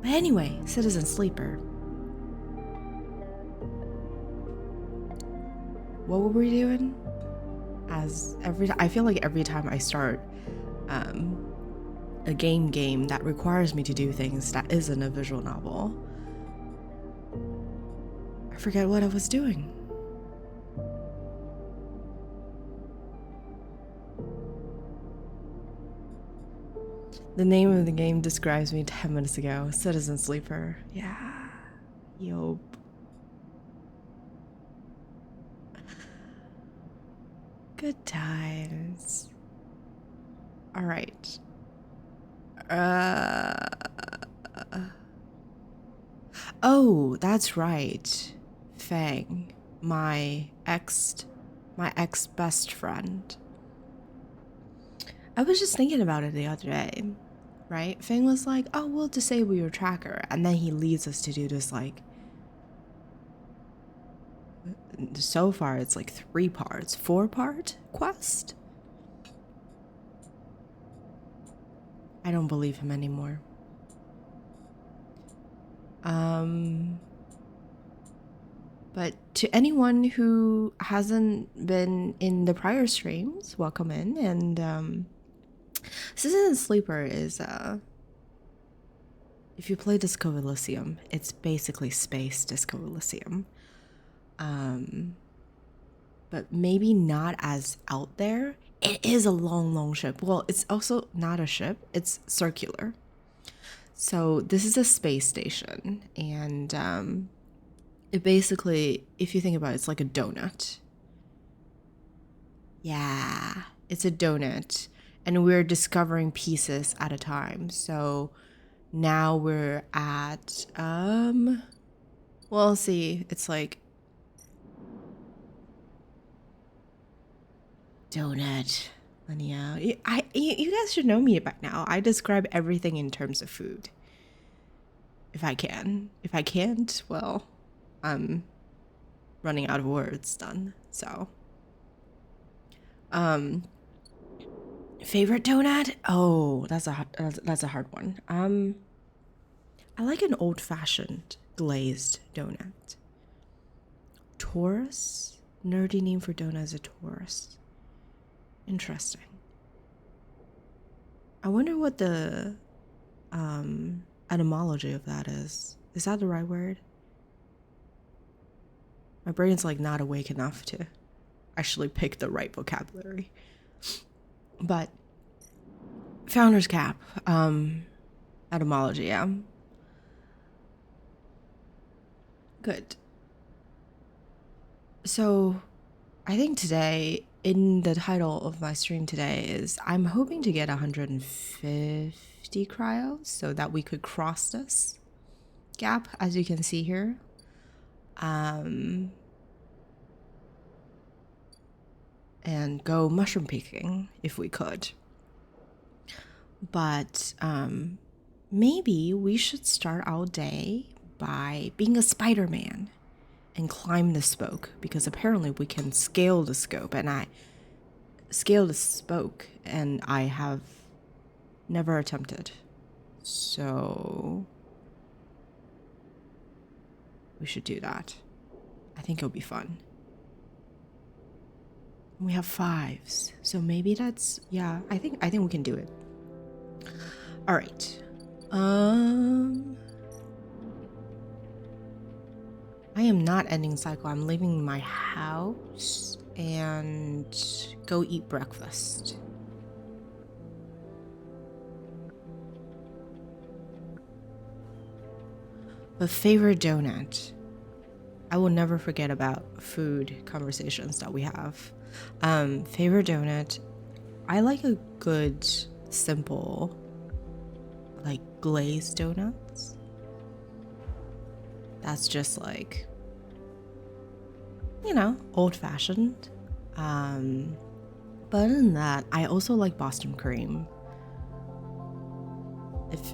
But anyway, Citizen Sleeper. What were we doing? I feel like every time I start a game that requires me to do things that isn't a visual novel, I forget what I was doing. The name of the game describes me 10 minutes ago. Citizen Sleeper. Yeah. Yup. Good times. All right. Oh, that's right. Fang, my ex best friend. I was just thinking about it the other day, right? Fang was like, "Oh, we'll disable your tracker," and then he leads us to do this like. So far, it's like 4-part quest. I don't believe him anymore. But to anyone who hasn't been in the prior streams, welcome in. And Citizen Sleeper is if you play Disco Elysium, it's basically space Disco Elysium. But maybe not as out there. It is a long ship. Well, it's also not a ship, it's circular. So this is a space station, and it basically, if you think about it, it's like a donut. Yeah, it's a donut, and we're discovering pieces at a time. So now we're at well, see, it's like donut. Yeah, you guys should know me by now. I describe everything in terms of food. If I can. If I can't, well, I'm running out of words done. So, favorite donut? Oh, that's a hard one. I like an old-fashioned glazed donut. Taurus? Nerdy name for donut is a Taurus. Interesting. I wonder what the etymology of that is. Is that the right word? My brain's like not awake enough to actually pick the right vocabulary. But founder's cap, etymology, yeah. Good. So I think today, in the title of my stream today is I'm hoping to get 150 cryos so that we could cross this gap, as you can see here. And go mushroom picking if we could. But maybe we should start our day by being a Spider-Man and climb the spoke, because apparently we can scale the scope, and I have never attempted. So we should do that. I think it'll be fun. We have 5s, so maybe that's, yeah, I think we can do it. All right. I am not ending cycle. I'm leaving my house and go eat breakfast. But favorite donut? I will never forget about food conversations that we have. Favorite donut? I like a good, simple, like glazed donuts. That's just like, you know, old-fashioned. But other than that, I also like Boston cream.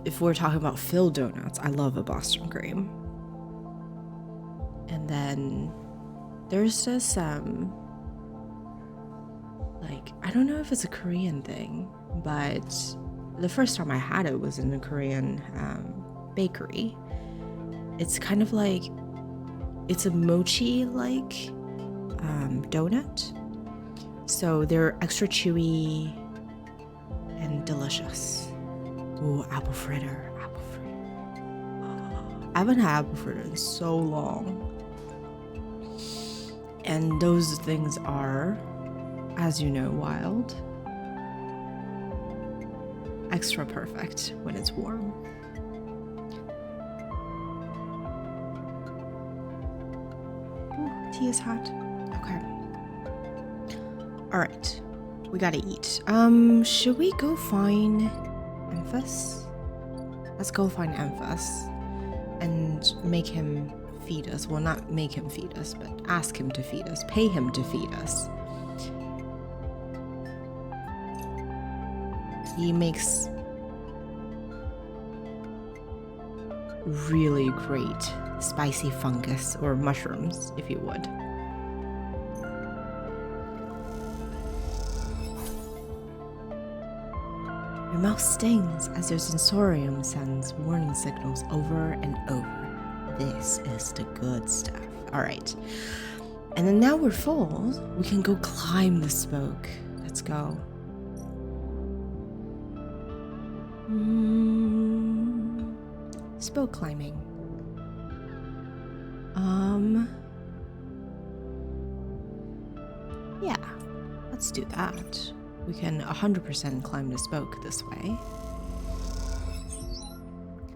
If we're talking about filled donuts, I love a Boston cream. And then there's this like, I don't know if it's a Korean thing, but the first time I had it was in a Korean bakery. It's kind of like, it's a mochi-like donut. So they're extra chewy and delicious. Ooh, apple fritter. I haven't had apple fritter in so long. And those things are, as you know, wild. Extra perfect when it's warm. Ooh, tea is hot. Okay. All right. We gotta eat. Should we go find Emphas? Let's go find Emphas and make him feed us. Well, not make him feed us, but ask him to feed us. Pay him to feed us. He makes really great spicy fungus or mushrooms, if you would. Your mouth stings as your sensorium sends warning signals over and over. This is the good stuff. All right. And then now we're full, we can go climb the spoke. Let's go. Spoke climbing. Yeah, let's do that. We can 100% climb the spoke this way.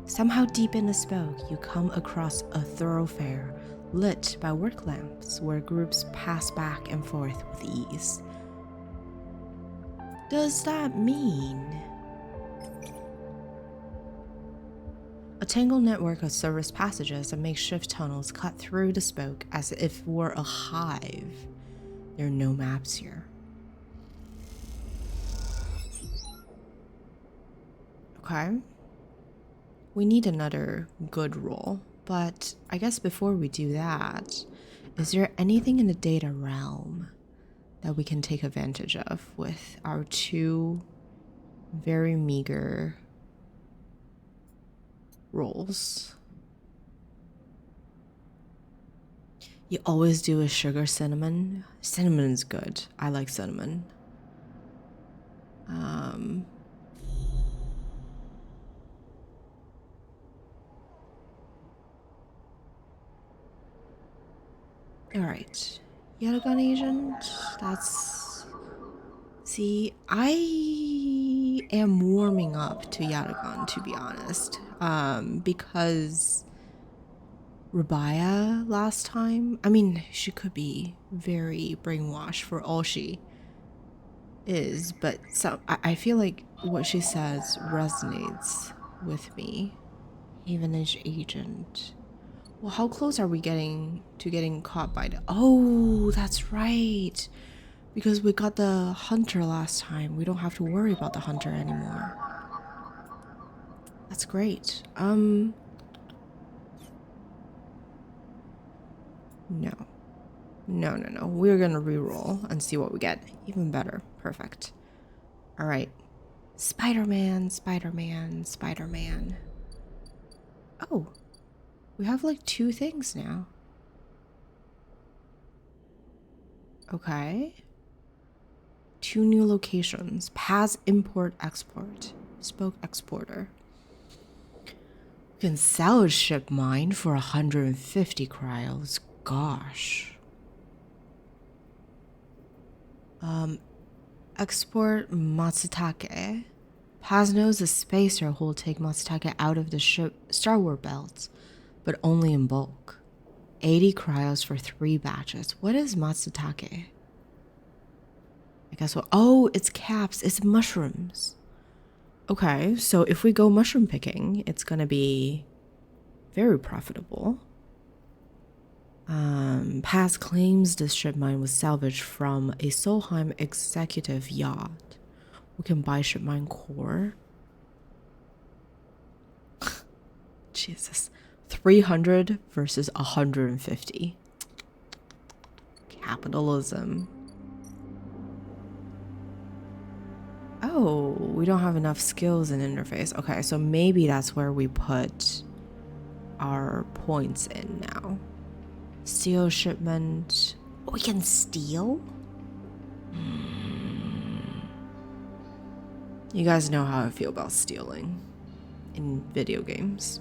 Somehow deep in the spoke, you come across a thoroughfare lit by work lamps where groups pass back and forth with ease. Does that mean a tangled network of service passages and makeshift tunnels cut through the spoke as if were a hive? There are no maps here. Okay. We need another good roll, but I guess before we do that, is there anything in the data realm that we can take advantage of with our two very meager rolls? You always do a sugar cinnamon. Cinnamon's good. I like cinnamon. All right, Yatagan agent. That's. See, I am warming up to Yatagan, to be honest, because Rabaya last time. I mean, she could be very brainwashed for all she is, but I feel like what she says resonates with me. Havenage agent. Well, how close are we getting to getting caught by the... Oh, that's right. Because we got the hunter last time. We don't have to worry about the hunter anymore. That's great. No. No. We're gonna reroll and see what we get. Even better. Perfect. All right. Spider-Man. Oh. We have like 2 things now. Okay. 2 new locations. Pass import export. Spoke exporter. We can salvage ship mine for 150 cryos. Gosh. Export Matsutake. Paz knows a spacer who will take Matsutake out of the ship starboard belts, but only in bulk. 80 cryos for 3 batches. What is Matsutake? I guess what? Oh, it's caps. It's mushrooms. Okay, so if we go mushroom picking, it's gonna be very profitable. Paz claims this ship mine was salvaged from a Solheim executive yacht. We can buy ship mine core. Jesus. 300 versus 150. Capitalism. Oh, we don't have enough skills in interface. Okay, so maybe that's where we put our points in now. Steal shipment. We can steal? You guys know how I feel about stealing in video games.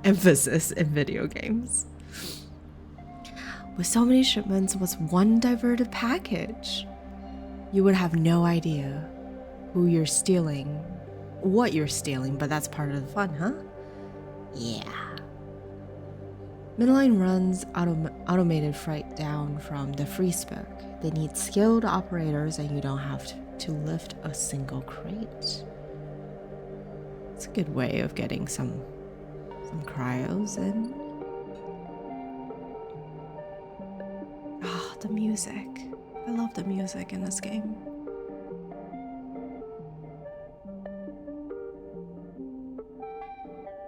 Emphasis in video games. With so many shipments, what's one diverted package? You would have no idea who you're stealing, what you're stealing, but that's part of the fun, huh? Yeah. Midline runs automated freight down from the free spec. They need skilled operators and you don't have to lift a single crate. It's a good way of getting some cryos in. Ah, the music. I love the music in this game.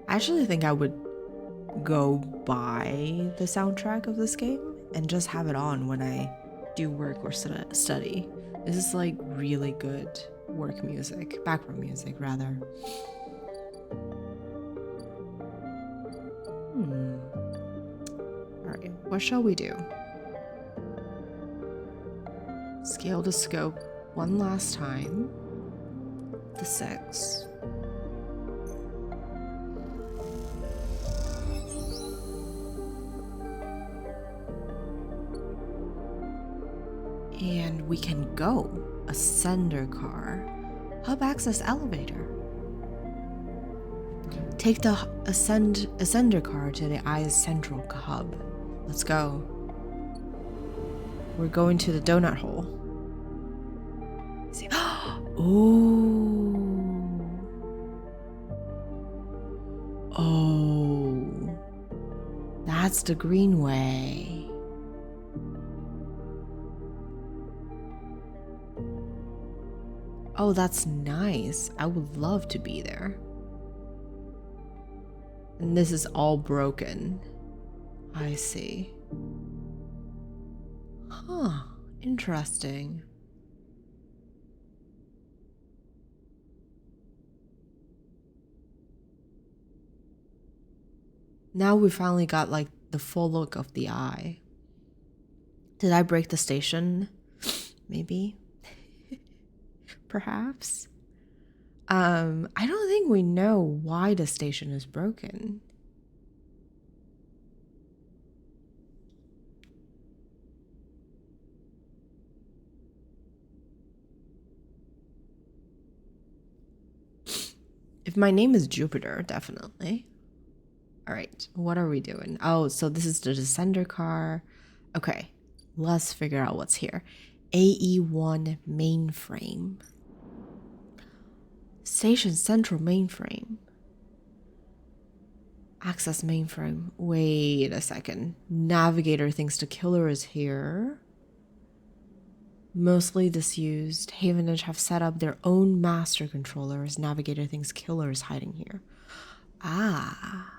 I actually think I would go buy the soundtrack of this game and just have it on when I do work or study. This is like really good work music, background music rather. Alright, what shall we do? Scale the scope one last time. The 6. And we can go. Ascender car. Hub access elevator. Take the ascender car to the Eye's central hub. Let's go. We're going to the donut hole. See? Ooh. Oh. That's the greenway. Oh, that's nice. I would love to be there. And this is all broken. I see. Huh. Interesting. Now we finally got like the full look of the Eye. Did I break the station? Maybe. Perhaps. I don't think we know why the station is broken. If my name is Jupiter, definitely. All right, what are we doing? Oh, so this is the descender car. Okay, let's figure out what's here. AE1 mainframe. Station central mainframe. Access mainframe. Wait a second. Navigator thinks the killer is here. Mostly disused. Havenage have set up their own master controllers. Navigator thinks killer is hiding here. Ah.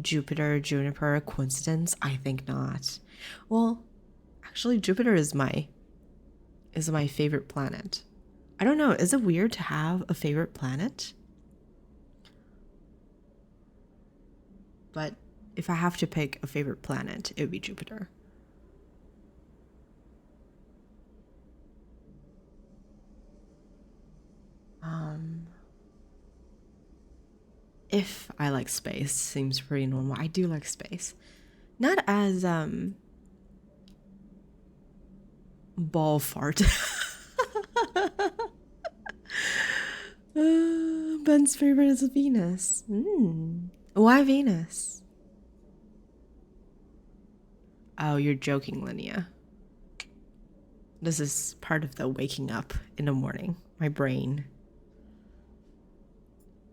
Jupiter, Juniper, coincidence? I think not. Well, actually Jupiter is my favorite planet. I don't know, is it weird to have a favorite planet? But if I have to pick a favorite planet, it would be Jupiter. If I like space, seems pretty normal. I do like space. Not as ball fart. Ben's favorite is Venus. Why Venus? Oh, you're joking, Linnea. This is part of the waking up in the morning. My brain.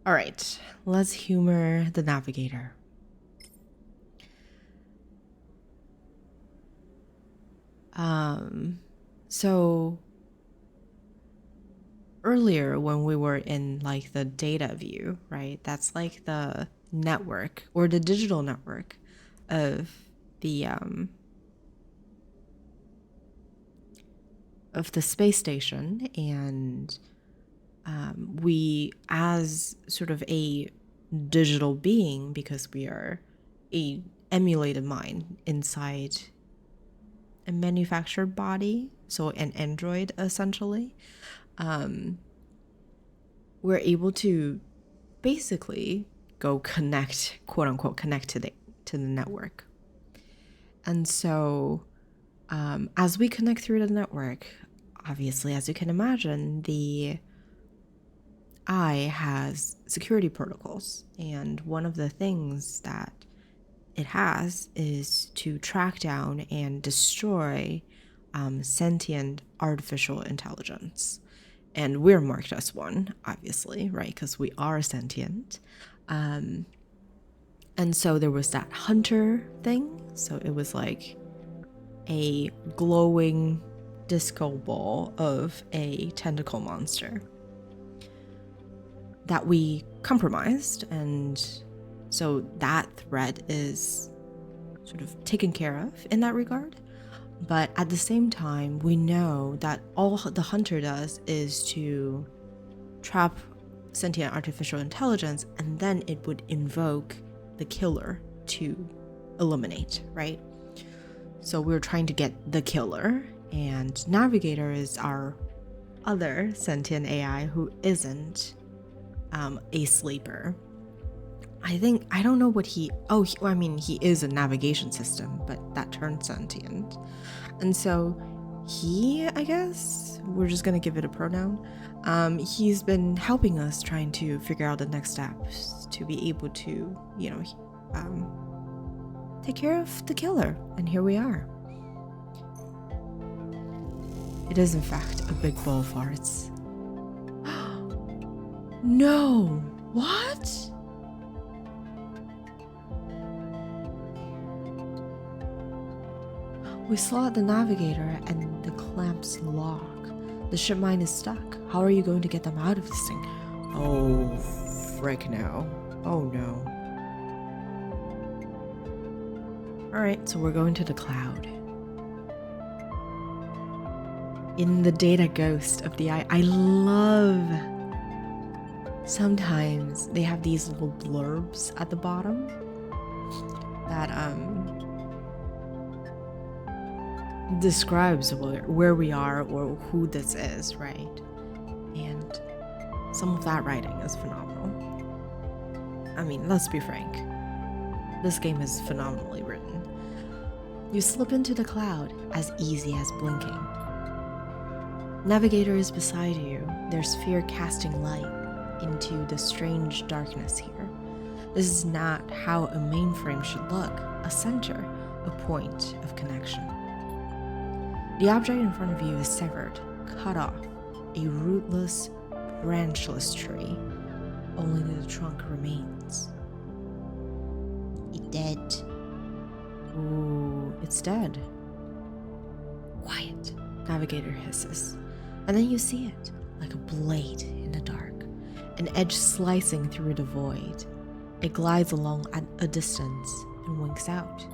All right, let's humor the navigator. So earlier when we were in like the data view, right? That's like the network or the digital network of the space station, and we as sort of a digital being because we are a emulated mind inside a manufactured body, so an android essentially. We're able to basically go connect, quote unquote, connect to the network. And so as we connect through the network, obviously, as you can imagine, the eye has security protocols. And one of the things that it has is to track down and destroy sentient artificial intelligence. And we're marked as one, obviously, right? Because we are sentient. And so there was that hunter thing. So it was like a glowing disco ball of a tentacle monster that we compromised. And so that threat is sort of taken care of in that regard. But at the same time, we know that all the hunter does is to trap sentient artificial intelligence, and then it would invoke the killer to eliminate, right? So we're trying to get the killer, and Navigator is our other sentient AI who isn't a sleeper. I don't know what he is a navigation system, but that turned sentient. And so he, I guess, we're just gonna give it a pronoun. He's been helping us trying to figure out the next steps to be able to, take care of the killer. And here we are. It is in fact a big bowl of farts. No! What? We slot the navigator and the clamps lock. The ship mine is stuck. How are you going to get them out of this thing? Oh, frick no. Oh no. Alright, so we're going to the cloud. In the data ghost of the eye, I love... Sometimes they have these little blurbs at the bottom that describes where we are or who this is, right? And some of that writing is phenomenal. I mean, let's be frank. This game is phenomenally written. You slip into the cloud as easy as blinking. Navigator is beside you, their sphere casting light into the strange darkness here. This is not how a mainframe should look, a center, a point of connection. The object in front of you is severed, cut off, a rootless, branchless tree. Only the trunk remains. It's dead. Ooh, it's dead. Quiet, Navigator hisses. And then you see it, like a blade in the dark, an edge slicing through the void. It glides along at a distance and winks out.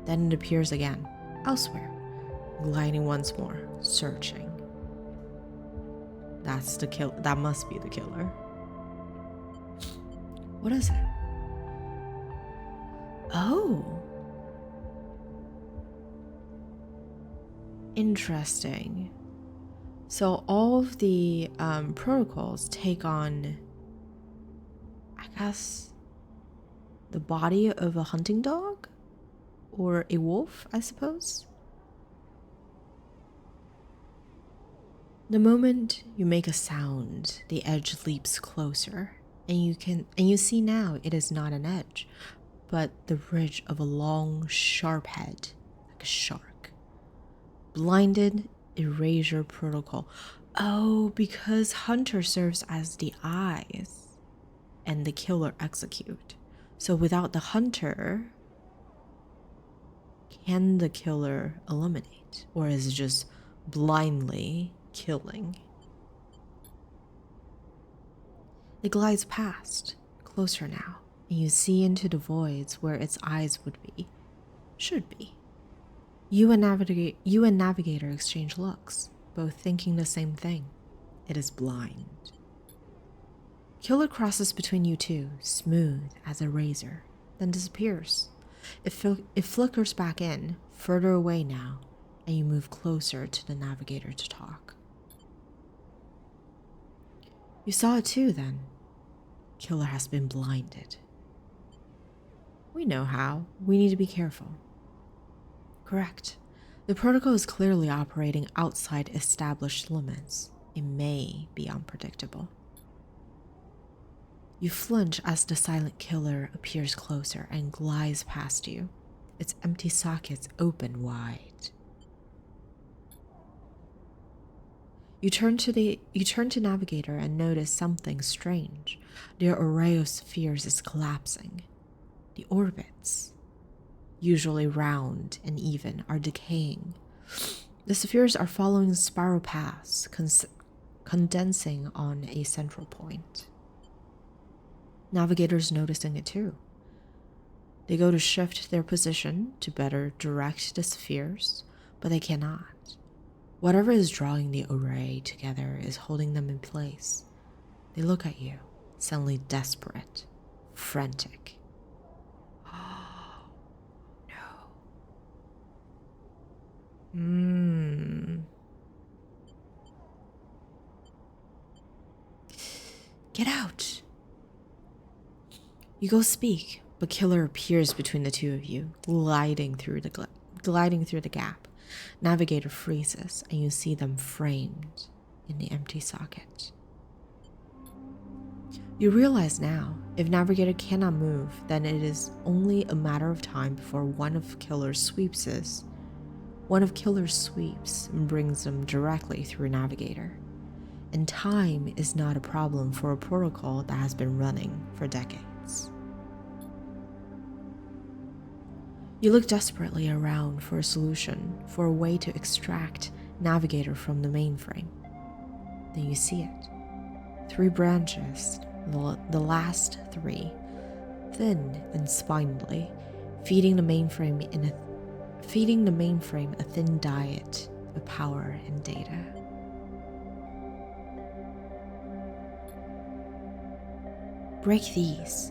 Then it appears again, elsewhere, gliding once more, searching. That's the kill. That must be the killer. What is it? Oh. Interesting. So all of the protocols take on, I guess, the body of a hunting dog? Or a wolf, I suppose? The moment you make a sound, the edge leaps closer, and you see now it is not an edge, but the ridge of a long, sharp head, like a shark. Blinded erasure protocol. Oh, because hunter serves as the eyes and the killer execute. So without the hunter, can the killer eliminate? Or is it just blindly killing? It glides past, closer now, and you see into the voids where its eyes would be, should be. You and Navigator exchange looks, both thinking the same thing. It is blind. Killer crosses between you two, smooth as a razor, then disappears. It flickers back in, further away now, and you move closer to the navigator to talk. You saw it too, then. Killer has been blinded. We know how. We need to be careful. Correct. The protocol is clearly operating outside established limits. It may be unpredictable. You flinch as the silent killer appears closer and glides past you, its empty sockets open wide. You turn to Navigator and notice something strange. The array of spheres is collapsing. The orbits, usually round and even, are decaying. The spheres are following spiral paths, condensing on a central point. Navigator's noticing it too. They go to shift their position to better direct the spheres, but they cannot. Whatever is drawing the array together is holding them in place. They look at you, suddenly desperate, frantic. Oh, no. Get out. You go speak, but Killer appears between the two of you, gliding through the gap. Navigator freezes, and you see them framed in the empty socket. You realize now, if Navigator cannot move, then it is only a matter of time before one of Killer's sweeps brings them directly through Navigator. And time is not a problem for a protocol that has been running for decades. You look desperately around for a solution, for a way to extract Navigator from the mainframe. Then you see it. 3 branches, the last 3, thin and spindly, feeding the mainframe a thin diet of power and data. Break these,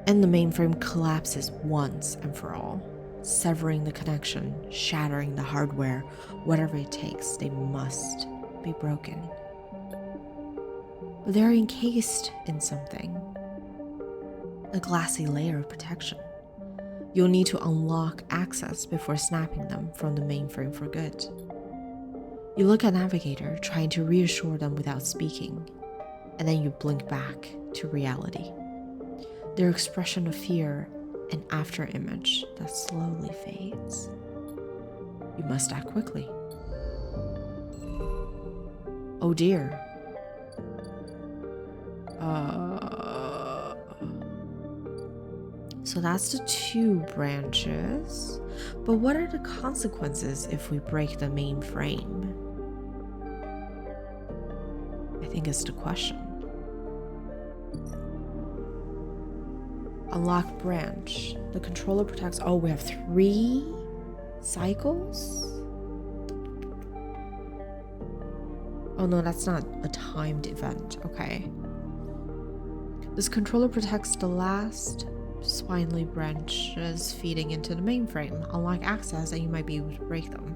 and the mainframe collapses once and for all, severing the connection, shattering the hardware. Whatever it takes, they must be broken. But they're encased in something, a glassy layer of protection. You'll need to unlock access before snapping them from the mainframe for good. You look at Navigator, trying to reassure them without speaking, and then you blink back to reality. Their expression of fear, an afterimage that slowly fades. You must act quickly. Oh dear. So that's the 2 branches. But what are the consequences if we break the mainframe? I think it's the question. Unlock branch. The controller protects. Oh, we have 3 cycles? Oh no, that's not a timed event. Okay. This controller protects the last spindly branches feeding into the mainframe. Unlock access and you might be able to break them.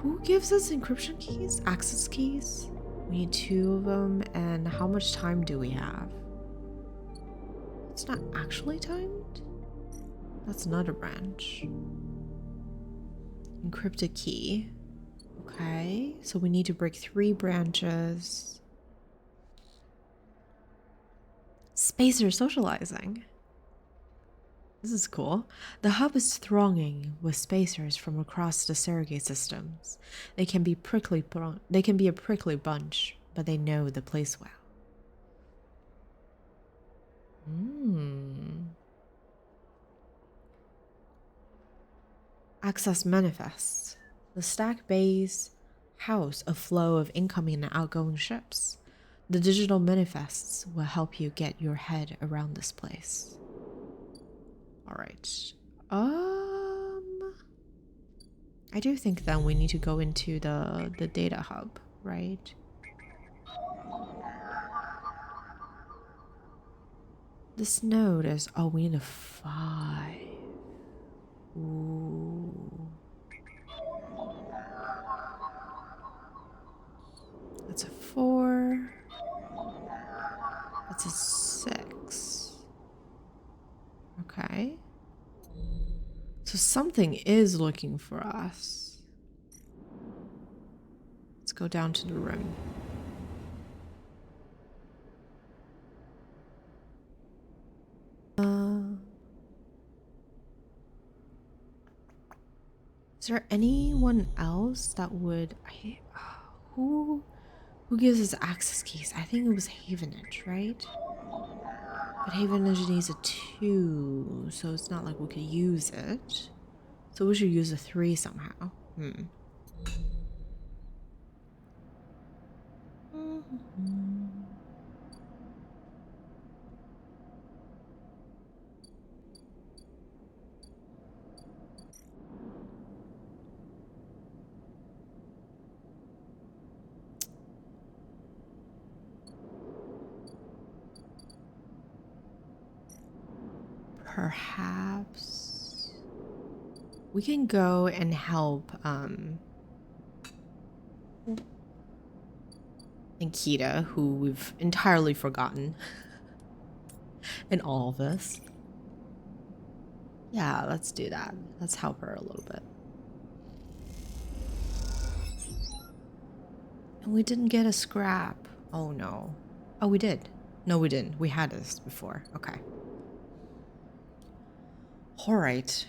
Who gives us encryption keys? Access keys? We need 2 of them, and how much time do we have? It's not actually timed? That's another branch. Encrypted key. Okay, so we need to break 3 branches. Spacer socializing. This is cool. The hub is thronging with spacers from across the surrogate systems. They can be a prickly bunch, but they know the place well. Access manifests. The stack bays house a flow of incoming and outgoing ships. The digital manifests will help you get your head around this place. All right. I I do think then we need to go into the data hub, right? This node is, oh, we need a 5. Ooh. That's a 4. That's a 6. Okay. So something is looking for us. Let's go down to the rim. Is there anyone else that would... who gives us access keys? I think it was Havenage, right? But Havenage needs a 2, so it's not like we could use it. So we should use a 3 somehow. Perhaps we can go and help Nikita, who we've entirely forgotten in all of this. Yeah, let's do that. Let's help her a little bit. And we didn't get a scrap. Oh no. Oh, we did. No, we didn't. We had this before. Okay. All right.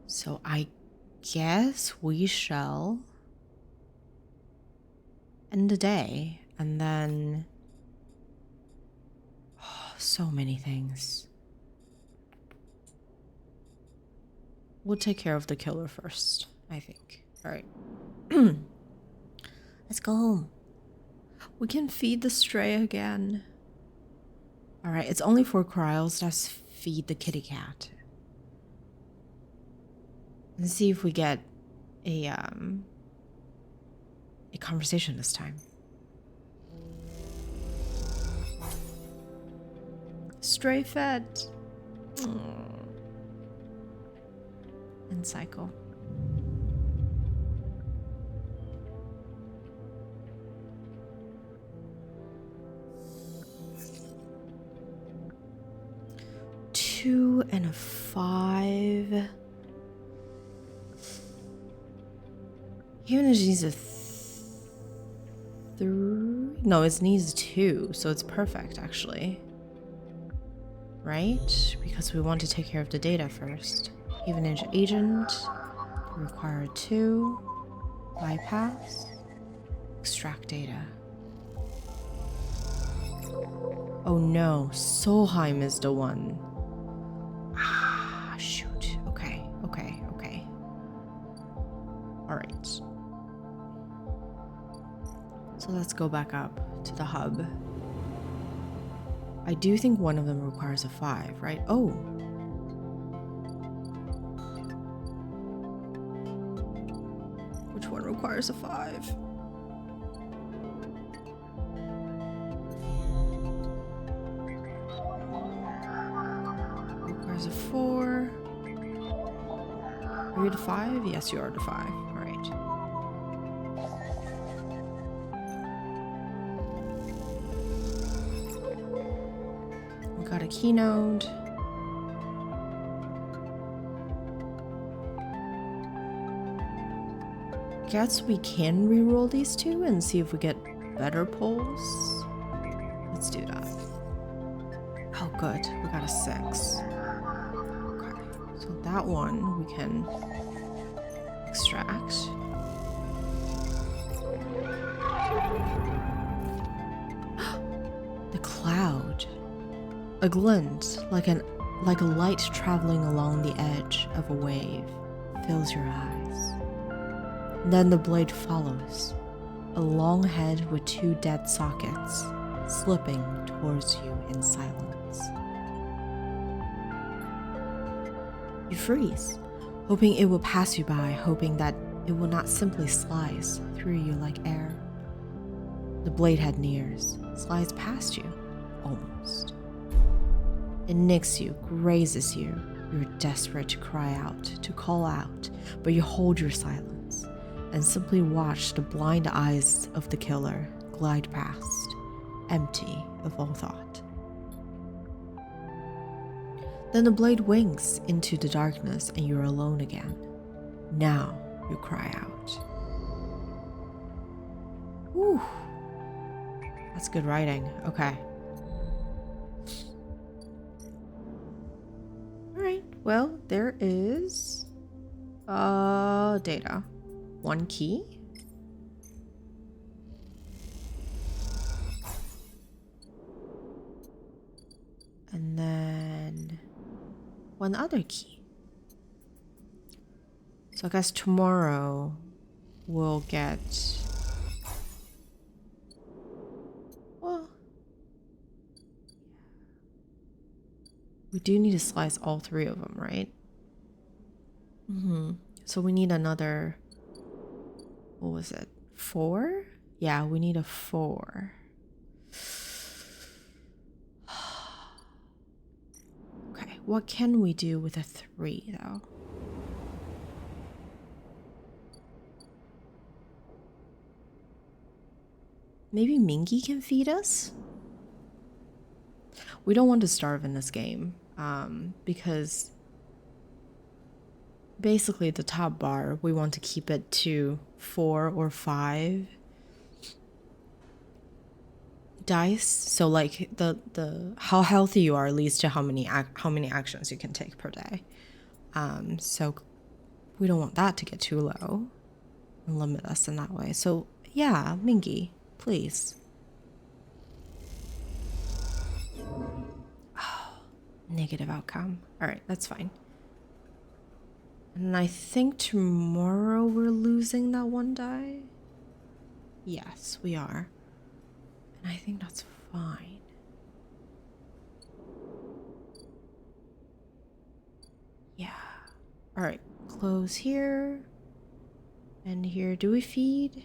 So I guess we shall end the day and then... Oh, so many things. We'll take care of the killer first, I think. All right. Let's go home. We can feed the stray again. All right, it's only 4 cryos. Let's feed the kitty cat. And see if we get a conversation this time. Stray fed. And cycle. Two and a 5. Even if it needs a 3. No, it needs a 2, so it's perfect actually. Right? Because we want to take care of the data first. Even agent, require a 2. Bypass. Extract data. Oh no, Solheim is the one. Ah, shoot. Okay. Alright. So let's go back up to the hub. I do think one of them requires a 5, right? Oh. Which one requires a 5? Requires a 4. Are you the 5? Yes, you are the 5. All right. We got a keynote. Guess we can reroll these 2 and see if we get better pulls. Let's do that. Oh, good. We got a 6. Okay. So that one we can extract. The cloud. A glint, like a light traveling along the edge of a wave, fills your eyes. Then the blade follows, a long head with 2 dead sockets, slipping towards you in silence. You freeze, hoping it will pass you by, hoping that it will not simply slice through you like air. The blade head nears, slides past you, almost. It nicks you, grazes you. You're desperate to cry out, to call out, but you hold your silence and simply watch the blind eyes of the killer glide past, empty of all thought. Then the blade winks into the darkness and you're alone again. Now you cry out. Whew. That's good writing. Okay. Alright, well, there is data. 1 key. And then 1 other key. So I guess tomorrow we'll get... Well... We do need to slice all 3 of them, right? So we need another... What was it? 4? Yeah, we need a 4. Okay, what can we do with a 3 though? Maybe Mingy can feed us? We don't want to starve in this game, because basically the top bar, we want to keep it to 4 or 5 dice. So like the how healthy you are leads to how many actions you can take per day. So we don't want that to get too low and limit us in that way. So yeah, Mingy, please. Oh, negative outcome. All right, that's fine. And I think tomorrow we're losing that 1 die. Yes, we are. And I think that's fine. Yeah. All right, close here. And here, do we feed?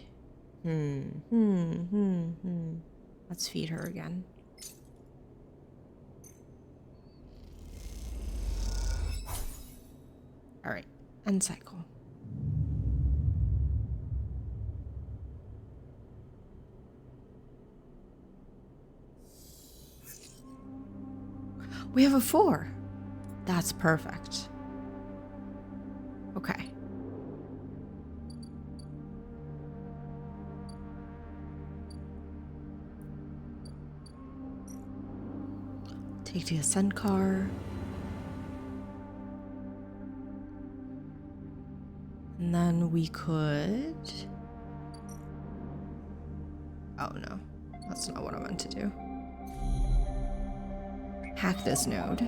Let's feed her again. All right, end cycle. We have a 4. That's perfect. Okay. Take the ascent car. And then we could... Oh no, that's not what I meant to do. Hack this node.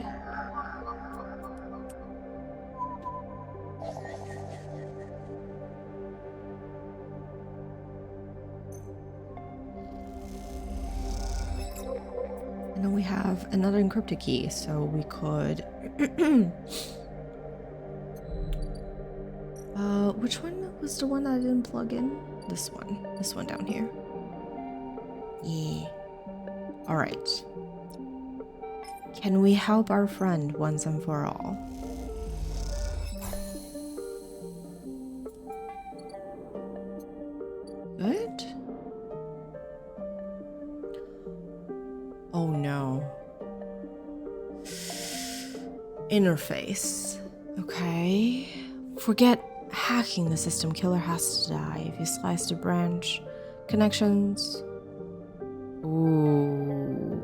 And then we have another encrypted key, so we could... which one was the one that I didn't plug in? This one down here. Yeah. All right. Can we help our friend once and for all? Good. Oh no. Interface. Okay. Forget hacking the system. Killer has to die. If you slice the branch. Connections. Ooh.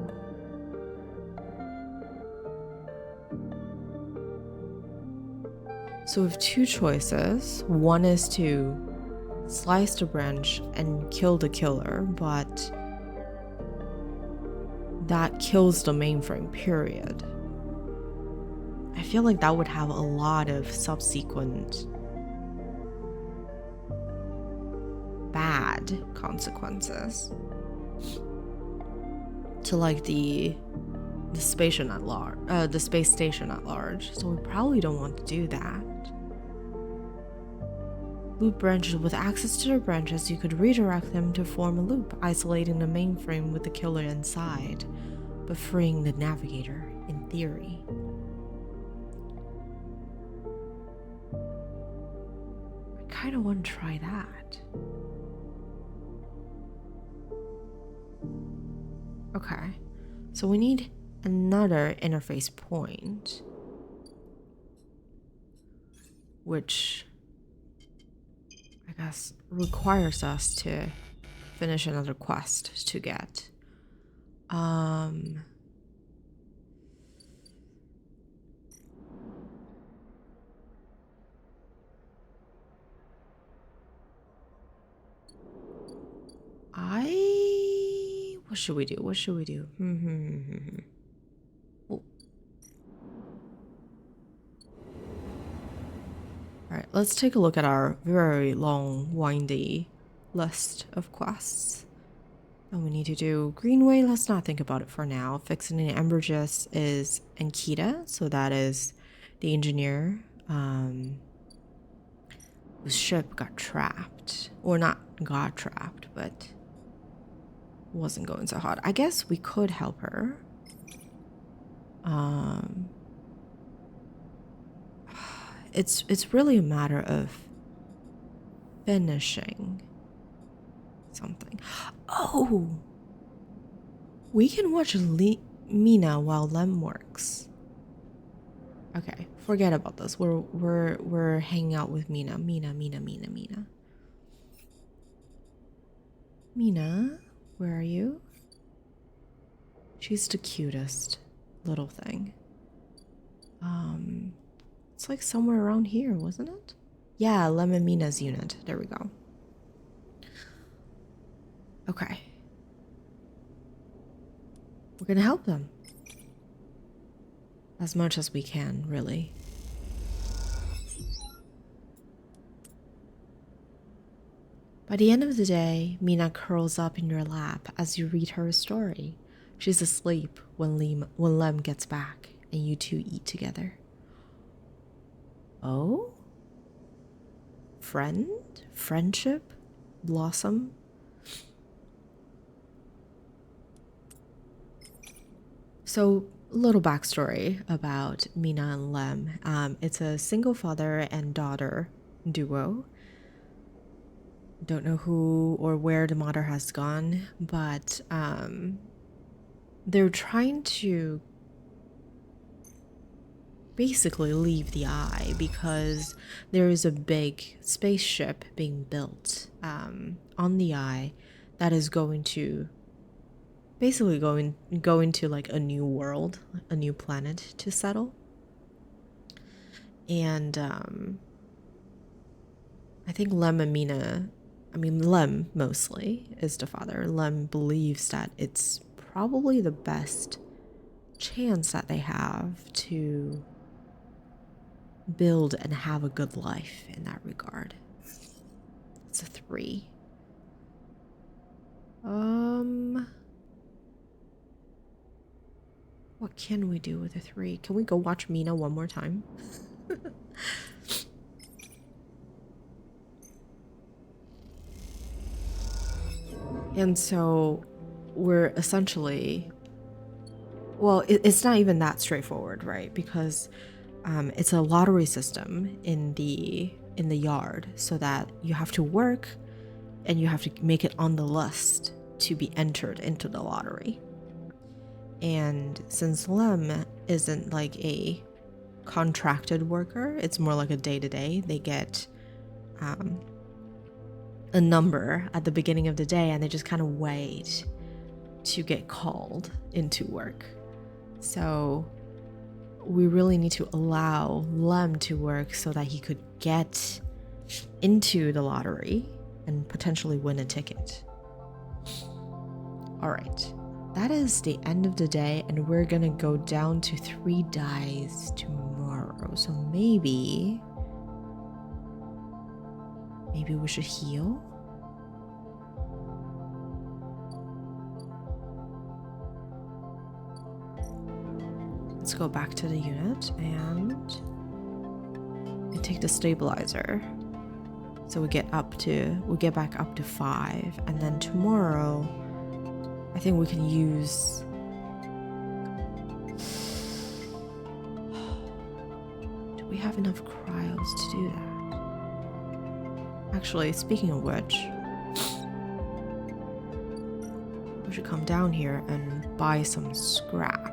So we have 2 choices. One is to slice the branch and kill the killer, but that kills the mainframe, period. I feel like that would have a lot of subsequent bad consequences to like the the the space station at large. So we probably don't want to do that. Loop branches. With access to the branches, you could redirect them to form a loop, isolating the mainframe with the killer inside, but freeing the navigator, in theory. I kind of want to try that. Okay, so we need another interface point, which I guess requires us to finish another quest to get. What should we do? What should we do? Oh. All right, let's take a look at our very long, windy list of quests. And we need to do Greenway. Let's not think about it for now. Fixing the Embergis is Ankita, so that is the engineer whose ship got trapped. Or not got trapped, but wasn't going so hot. I guess we could help her. It's really a matter of finishing something. Oh, we can watch Mina while Lem works. Okay, forget about this. We're hanging out with Mina. Mina, where are you? She's the cutest little thing. It's like somewhere around here, wasn't it? Yeah, Lem and Mina's unit. There we go. Okay. We're gonna help them. As much as we can, really. By the end of the day, Mina curls up in your lap as you read her a story. She's asleep when Lem gets back and you two eat together. Oh? Friendship? Blossom? So, a little backstory about Mina and Lem. It's a single father and daughter duo. Don't know who or where the mother has gone, but they're trying to basically leave the eye because there is a big spaceship being built on the eye that is going to basically go into like a new world, a new planet to settle. And I think Lem and Mina, Lem mostly is the father. Lem believes that it's probably the best chance that they have to build and have a good life in that regard. It's a 3. What can we do with a 3? Can we go watch Mina one more time? And so we're essentially, well, it's not even that straightforward, right? Because it's a lottery system in the yard, so that you have to work and you have to make it on the list to be entered into the lottery. And since Lem isn't like a contracted worker, it's more like a day-to-day. They get a number at the beginning of the day and they just kind of wait to get called into work. So we really need to allow Lem to work so that he could get into the lottery and potentially win a ticket. All right, that is the end of the day, and we're gonna go down to 3 dies tomorrow. So maybe we should heal. let's go back to the unit and take the stabilizer. So we get back up to 5, and then tomorrow I think we can use do we have enough cryos to do that? Actually, speaking of which, we should come down here and buy some scrap.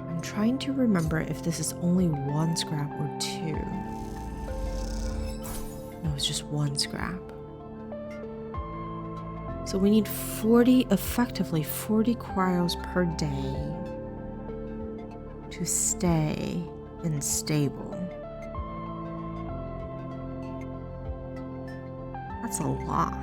I'm trying to remember if this is only 1 scrap or 2. No, it's just 1 scrap. So we need effectively 40 cryos per day to stay stable. That's a lot.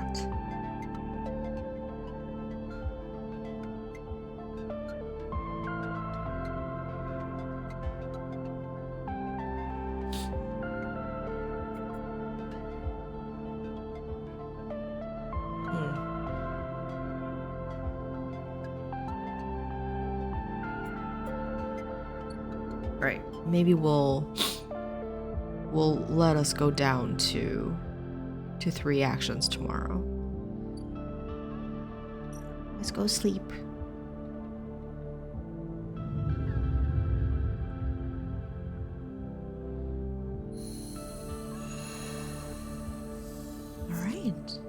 Right. Maybe we'll let us go down to 3 actions tomorrow. Let's go sleep. All right.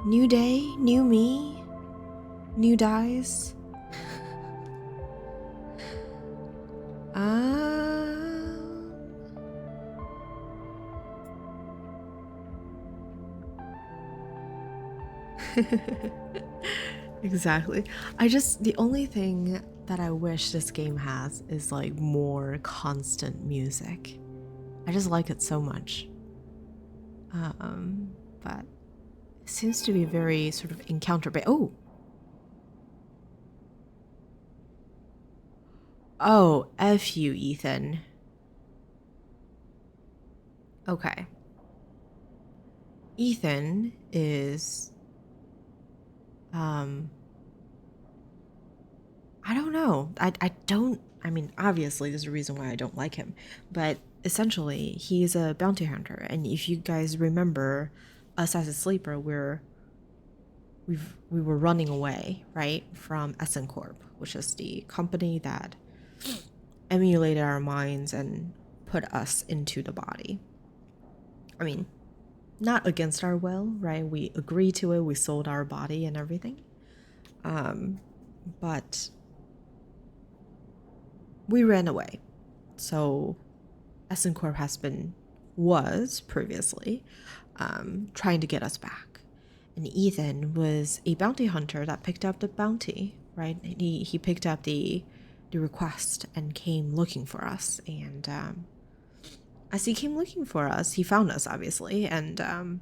New day, new me, new dies. Exactly. The only thing that I wish this game has is like more constant music. I just like it so much. But it seems to be very sort of encounter-based. Oh, F you, Ethan. Okay. Ethan is I don't know. I mean, obviously there's a reason why I don't like him, but essentially he's a bounty hunter, and if you guys remember us as a sleeper, we were running away, right, from Essen Corp, which is the company that emulated our minds and put us into the body. I mean, not against our will, right? We agreed to it, we sold our body and everything. But we ran away. So Essen Corp was previously trying to get us back. And Ethan was a bounty hunter that picked up the bounty, right? He picked up the request and came looking for us. And as he came looking for us, he found us, obviously. And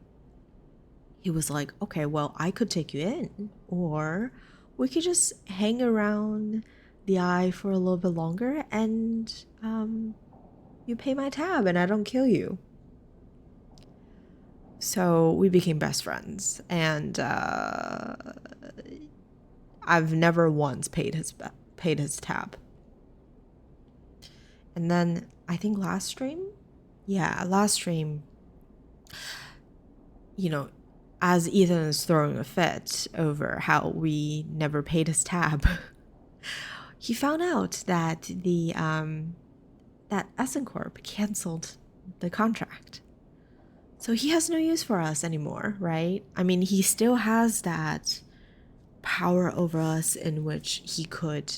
he was like, okay, well, I could take you in, or we could just hang around the eye for a little bit longer, and you pay my tab and I don't kill you. So we became best friends, and I've never once paid his tab. And then I think last stream, you know, as Ethan is throwing a fit over how we never paid his tab, he found out that that Essen Corp canceled the contract. So he has no use for us anymore, right? I mean, he still has that power over us in which he could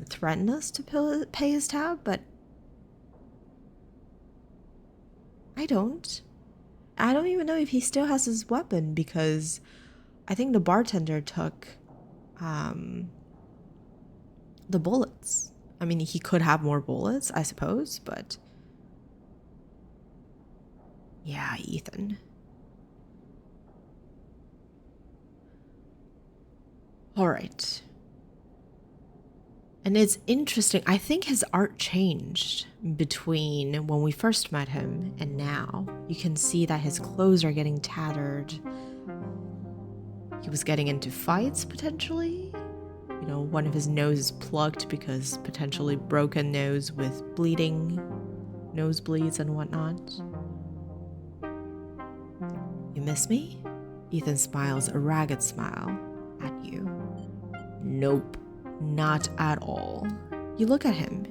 threaten us to pay his tab, but I don't even know if he still has his weapon, because I think the bartender took the bullets. I mean, he could have more bullets, I suppose, but yeah, Ethan. All right. And it's interesting. I think his art changed between when we first met him and now. You can see that his clothes are getting tattered. He was getting into fights, potentially. One of his nose is plugged because potentially broken nose with bleeding, nosebleeds and whatnot. You miss me? Ethan smiles a ragged smile at you. Nope, not at all. You look at him.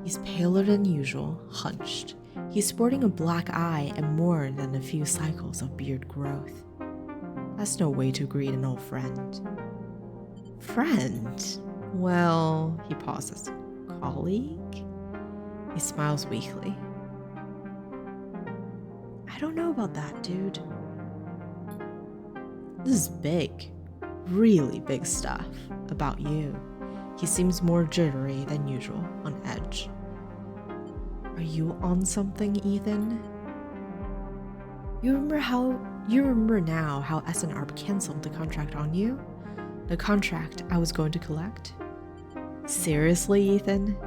He's paler than usual, hunched. He's sporting a black eye and more than a few cycles of beard growth. That's no way to greet an old friend. Friend? Well, he pauses. Colleague? He smiles weakly. I don't know about that, dude. This is big, really big stuff about you. He seems more jittery than usual, on edge. Are you on something, Ethan? You remember now how SNRP canceled the contract on you? The contract I was going to collect? Seriously, Ethan?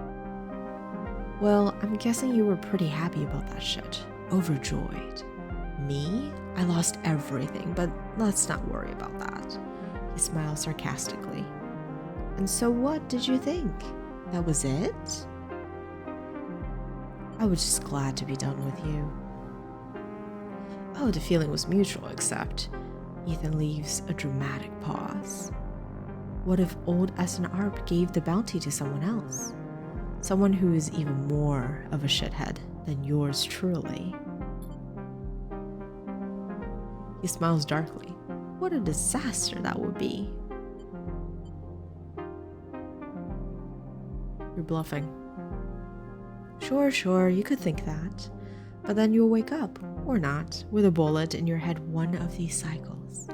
Well, I'm guessing you were pretty happy about that shit. Overjoyed. Me? I lost everything, but let's not worry about that. He smiles sarcastically. And so what did you think? That was it? I was just glad to be done with you. Oh, the feeling was mutual, except Ethan leaves a dramatic pause. What if old SNRP gave the bounty to someone else? Someone who is even more of a shithead than yours truly. He smiles darkly. What a disaster that would be. You're bluffing. Sure, you could think that. But then you'll wake up, or not, with a bullet in your head one of these cycles.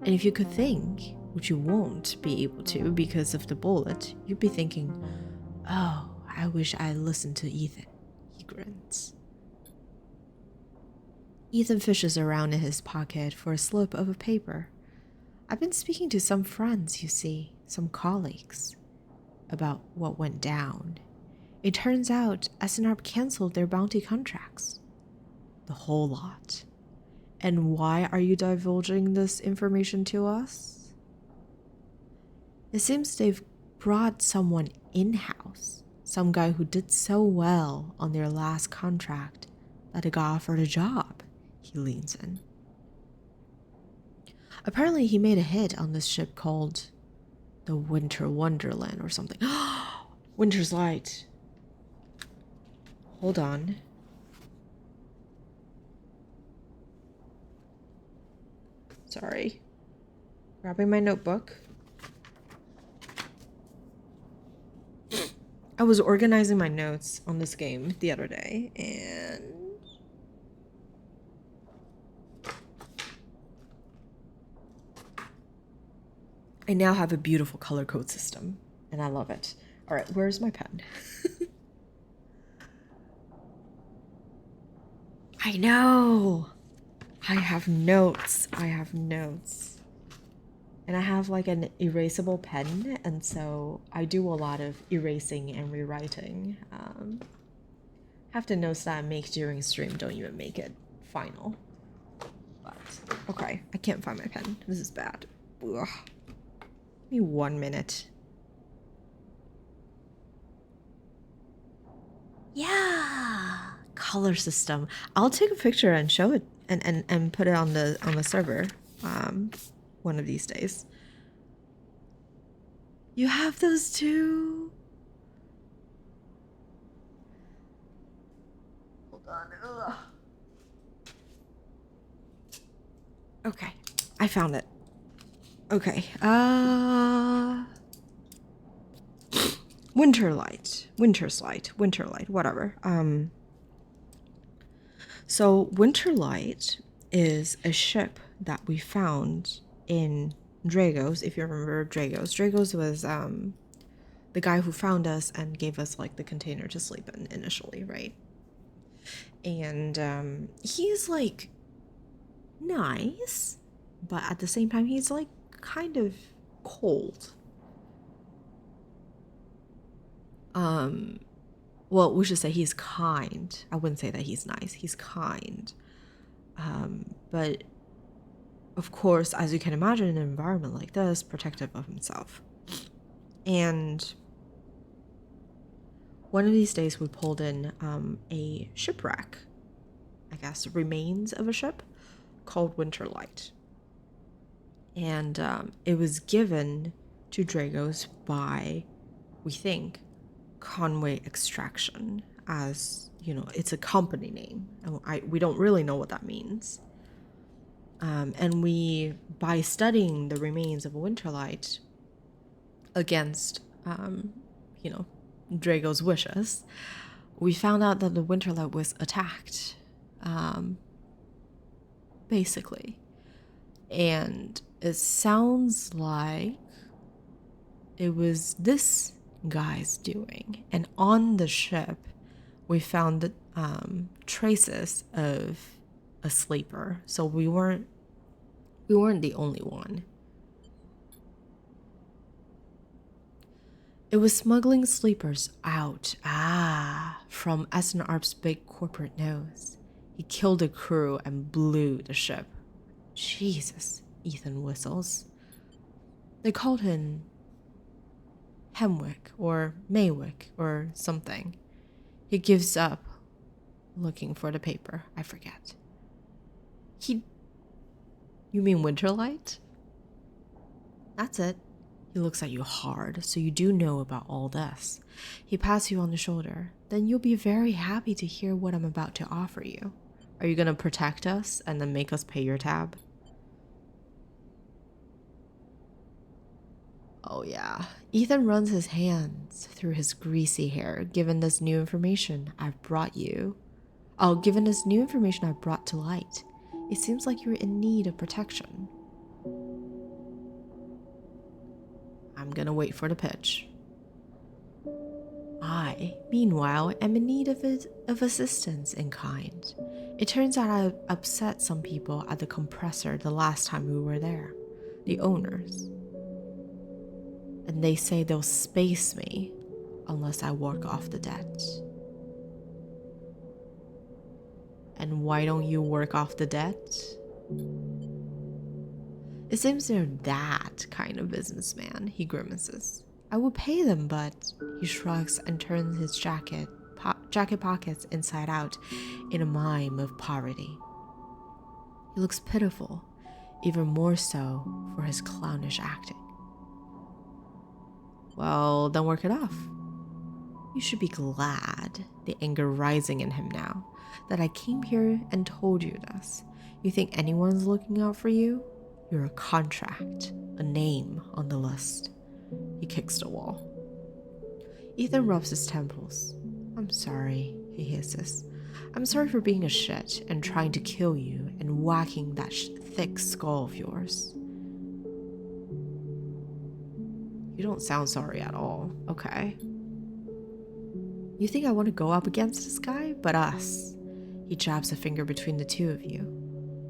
And if you could think, which you won't be able to because of the bullet, you'd be thinking, oh, I wish I listened to Ethan. He grins. Ethan fishes around in his pocket for a slip of a paper. I've been speaking to some friends, you see, some colleagues, about what went down. It turns out SNRP canceled their bounty contracts. The whole lot. And why are you divulging this information to us? It seems they've brought someone in-house, some guy who did so well on their last contract that it got offered a job. He leans in. Apparently he made a hit on this ship called the Winter Wonderland or something. Winter's Light. Hold on. Sorry. Grabbing my notebook. I was organizing my notes on this game the other day, and I now have a beautiful color code system, and I love it. All right, where's my pen? I know. I have notes. And I have like an erasable pen, and so I do a lot of erasing and rewriting. Have to notes that I make during stream don't even make it final. But, okay, I can't find my pen. This is bad. Ugh. Give me 1 minute. Yeah, color system. I'll take a picture and show it and put it on the server one of these days. You have those too? Hold on. Ugh. Okay, I found it. Okay. Winter's Light, whatever. So Winterlight is a ship that we found in Dragos, if you remember Dragos. Dragos was the guy who found us and gave us like the container to sleep in initially, right? And he's like nice, but at the same time he's like kind of cold. Well, we should say he's kind. I wouldn't say that he's nice. He's kind. But of course, as you can imagine, in an environment like this, protective of himself. And one of these days we pulled in a shipwreck, I guess, remains of a ship called Winterlight. And it was given to Dragos by, we think, Conway Extraction, as, you know, it's a company name. We don't really know what that means. And we, by studying the remains of a Winterlight against, you know, Drago's wishes, we found out that the Winterlight was attacked, basically. And it sounds like it was this guy's doing. And on the ship, we found traces of a sleeper. So we weren't the only one. It was smuggling sleepers out, from SNR's big corporate nose. He killed a crew and blew the ship. Jesus, Ethan whistles. They called him Hemwick or Maywick or something. He gives up looking for the paper. I forget. You mean Winterlight? That's it. He looks at you hard, so you do know about all this. He pats you on the shoulder. Then you'll be very happy to hear what I'm about to offer you. Are you gonna protect us and then make us pay your tab? Oh yeah. Ethan runs his hands through his greasy hair. Given this new information I've brought to light, it seems like you're in need of protection. I'm gonna wait for the pitch. I, meanwhile, am in need of assistance in kind. It turns out I upset some people at the compressor the last time we were there, the owners. And they say they'll space me unless I work off the debt. And why don't you work off the debt? It seems they're that kind of businessman, he grimaces. I would pay them, but he shrugs and turns his jacket pockets inside out in a mime of poverty. He looks pitiful, even more so for his clownish acting. Well, then work it off. You should be glad, the anger rising in him now, that I came here and told you this. You think anyone's looking out for you? You're a contract, a name on the list. He kicks the wall. Ethan rubs his temples. I'm sorry, he hisses. I'm sorry for being a shit and trying to kill you and whacking that thick skull of yours. You don't sound sorry at all, okay? You think I want to go up against this guy? But us. He jabs a finger between the two of you.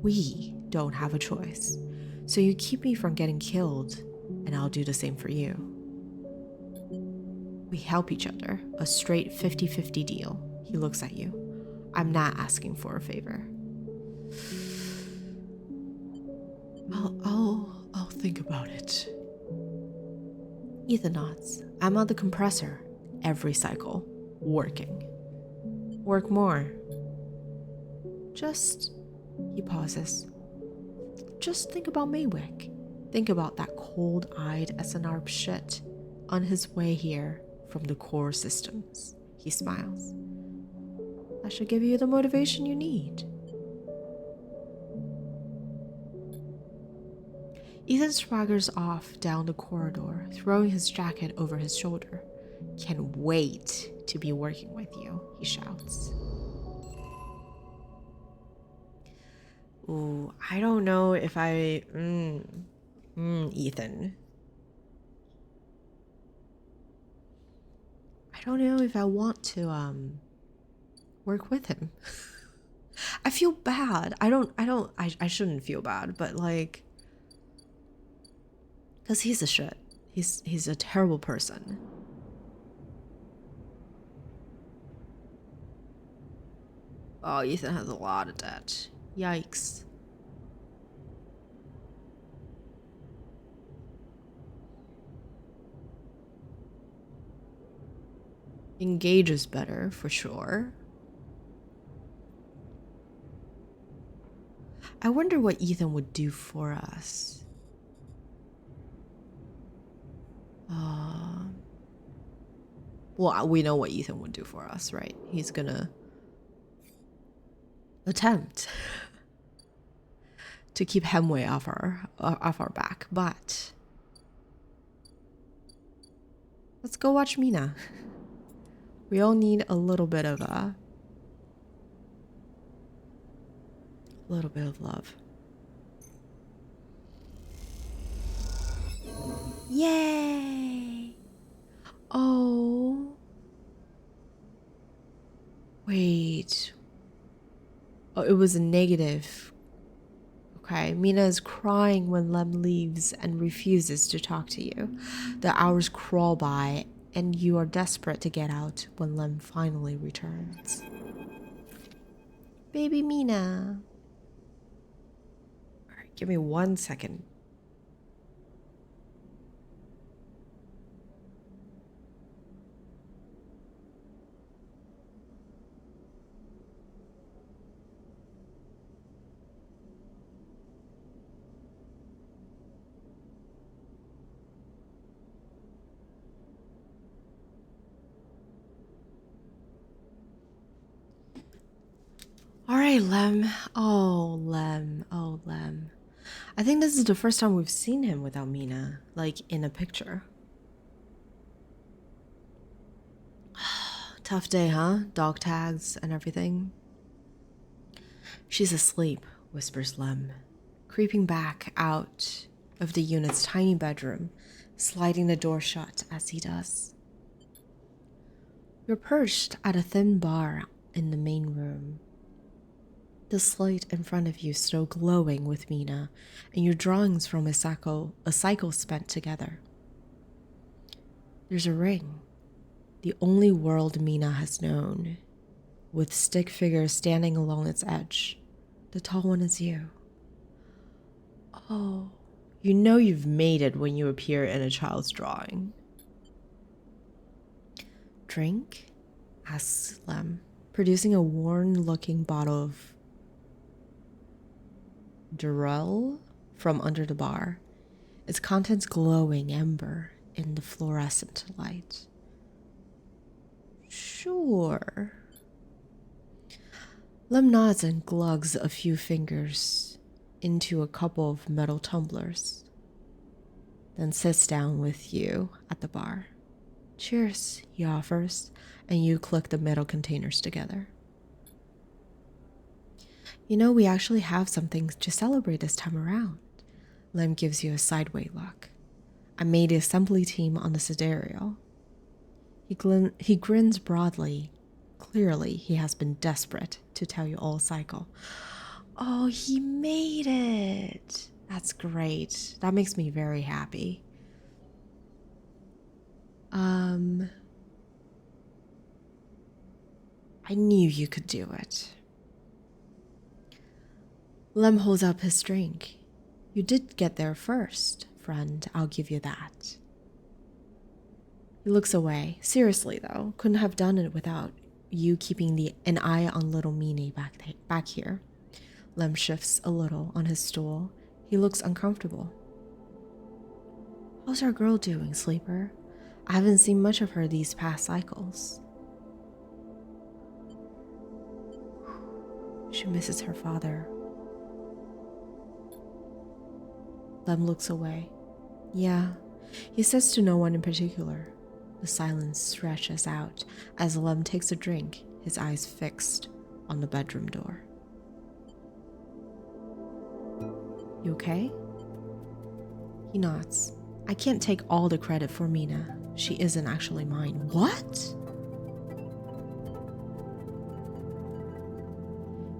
We don't have a choice. So you keep me from getting killed, and I'll do the same for you. We help each other, a straight 50-50 deal. He looks at you. I'm not asking for a favor. I'll think about it. Ethan nods. I'm on the compressor every cycle, working. Work more. He pauses. Just think about Maywick. Think about that cold-eyed SNR shit on his way here from the core systems. He smiles. That should give you the motivation you need. Ethan swaggers off down the corridor, throwing his jacket over his shoulder. Can't wait to be working with you, he shouts. Ooh, I don't know if Ethan. I don't know if I want to work with him. I feel bad. I shouldn't feel bad, but like, because he's a shit. He's a terrible person. Oh, Ethan has a lot of debt. Yikes. Engage is better, for sure. I wonder what Ethan would do for us. Well, we know what Ethan would do for us, right? He's gonna attempt to keep Hemway off our back, but let's go watch Mina. We all need a little bit of love. Yay! Oh. Wait. Oh, it was a negative. Okay, Mina is crying when Lem leaves and refuses to talk to you. The hours crawl by, and you are desperate to get out when Lem finally returns. Baby Mina. All right, give me 1 second. All right, Lem. Oh, Lem. Oh, Lem. I think this is the first time we've seen him without Mina, like in a picture. Tough day, huh? Dog tags and everything. She's asleep, whispers Lem, creeping back out of the unit's tiny bedroom, sliding the door shut as he does. You're perched at a thin bar in the main room. The slate in front of you still glowing with Mina, and your drawings from a cycle spent together. There's a ring, the only world Mina has known, with stick figures standing along its edge. The tall one is you. Oh, you know you've made it when you appear in a child's drawing. Drink? Asks Lem, producing a worn-looking bottle of Durell from under the bar, its contents glowing amber in the fluorescent light. Sure. Lem nods and glugs a few fingers into a couple of metal tumblers, then sits down with you at the bar. Cheers, he offers, and you click the metal containers together. You know, we actually have something to celebrate this time around. Lem gives you a sideway look. I made the assembly team on the Sidereal. He grins broadly. Clearly, he has been desperate to tell you all cycle. Oh, he made it. That's great. That makes me very happy. I knew you could do it. Lem holds up his drink. You did get there first, friend. I'll give you that. He looks away. Seriously, though, couldn't have done it without you keeping an eye on little Meanie back here. Lem shifts a little on his stool. He looks uncomfortable. How's our girl doing, sleeper? I haven't seen much of her these past cycles. She misses her father. Lem looks away. Yeah, he says to no one in particular. The silence stretches out as Lem takes a drink, his eyes fixed on the bedroom door. You okay? He nods. I can't take all the credit for Mina. She isn't actually mine. What?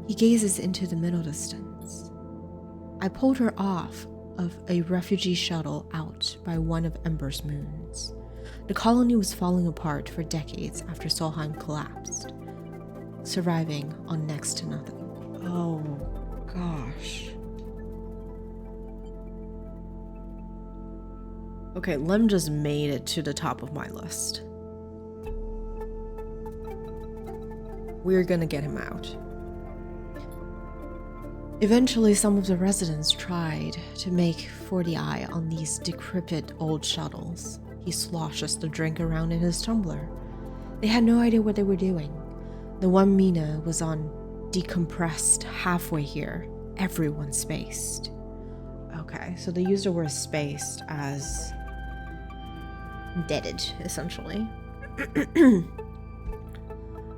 He gazes into the middle distance. I pulled her off of a refugee shuttle out by one of Ember's moons. The colony was falling apart for decades after Solheim collapsed, surviving on next to nothing. Oh, gosh. Okay, Lem just made it to the top of my list. We're gonna get him out. Eventually, some of the residents tried to make for the eye on these decrepit old shuttles. He sloshes the drink around in his tumbler. They had no idea what they were doing. The one Mina was on decompressed halfway here. Everyone spaced. Okay, so they used the word spaced as deaded, essentially.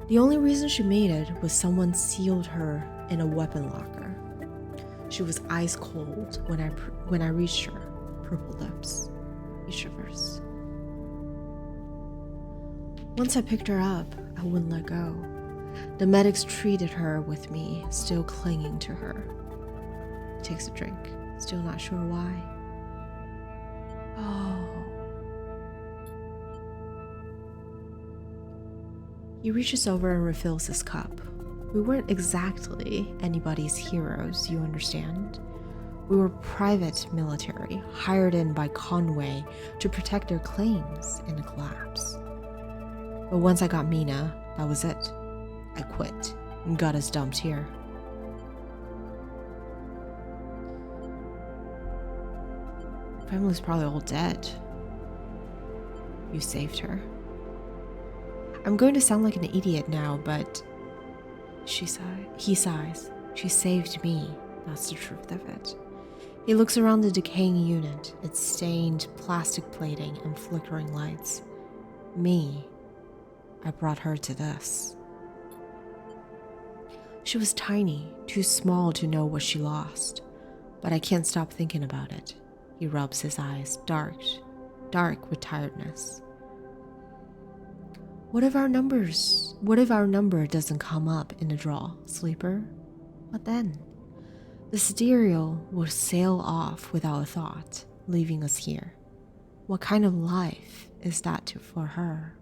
The only reason she made it was someone sealed her in a weapon locker. She was ice cold when I reached her. Purple lips. He shivers. Once I picked her up, I wouldn't let go. The medics treated her with me, still clinging to her. He takes a drink, still not sure why. Oh. He reaches over and refills his cup. We weren't exactly anybody's heroes, you understand? We were private military, hired in by Conway to protect their claims in the collapse. But once I got Mina, that was it. I quit and got us dumped here. Family's probably all dead. You saved her. I'm going to sound like an idiot now, but he sighs. She saved me. That's the truth of it. He looks around the decaying unit, its stained plastic plating and flickering lights. Me. I brought her to this. She was tiny, too small to know what she lost, but I can't stop thinking about it. He rubs his eyes, dark with tiredness. What if our number doesn't come up in the draw, sleeper? What then? The sidereal will sail off without a thought, leaving us here. What kind of life is that for her?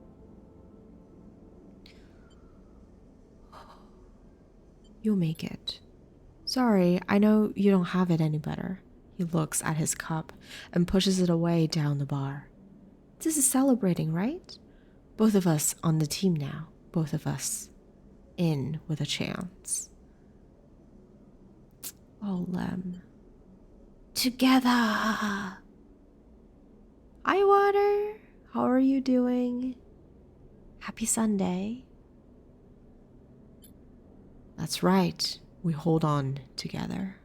You'll make it. Sorry, I know you don't have it any better. He looks at his cup and pushes it away down the bar. This is celebrating, right? Both of us on the team now. Both of us in with a chance. Oh, Lem. Together! Hi, Water! How are you doing? Happy Sunday. That's right. We hold on together.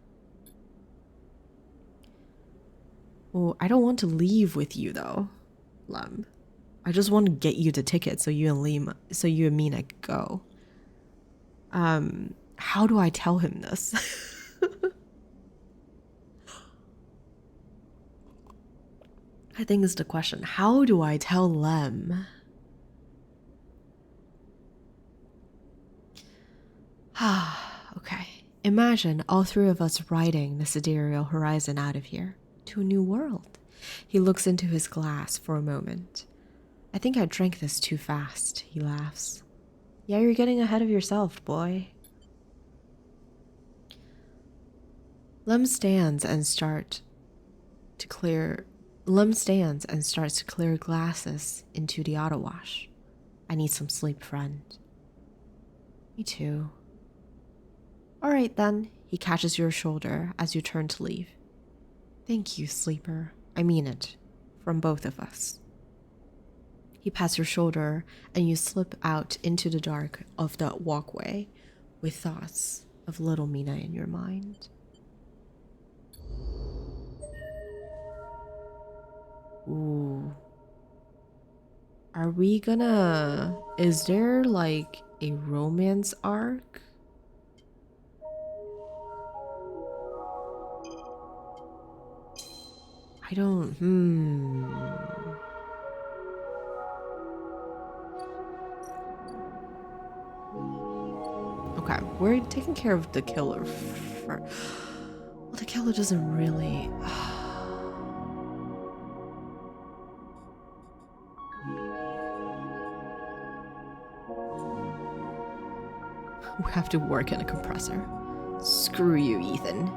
Oh, I don't want to leave with you though, Lem. I just want to get you the ticket so you and Mina could go. How do I tell him this? I think it's the question. How do I tell Lem? Okay. Imagine all three of us riding the sidereal horizon out of here to a new world. He looks into his glass for a moment. I think I drank this too fast, he laughs. Yeah, you're getting ahead of yourself, boy. Lem stands and starts to clear glasses into the auto wash. I need some sleep, friend. Me too. All right then, he catches your shoulder as you turn to leave. Thank you, sleeper. I mean it. From both of us. He pats your shoulder and you slip out into the dark of the walkway with thoughts of little Mina in your mind. Ooh. Are we gonna... Is there like a romance arc? I don't... Okay, we're taking care of the killer first. Well, the killer doesn't really... We have to work in a compressor. Screw you, Ethan.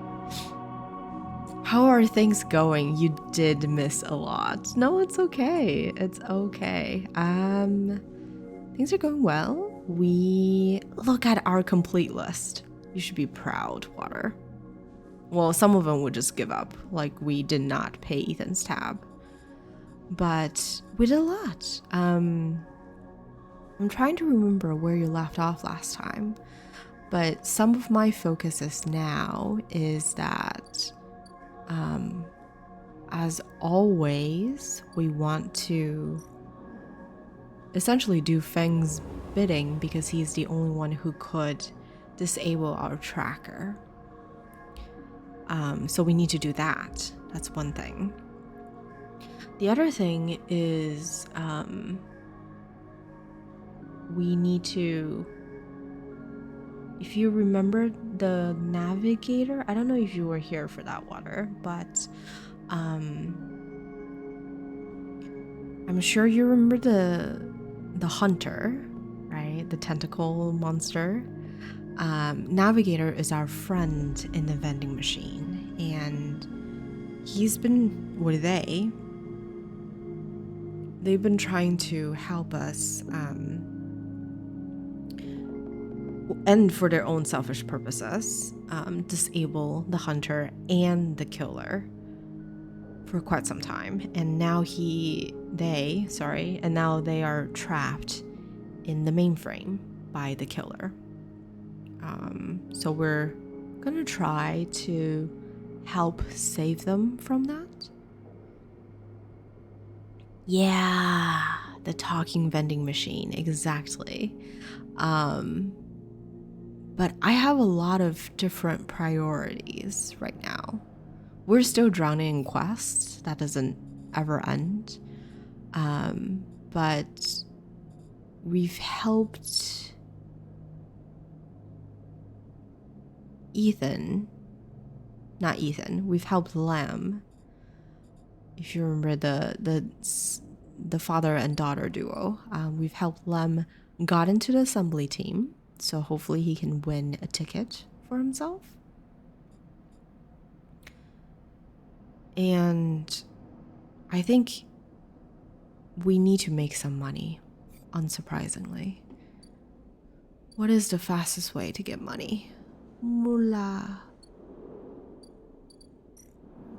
How are things going? You did miss a lot. No, it's okay. It's okay. Things are going well. we look at our complete list. You should be proud, Water. Well, some of them would just give up, like we did not pay Ethan's tab. But we did a lot. I'm trying to remember where you left off last time, but some of my focuses now is that, as always, we want to essentially do Feng's bidding because he's the only one who could disable our tracker. So we need to do that. That's one thing. The other thing is we need to, if you remember the navigator, I don't know if you were here for that, Water, but I'm sure you remember the hunter, right? The tentacle monster. Navigator is our friend in the vending machine, and he's been, or they've been trying to help us, and for their own selfish purposes, disable the hunter and the killer for quite some time. And now they are trapped in the mainframe by the killer. So we're gonna try to help save them from that. Yeah, the talking vending machine, exactly. But I have a lot of different priorities right now. We're still drowning in quests. That doesn't ever end. But we've helped we've helped Lamb. If you remember the father and daughter duo, we've helped Lem got into the assembly team, so hopefully he can win a ticket for himself. And I think we need to make some money, unsurprisingly. What is the fastest way to get money? Moolah.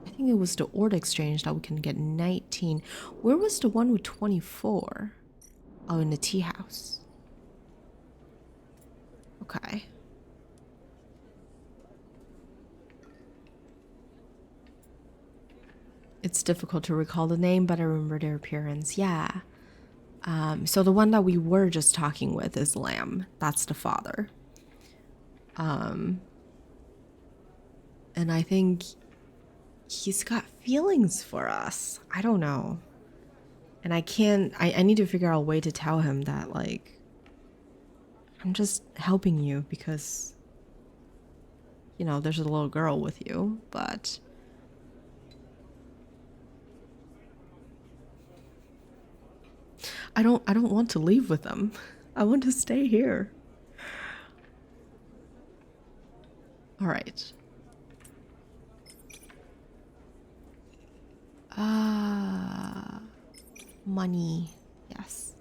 I think it was the Ord exchange that we can get 19. Where was the one with 24? Oh, in the tea house. Okay. It's difficult to recall the name, but I remember their appearance. Yeah. So the one that we were just talking with is Lamb. That's the father. And I think he's got feelings for us. I don't know. And I need to figure out a way to tell him that, like, I'm just helping you because, you know, there's a little girl with you, but I don't want to leave with them. I want to stay here. All right. Money. Yes.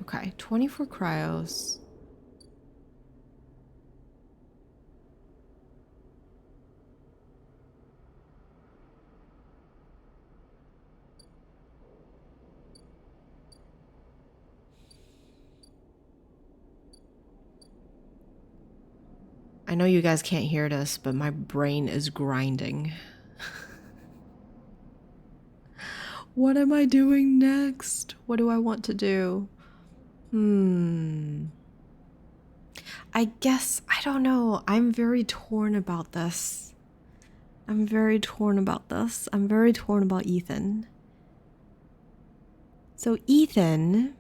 Okay, 24 cryos. I know you guys can't hear this, but my brain is grinding. What am I doing next? What do I want to do? I guess, I don't know. I'm very torn about this. I'm very torn about Ethan. So Ethan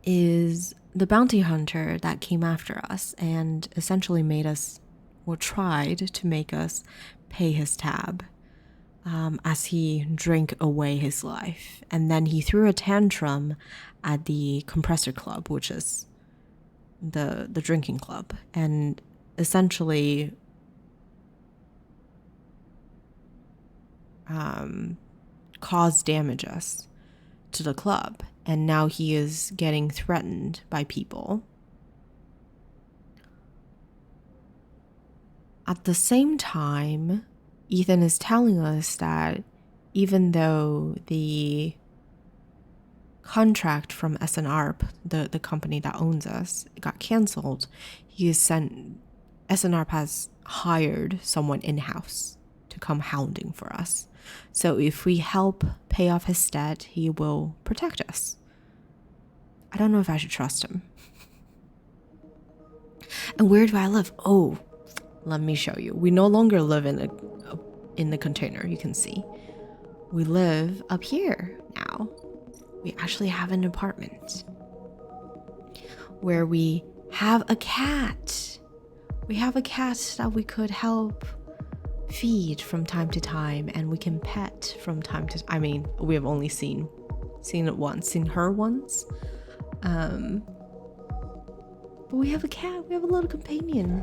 is the bounty hunter that came after us and essentially made us, or tried to make us, pay his tab as he drank away his life. And then he threw a tantrum at the compressor club, which is the drinking club, and essentially caused damages to the club. and now he is getting threatened by people. At the same time, Ethan is telling us that even though the contract from SNARP, the company that owns us, got canceled, SNARP has hired someone in-house to come hounding for us. So if we help pay off his debt, he will protect us. I don't know if I should trust him. And where do I live? Oh, let me show you. We no longer live in the container, you can see. We live up here now. We actually have an apartment where we have a cat. We have a cat that we could help feed from time to time, and we can pet from time to time. I mean, we have only seen her once. But we have a cat, we have a little companion.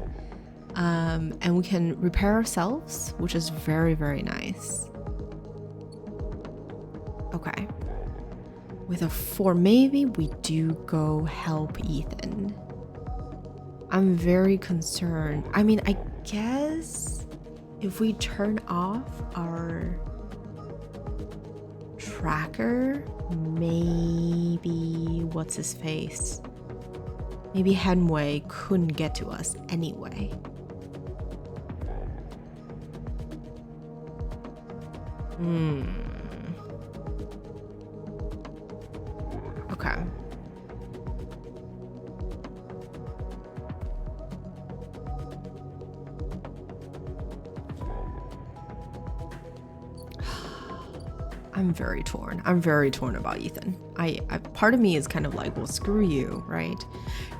And we can repair ourselves, which is very, very nice. Okay. With a 4, maybe we do go help Ethan. I'm very concerned. I mean, I guess if we turn off our tracker, maybe what's his face? Maybe Henway couldn't get to us anyway. Okay. I'm very torn. I'm very torn about Ethan. I part of me is kind of like, well, screw you, right?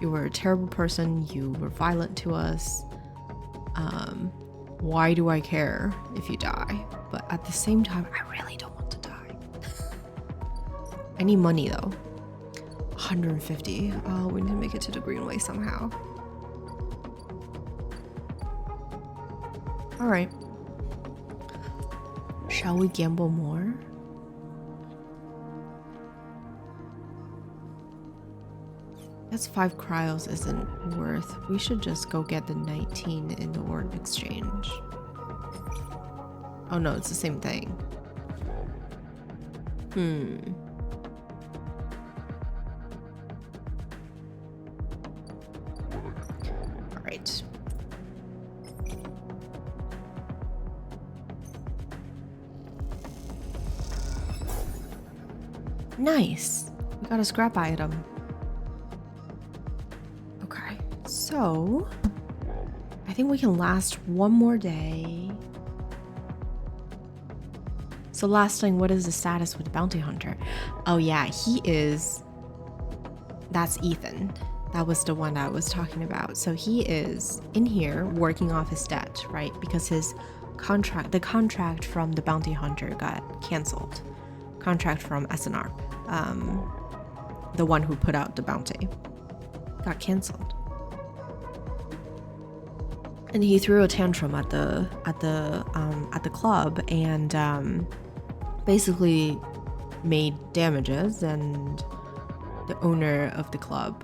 You were a terrible person. You were violent to us. Why do I care if you die? But at the same time, I really don't want to die. I need money though. 150. Oh, we need to make it to the Greenway somehow. All right. Shall we gamble more? That's 5 cryos isn't worth. We should just go get the 19 in the Orton exchange. Oh no, it's the same thing. All right. Nice. We got a scrap item. Okay, so I think we can last one more day. So last thing, what is the status with the bounty hunter? Oh yeah, that's Ethan. That was the one that I was talking about. So he is in here working off his debt, right? Because the contract from the bounty hunter got canceled. Contract from SNARP, the one who put out the bounty, got canceled. And he threw a tantrum at the club and basically made damages, and the owner of the club,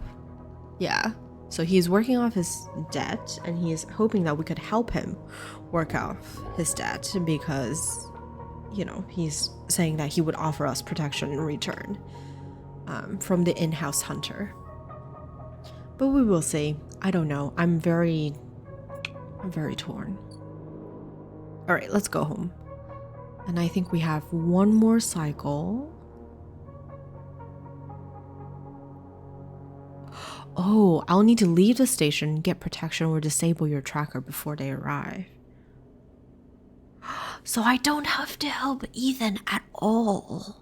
yeah. So he's working off his debt, and he is hoping that we could help him work off his debt because, you know, he's saying that he would offer us protection in return from the in-house hunter. But we will see. I don't know. I'm very torn. All right, let's go home. And I think we have one more cycle. Oh, I'll need to leave the station, get protection, or disable your tracker before they arrive. So I don't have to help Ethan at all.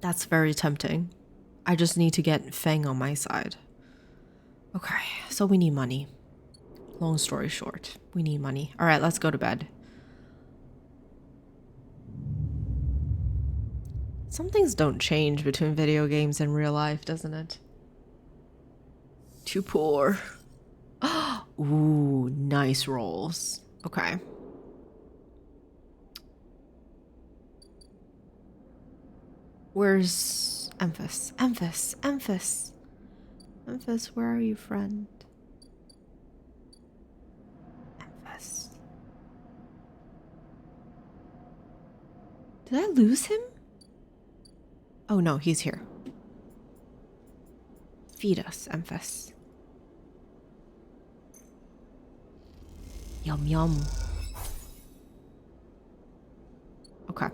That's very tempting. I just need to get Fang on my side. Okay, so we need money. Long story short, we need money. All right, let's go to bed. Some things don't change between video games and real life, doesn't it? Too poor. Ooh, nice rolls. Okay. Where's Emphas? Emphas, where are you, friend? Emphas. Did I lose him? Oh no, he's here. Feed us, Emphas. Yum yum. Okay.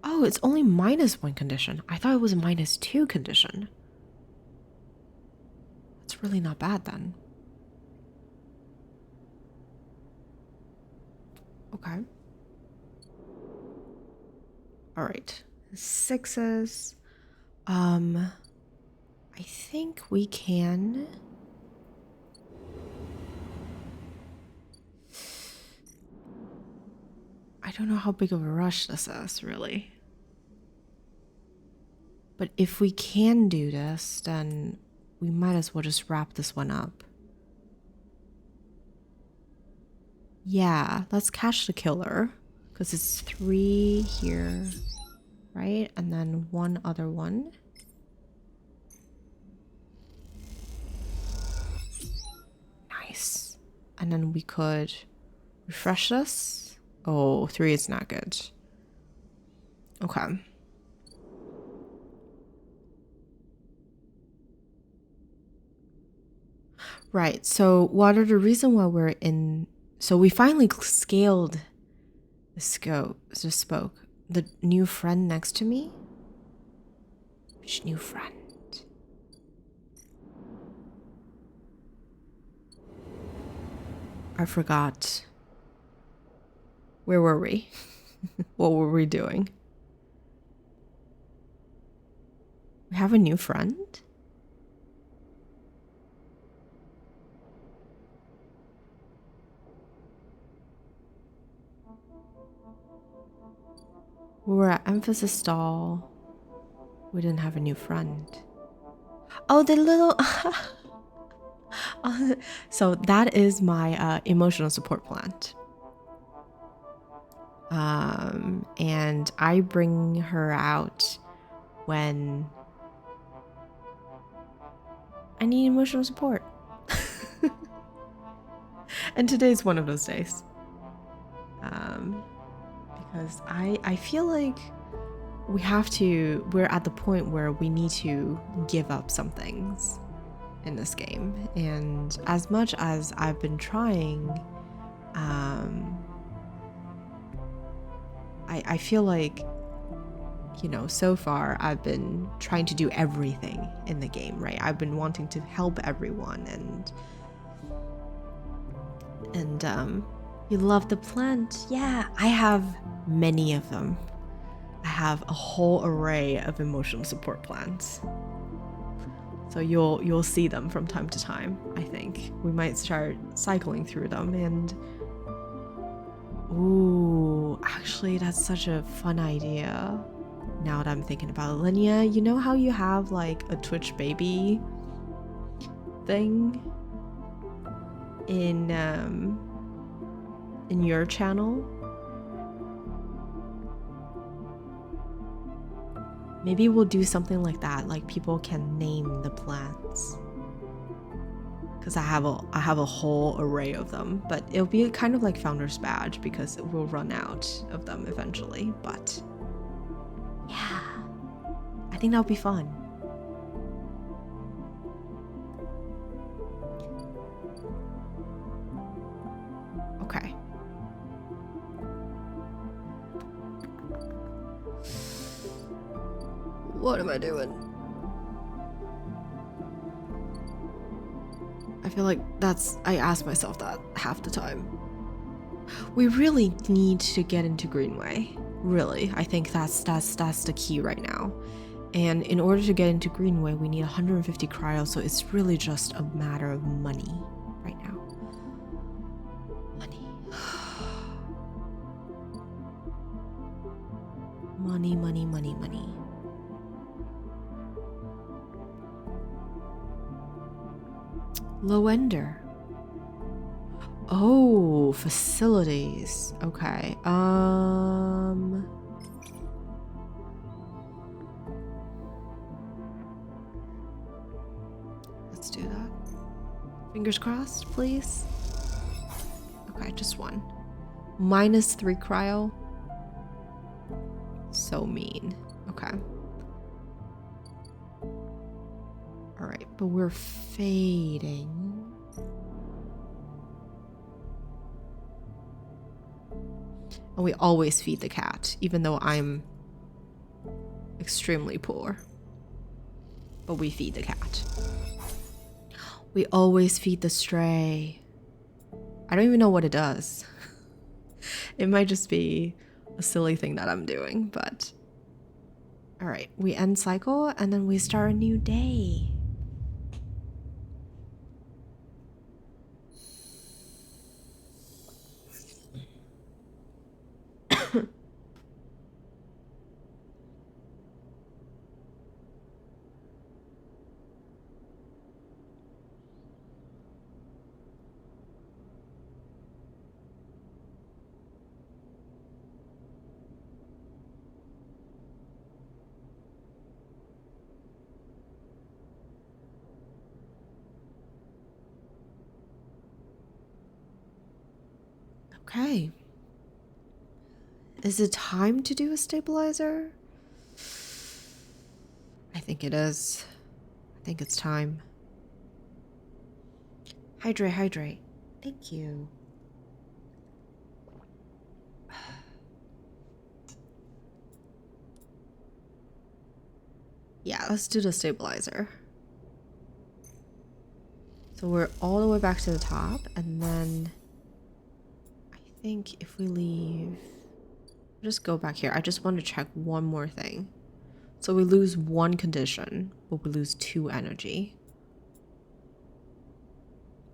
Oh, it's only -1 condition. I thought it was a -2 condition. It's really not bad then. Okay. All right. 6s. I think we can. I don't know how big of a rush this is, really. But if we can do this, then we might as well just wrap this one up. Yeah, let's catch the killer. Because it's 3 here, right? And then 1 other one. Nice. And then we could refresh this. Oh, 3 is not good. Okay. Right, so Water, the reason why we're in... So we finally scaled the spoke. The new friend next to me? Which new friend? I forgot. Where were we? What were we doing? We have a new friend? We were at Emphasis Stall. We didn't have a new friend. Oh, the little... So that is my emotional support plant. And I bring her out when I need emotional support. And today's one of those days. Because I feel like we're at the point where we need to give up some things in this game. And as much as I've been trying, I feel like, you know, so far I've been trying to do everything in the game, right? I've been wanting to help everyone, and you love the plant? Yeah, I have many of them. I have a whole array of emotional support plants. So you'll see them from time to time, I think. We might start cycling through them, and ooh, actually that's such a fun idea. Now that I'm thinking about it, Linnea, you know how you have like a Twitch baby thing in your channel? Maybe we'll do something like that, like people can name the plants. Because I have a whole array of them, but it'll be kind of like Founder's Badge because we'll run out of them eventually. But yeah, I think that'll be fun. Okay. What am I doing? I feel like I ask myself that half the time. We really need to get into Greenway. Really, I think that's the key right now. And in order to get into Greenway, we need 150 cryo, so it's really just a matter of money right now. Money. Money, money, money, money. Low ender. Oh, facilities. Okay. Let's do that. Fingers crossed, please. Okay, just one. -3 cryo. So mean. Okay. Alright, but we're fading. And we always feed the cat, even though I'm extremely poor. But we feed the cat. We always feed the stray. I don't even know what it does. It might just be a silly thing that I'm doing, but... Alright, we end cycle and then we start a new day. Okay. Is it time to do a stabilizer? I think it is. I think it's time. Hydrate, hydrate. Thank you. Yeah, let's do the stabilizer. So we're all the way back to the top, and then I think if we leave, just go back here. I just want to check one more thing. So we lose 1 condition, but we lose 2 energy.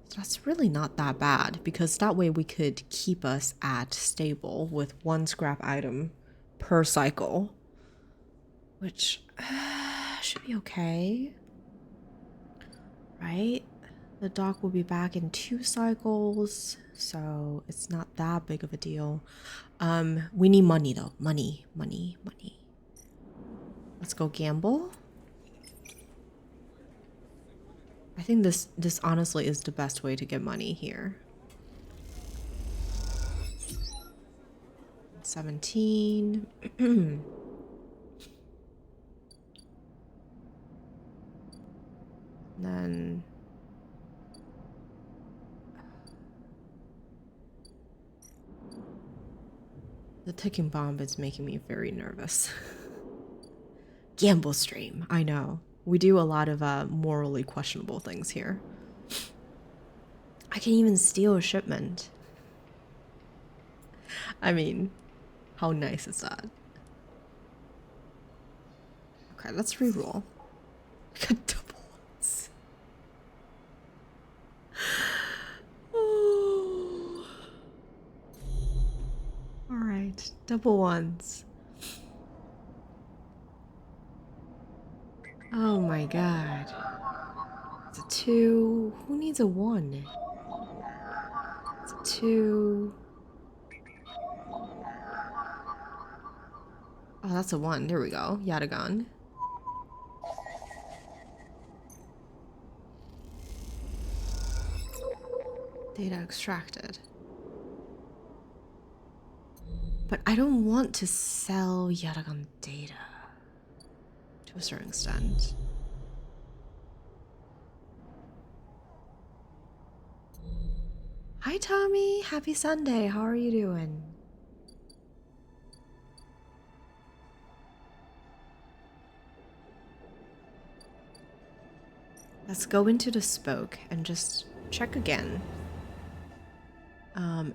So that's really not that bad, because that way we could keep us at stable with 1 scrap item per cycle, which should be okay, right? The dock will be back in 2 cycles, so it's not that big of a deal. We need money though. Money, money, money. Let's go gamble. I think this honestly is the best way to get money here. 17. Then the ticking bomb is making me very nervous. Gamble stream, I know. We do a lot of morally questionable things here. I can even steal a shipment. I mean, how nice is that? Okay, let's reroll. I got double ones. Oh. Alright, double ones. Oh my god. It's a 2. Who needs a 1? It's a 2. Oh, that's a 1. There we go. Yatagan. Data extracted. But I don't want to sell Yatagan data to a certain extent. Hi Tommy, happy Sunday. How are you doing? Let's go into the spoke and just check again.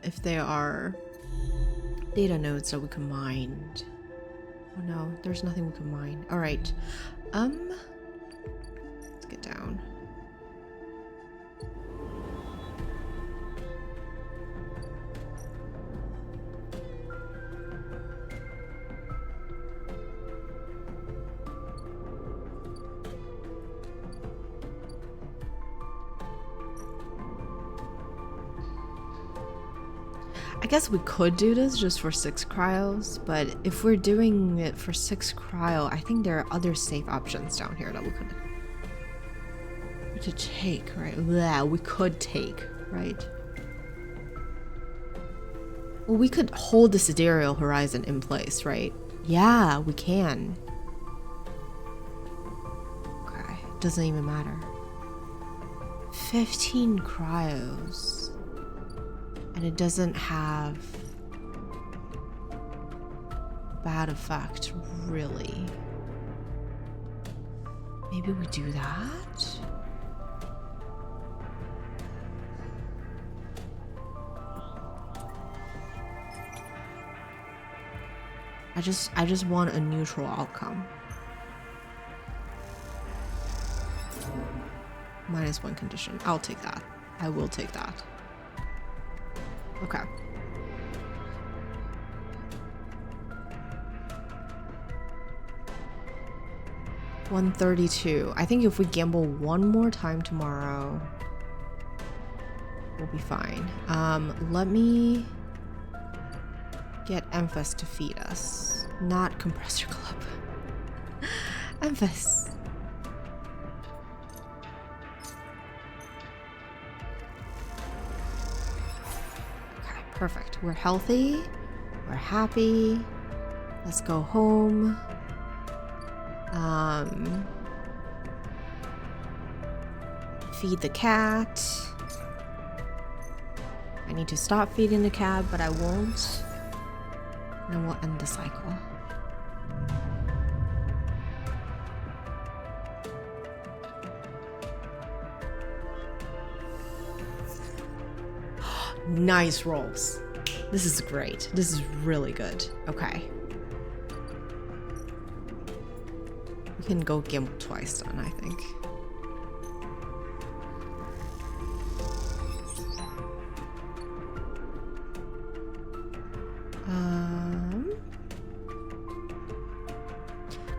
If there are data nodes that we can mine. Oh no, there's nothing we can mine. All right. Let's get down. I guess we could do this just for 6 cryos, but if we're doing it for 6 cryo, I think there are other safe options down here that we could take, right? Yeah, we could take, right? Well, we could hold the sidereal horizon in place, right? Yeah, we can. Okay, doesn't even matter. 15 cryos. And it doesn't have bad effect, really. Maybe we do that? I just want a neutral outcome. -1 condition. I'll take that. I will take that. Okay. $132. I think if we gamble one more time tomorrow, we'll be fine. Let me get Emphas to feed us. Not Compressor Club. Emphas. Okay, perfect. We're healthy. We're happy. Let's go home. Feed the cat. I need to stop feeding the cat, but I won't. And then we'll end the cycle. Nice rolls. This is great. This is really good. Okay. We can go gamble twice then, I think.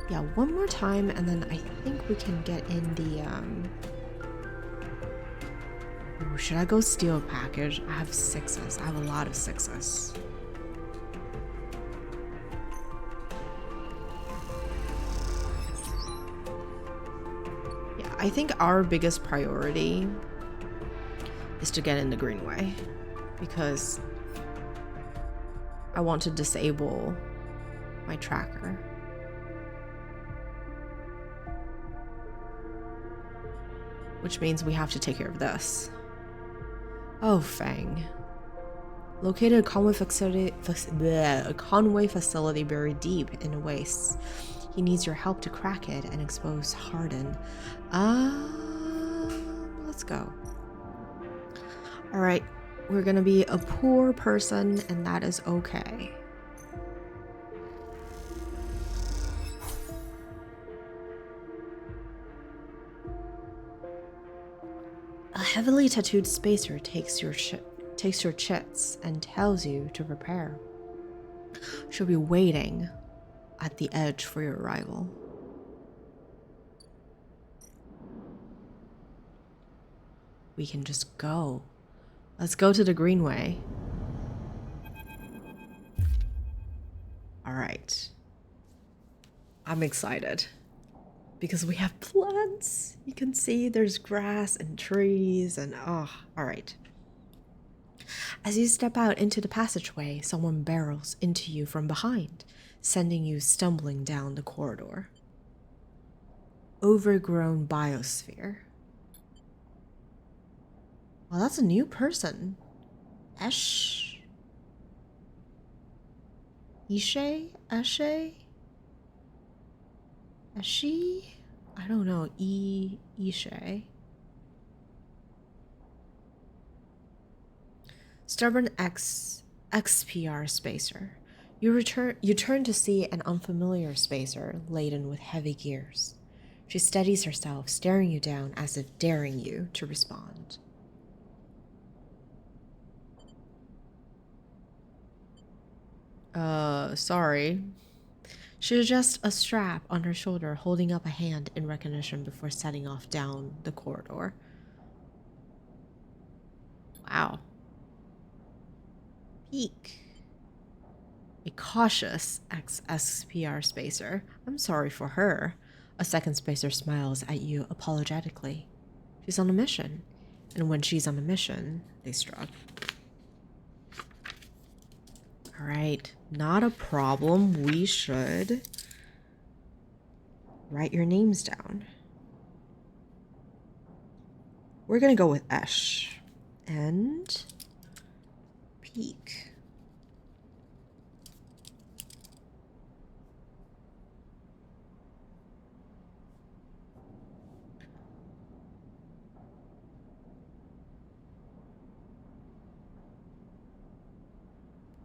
Yeah, one more time, and then I think we can get in the, Ooh, should I go steal a package? I have 6s. I have a lot of 6s. Yeah, I think our biggest priority is to get in the Greenway, because I want to disable my tracker. Which means we have to take care of this. Oh, Fang. Located a convoy facility buried deep in the wastes. He needs your help to crack it and expose Harden. Let's go. Alright, we're gonna be a poor person, and that is okay. A heavily tattooed spacer takes your chits and tells you to prepare. She'll be waiting at the edge for your arrival. We can just go. Let's go to the Greenway. All right. I'm excited because we have plants. You can see there's grass and trees and all right. As you step out into the passageway, someone barrels into you from behind, sending you stumbling down the corridor. Overgrown biosphere. Well, that's a new person. Eshe? Eshe? Eshe? I don't know. Eshe. Stubborn XPR spacer. You turn to see an unfamiliar spacer laden with heavy gears. She steadies herself, staring you down as if daring you to respond. Sorry. She adjusts a strap on her shoulder, holding up a hand in recognition before setting off down the corridor. Wow. Peek. A cautious ex-SPR spacer. I'm sorry for her. A second spacer smiles at you apologetically. She's on a mission. And when she's on a mission, they struggle. Alright, not a problem. We should write your names down. We're gonna go with Esh and Peek.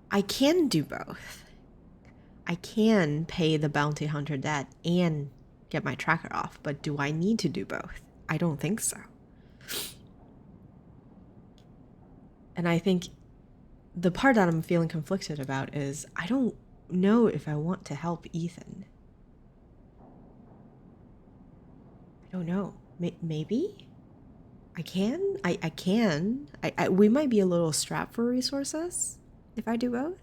I can do both. I can pay the bounty hunter debt and get my tracker off, but do I need to do both? I don't think so. And I think the part that I'm feeling conflicted about is I don't know if I want to help Ethan. I don't know. Maybe? I can? I can. We might be a little strapped for resources if I do both.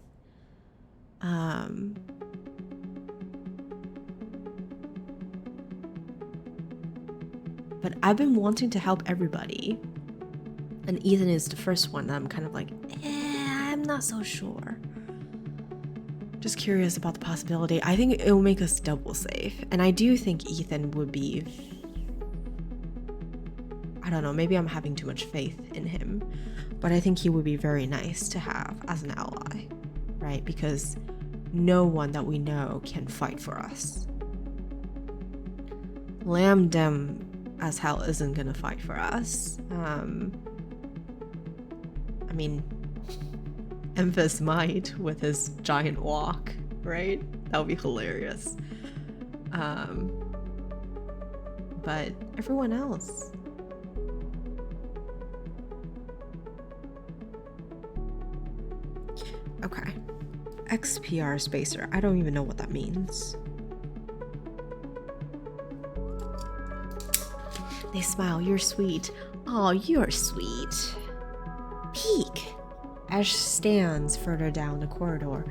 But I've been wanting to help everybody. And Ethan is the first one that I'm kind of like, I'm not so sure. Just curious about the possibility. I think it will make us double safe. And I do think Ethan would be... I don't know, maybe I'm having too much faith in him. But I think he would be very nice to have as an ally, right? Because no one that we know can fight for us. Lamb Dem as hell isn't gonna fight for us. I mean, Emphas might with his giant walk, right? That would be hilarious. But everyone else... Okay. XPR spacer. I don't even know what that means. They smile. You're sweet. Oh, you're sweet. Peek. Ash stands further down the corridor,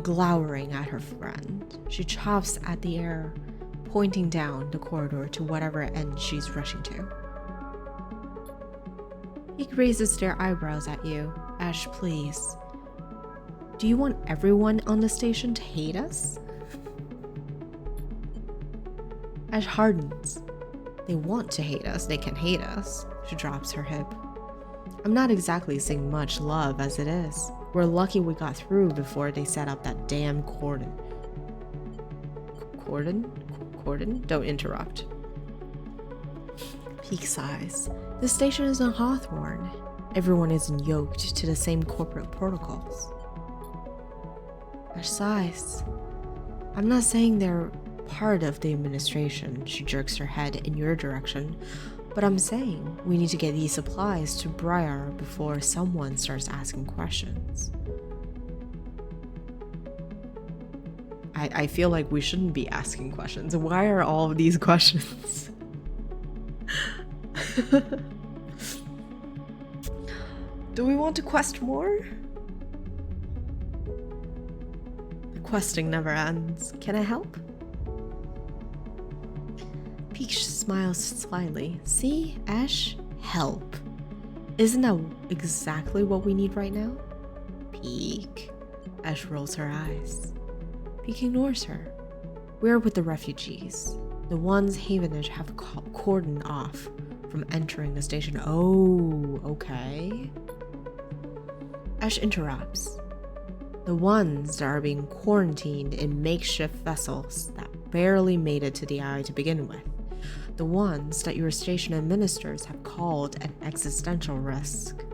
glowering at her friend. She chops at the air, pointing down the corridor to whatever end she's rushing to. Peek raises their eyebrows at you. Ash, please. Do you want everyone on the station to hate us? Ash hardens. They want to hate us. They can hate us. She drops her hip. I'm not exactly seeing much love as it is. We're lucky we got through before they set up that damn cordon. Cordon? Don't interrupt. Peek sighs. This station is on Hawthorne. Everyone isn't yoked to the same corporate protocols. Ash sighs. I'm not saying they're part of the administration. She jerks her head in your direction. But I'm saying we need to get these supplies to Briar before someone starts asking questions. I feel like we shouldn't be asking questions. Why are all of these questions? Do we want to quest more? The questing never ends. Can I help? Peek smiles slyly. See, Ash? Help. Isn't that exactly what we need right now? Peek. Ash rolls her eyes. Peek ignores her. We're with the refugees. The ones Havenage have cordoned off from entering the station. Oh, okay. Ash interrupts. The ones that are being quarantined in makeshift vessels that barely made it to the eye to begin with. The ones that your station administrators have called an existential risk.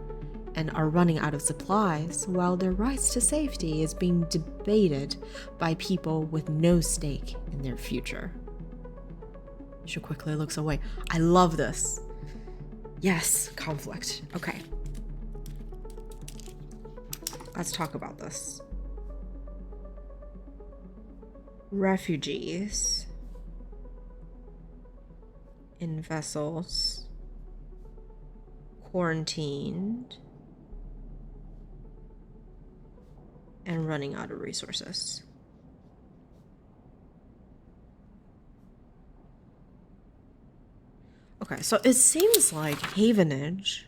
and are running out of supplies, while their rights to safety is being debated by people with no stake in their future. She quickly looks away. I love this. Yes, conflict. Okay. Let's talk about this. Refugees in vessels, quarantined, and running out of resources. Okay, so it seems like Havenage,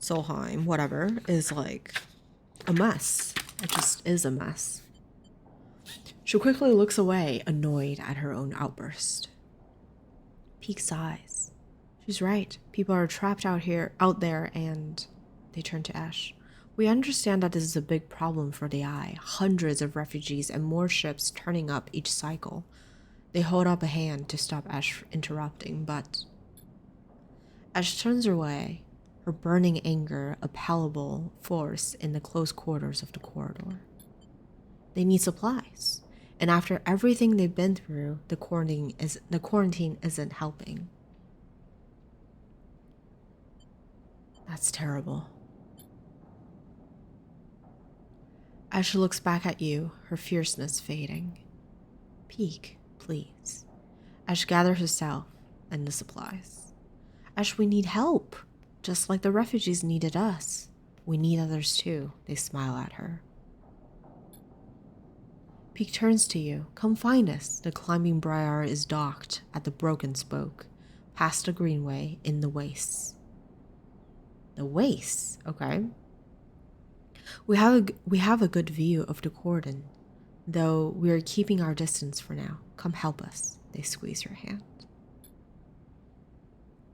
Solheim, whatever, is like a mess. It just is a mess. She quickly looks away, annoyed at her own outburst. Peak sighs. She's right. People are trapped out there, and they turn to Ash. We understand that this is a big problem for the Eye. Hundreds of refugees and more ships turning up each cycle. They hold up a hand to stop Ash interrupting, but Ash turns away, her burning anger a palpable force in the close quarters of the corridor. They need supplies, and after everything they've been through, the quarantine isn't helping. That's terrible. Ash looks back at you, her fierceness fading. Peek, please. Ash gathers herself and the supplies. Ash, we need help, just like the refugees needed us. We need others too, they smile at her. Peek turns to you. Come find us. The climbing briar is docked at the broken spoke, past the greenway in the wastes. The wastes, okay. We have a good view of the cordon, though we are keeping our distance for now. Come help us. They squeeze her hand.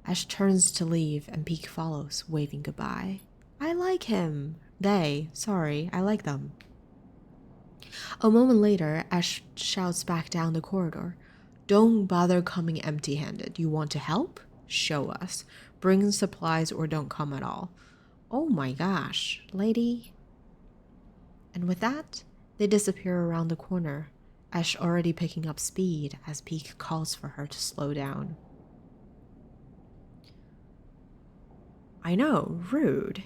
Ash turns to leave and Peek follows, waving goodbye. I like him. I like them. A moment later, Ash shouts back down the corridor. Don't bother coming empty-handed. You want to help? Show us. Bring supplies or don't come at all. Oh my gosh, lady. And with that, they disappear around the corner, Ash already picking up speed as Peek calls for her to slow down. I know, rude.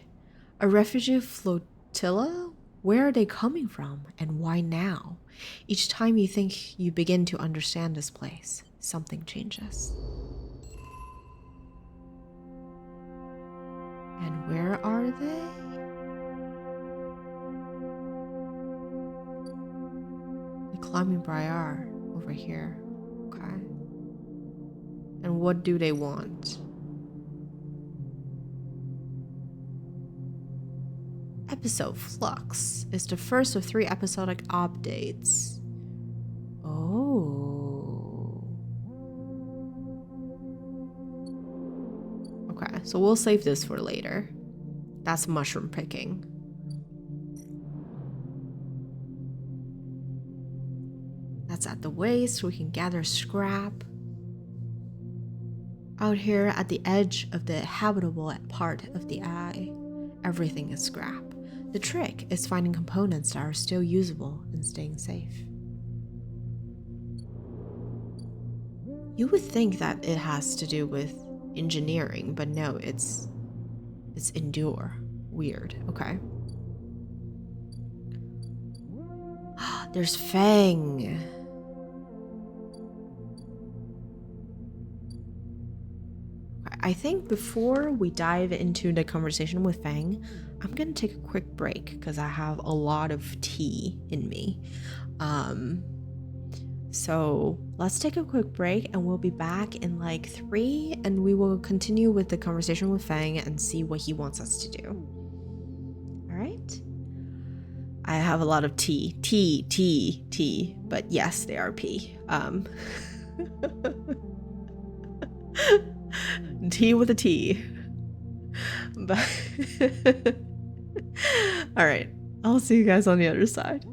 A refugee flotilla? Where are they coming from, and why now? Each time you think you begin to understand this place, something changes. And where are they? The climbing briar over here. Okay. And what do they want? Episode Flux is the first of 3 episodic updates. Oh. Okay, so we'll save this for later. That's mushroom picking. That's at the waist, so we can gather scrap. Out here at the edge of the habitable part of the Eye, everything is scrap. The trick is finding components that are still usable and staying safe. You would think that it has to do with engineering, but no, it's endure. Weird. Okay. There's Fang. I think before we dive into the conversation with Fang, I'm gonna take a quick break because I have a lot of tea in me. So let's take a quick break and we'll be back in like 3 and we will continue with the conversation with Fang and see what he wants us to do. All right? I have a lot of tea, but yes, they are pee. Tea with a T. But all right, I'll see you guys on the other side.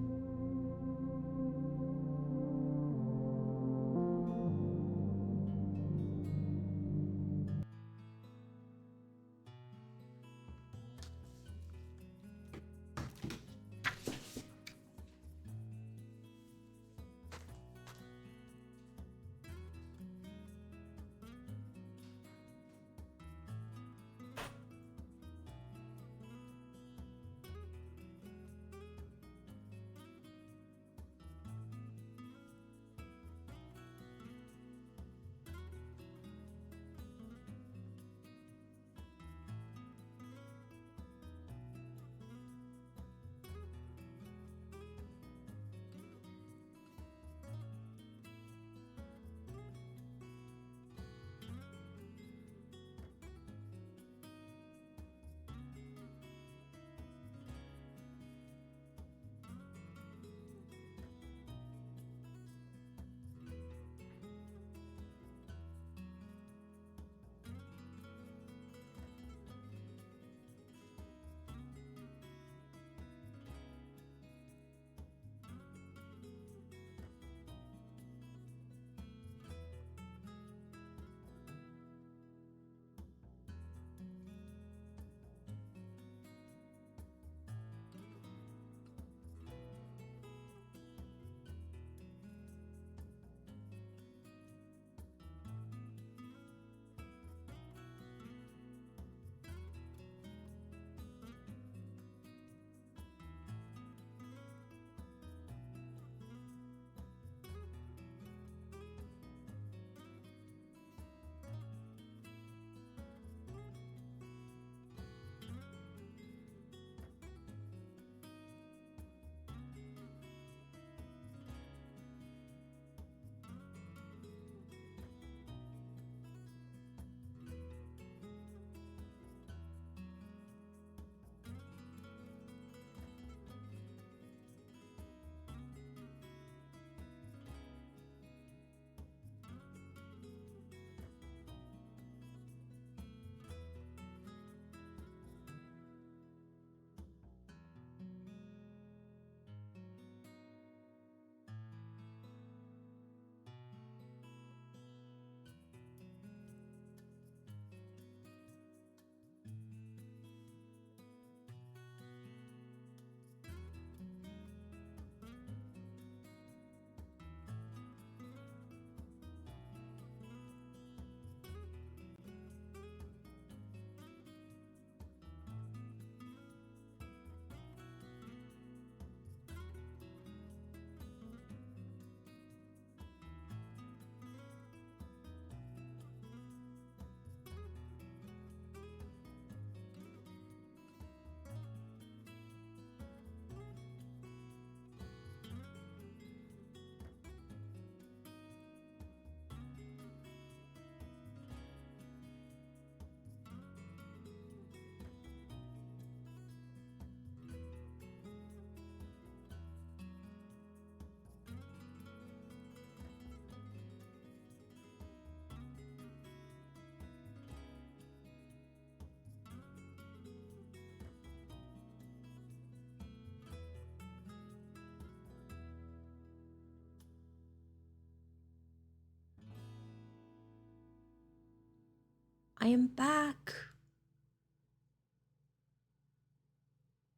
I am back.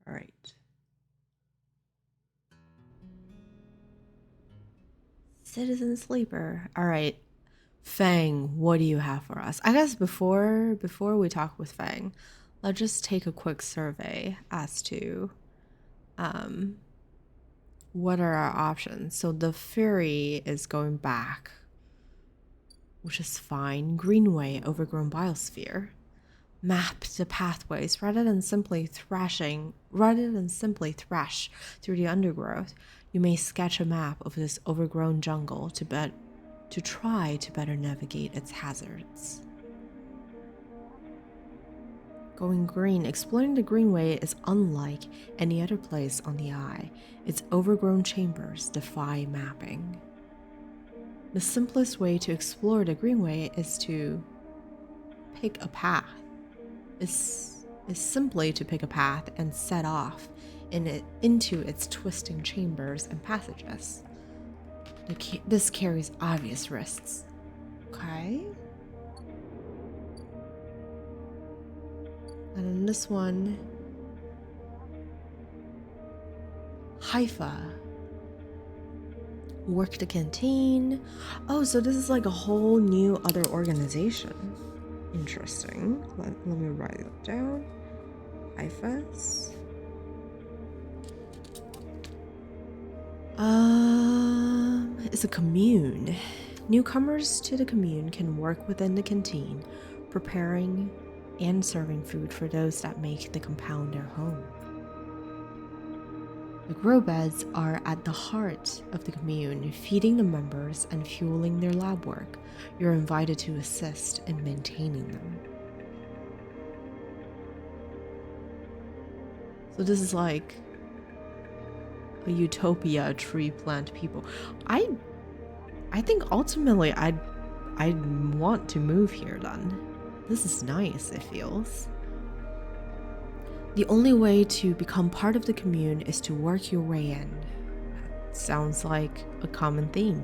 All right. Citizen Sleeper. All right. Fang, what do you have for us? I guess before we talk with Fang, let's just take a quick survey as to what are our options. So the Fury is going back, which is fine. Greenway, overgrown biosphere. Map the pathways rather than simply thrash through the undergrowth. You may sketch a map of this overgrown jungle to try to better navigate its hazards. Going green, exploring the Greenway is unlike any other place on the Eye. Its overgrown chambers defy mapping. The simplest way to explore the Greenway is to pick a path. Is simply to pick a path and set off into its twisting chambers and passages. This carries obvious risks. Okay. And then this one, Haifa. Work the canteen. Oh, so this is like a whole new other organization. Interesting. Let me write that down. Haifas. It's a commune. Newcomers to the commune can work within the canteen, preparing and serving food for those that make the compound their home. The grow beds are at the heart of the commune, feeding the members and fueling their lab work. You're invited to assist in maintaining them. So this is like a utopia tree plant people. I think ultimately I'd want to move here then. This is nice, it feels. The only way to become part of the commune is to work your way in. That sounds like a common theme.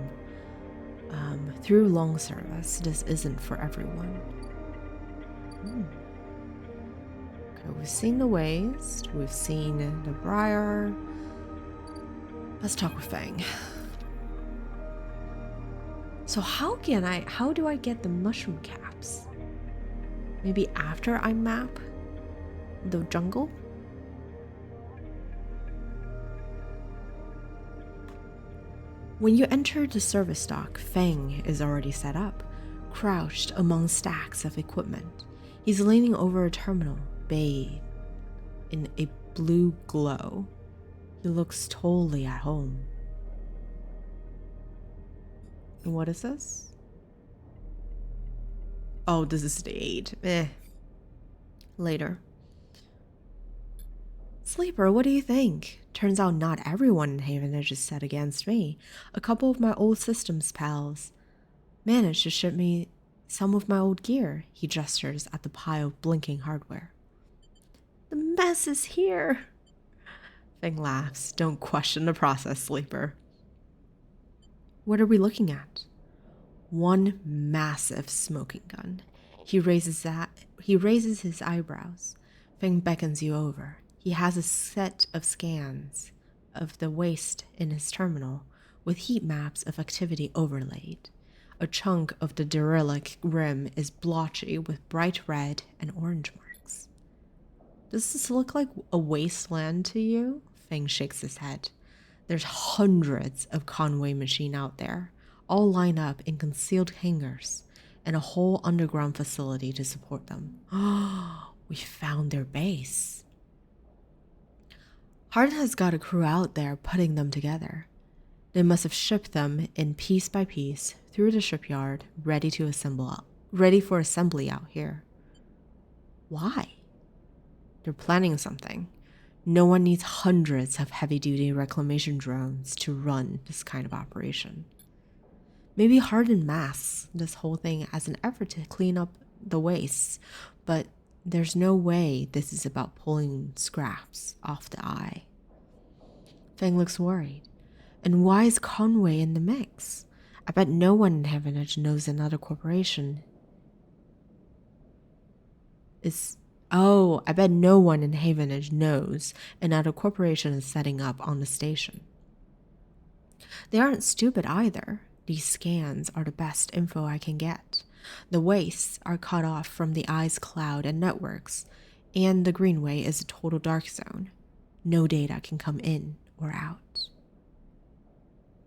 Through long service, this isn't for everyone. Okay, we've seen the waste, we've seen the briar. Let's talk with Fang. So how do I get the mushroom caps? Maybe after I map the jungle? When you enter the service dock, Fang is already set up, crouched among stacks of equipment. He's leaning over a terminal, bathed in a blue glow. He looks totally at home. And what is this? Oh, this is the aid. Later. Sleeper, what do you think? Turns out not everyone in Havenage is set against me. A couple of my old systems pals managed to ship me some of my old gear. He gestures at the pile of blinking hardware. The mess is here. Fang laughs. Don't question the process, Sleeper. What are we looking at? One massive smoking gun. He raises his eyebrows. Fang beckons you over. He has a set of scans of the waste in his terminal with heat maps of activity overlaid. A chunk of the derelict rim is blotchy with bright red and orange marks. Does this look like a wasteland to you? Fang shakes his head. There's hundreds of Conway machines out there, all lined up in concealed hangars, and a whole underground facility to support them. Oh, we found their base. Hart has got a crew out there putting them together. They must have shipped them in piece by piece through the shipyard, ready for assembly out here. Why? They're planning something. No one needs hundreds of heavy-duty reclamation drones to run this kind of operation. Maybe Hardin masks this whole thing as an effort to clean up the waste, but there's no way this is about pulling scraps off the Eye. Fang looks worried. And why is Conway in the mix? I bet no one in Havenage knows another corporation is... Oh, I bet no one in Havenage knows another corporation is setting up on the station. They aren't stupid either. These scans are the best info I can get. The wastes are cut off from the eye's cloud and networks, and the greenway is a total dark zone. No data can come in or out.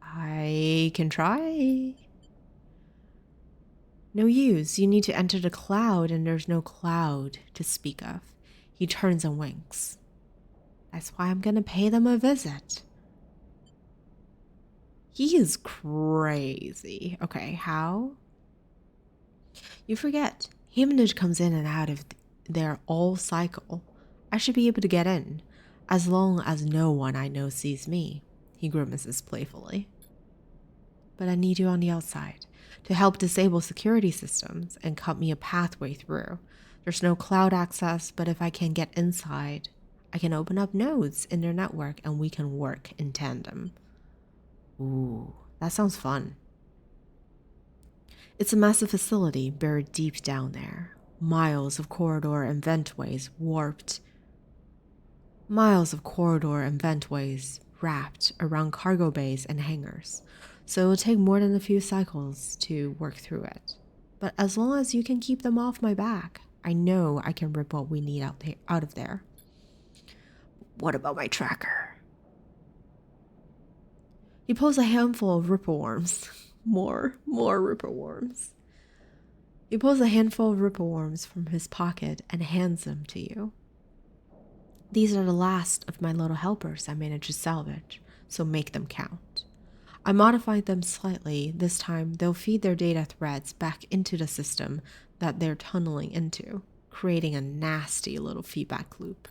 I can try. No use. You need to enter the cloud, and there's no cloud to speak of. He turns and winks. That's why I'm gonna pay them a visit. He is crazy. Okay, how? You forget. Havenage comes in and out of there all cycle. I should be able to get in, as long as no one I know sees me. He grimaces playfully. But I need you on the outside to help disable security systems and cut me a pathway through. There's no cloud access, but if I can get inside, I can open up nodes in their network and we can work in tandem. Ooh, that sounds fun. It's a massive facility buried deep down there. Miles of corridor and ventways warped. Miles of corridor and ventways wrapped around cargo bays and hangars. So it'll take more than a few cycles to work through it. But as long as you can keep them off my back, I know I can rip what we need out of there. What about my tracker? He pulls a handful of ripple worms. More ripple worms. He pulls a handful of ripple worms from his pocket and hands them to you. These are the last of my little helpers I managed to salvage, so make them count. I modified them slightly. This time, they'll feed their data threads back into the system that they're tunneling into, creating a nasty little feedback loop.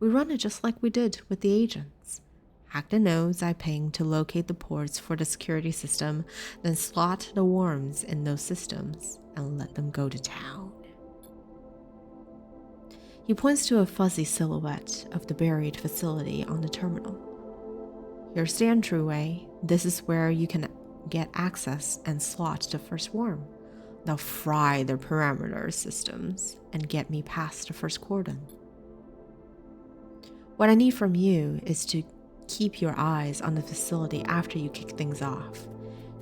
We run it just like we did with the agents. Hack the nodes I ping to locate the ports for the security system, then slot the worms in those systems and let them go to town. He points to a fuzzy silhouette of the buried facility on the terminal. Here's the entryway. This is where you can get access and slot the first worm. They'll fry their parameter systems and get me past the first cordon. What I need from you is to keep your eyes on the facility after you kick things off.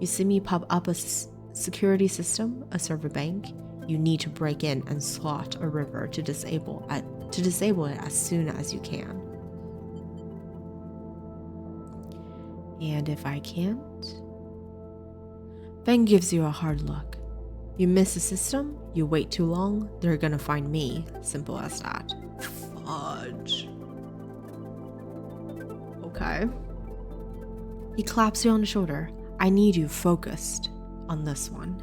You see me pop up a security system, a server bank. You need to break in and slot a river to disable it as soon as you can. And if I can't, Ben gives you a hard look. You miss a system, you wait too long, they're gonna find me. Simple as that. Fudge. Okay. He claps you on the shoulder. I need you focused on this one.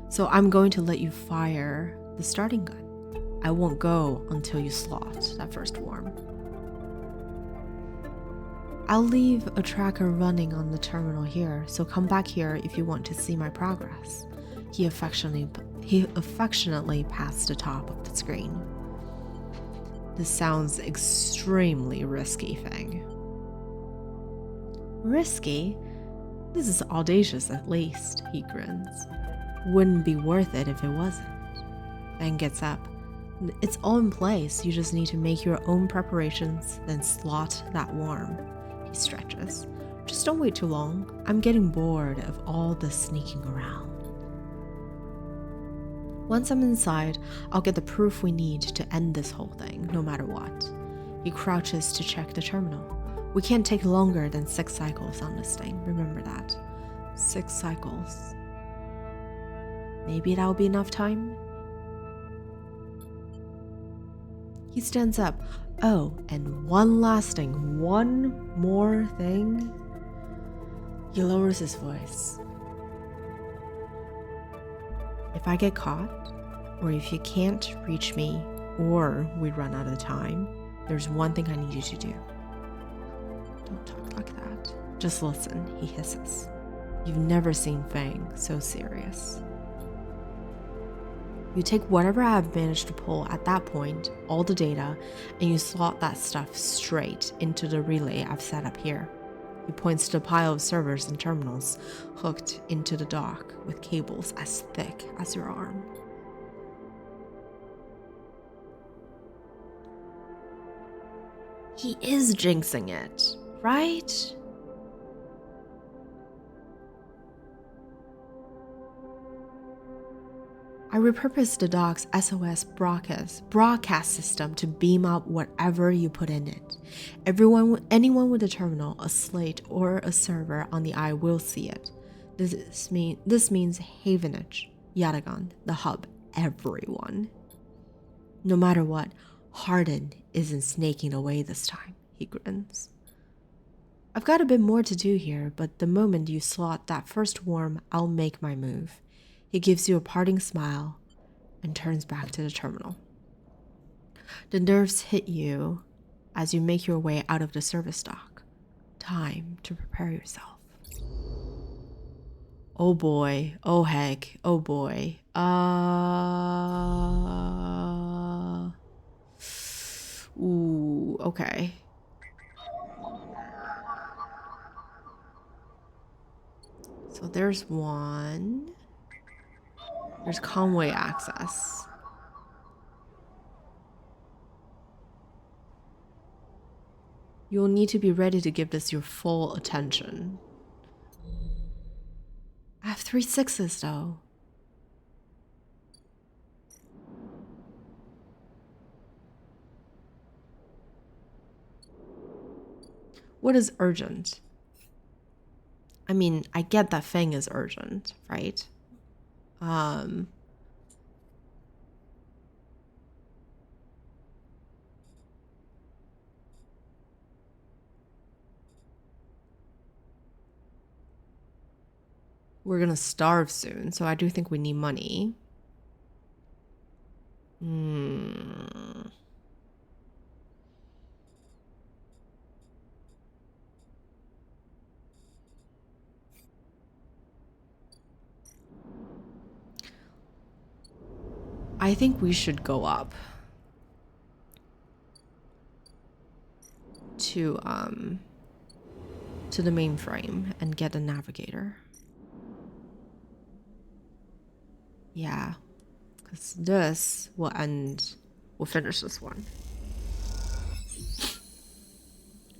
So I'm going to let you fire the starting gun. I won't go until you slot that first worm. I'll leave a tracker running on the terminal here, so come back here if you want to see my progress. He affectionately pats the top of the screen. This sounds extremely risky, Feng. Risky? This is audacious at least, he grins. Wouldn't be worth it if it wasn't. Feng gets up. It's all in place, you just need to make your own preparations, then slot that worm. He stretches. Just don't wait too long. I'm getting bored of all this sneaking around. Once I'm inside, I'll get the proof we need to end this whole thing, no matter what. He crouches to check the terminal. We can't take longer than 6 cycles on this thing, remember that. 6 cycles. Maybe that'll be enough time? He stands up. Oh, and one more thing. He lowers his voice. If I get caught, or if you can't reach me, or we run out of time, there's one thing I need you to do. Don't talk like that. Just listen, he hisses. You've never seen Feng so serious. You take whatever I have managed to pull at that point, all the data, and you slot that stuff straight into the relay I've set up here. He points to a pile of servers and terminals hooked into the dock with cables as thick as your arm. He is jinxing it, right? I repurposed the dock's SOS broadcast system to beam up whatever you put in it. Anyone with a terminal, a slate, or a server on the eye will see it. This means Havenage, Yatagan, the hub, everyone. No matter what, Harden isn't snaking away this time, he grins. I've got a bit more to do here, but the moment you slot that first worm, I'll make my move. He gives you a parting smile and turns back to the terminal. The nerves hit you as you make your way out of the service dock. Time to prepare yourself. Oh boy, oh heck, oh boy. Ooh, okay. So there's one. There's convoy access. You'll need to be ready to give this your full attention. I have 3 6s though. What is urgent? I mean, I get that Feng is urgent, right? We're gonna starve soon, so I do think we need money. I think we should go up to the mainframe and get a navigator. Yeah, because this will end. We'll finish this one.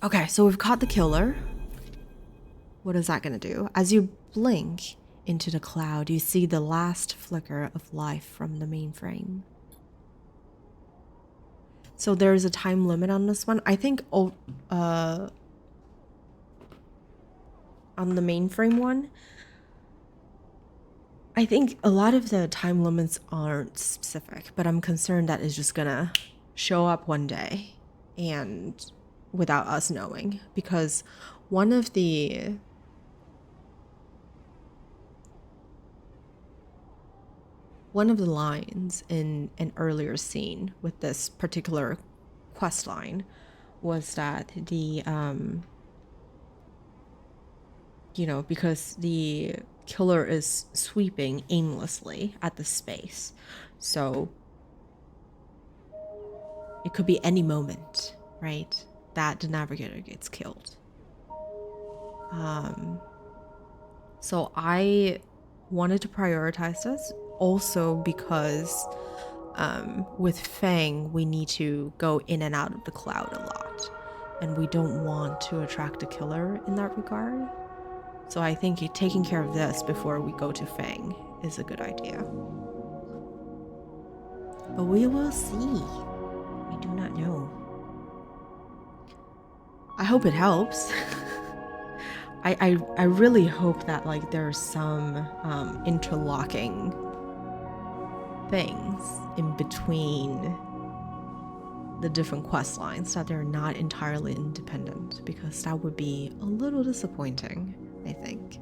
Okay, so we've caught the killer. What is that gonna do? As you blink into the cloud, you see the last flicker of life from the mainframe. So there's a time limit on this one. I think on the mainframe one, I think a lot of the time limits aren't specific, but I'm concerned that it's just gonna show up one day and without us knowing, because one of the lines in an earlier scene with this particular quest line was that the because the killer is sweeping aimlessly at the space, so it could be any moment, right, that the navigator gets killed. So I wanted to prioritize this also because with Fang we need to go in and out of the cloud a lot, and we don't want to attract a killer in that regard. So I think taking care of this before we go to Fang is a good idea. But we will see. We do not know. I hope it helps. I really hope that like there's some interlocking things in between the different quest lines, that they're not entirely independent, because that would be a little disappointing, I think.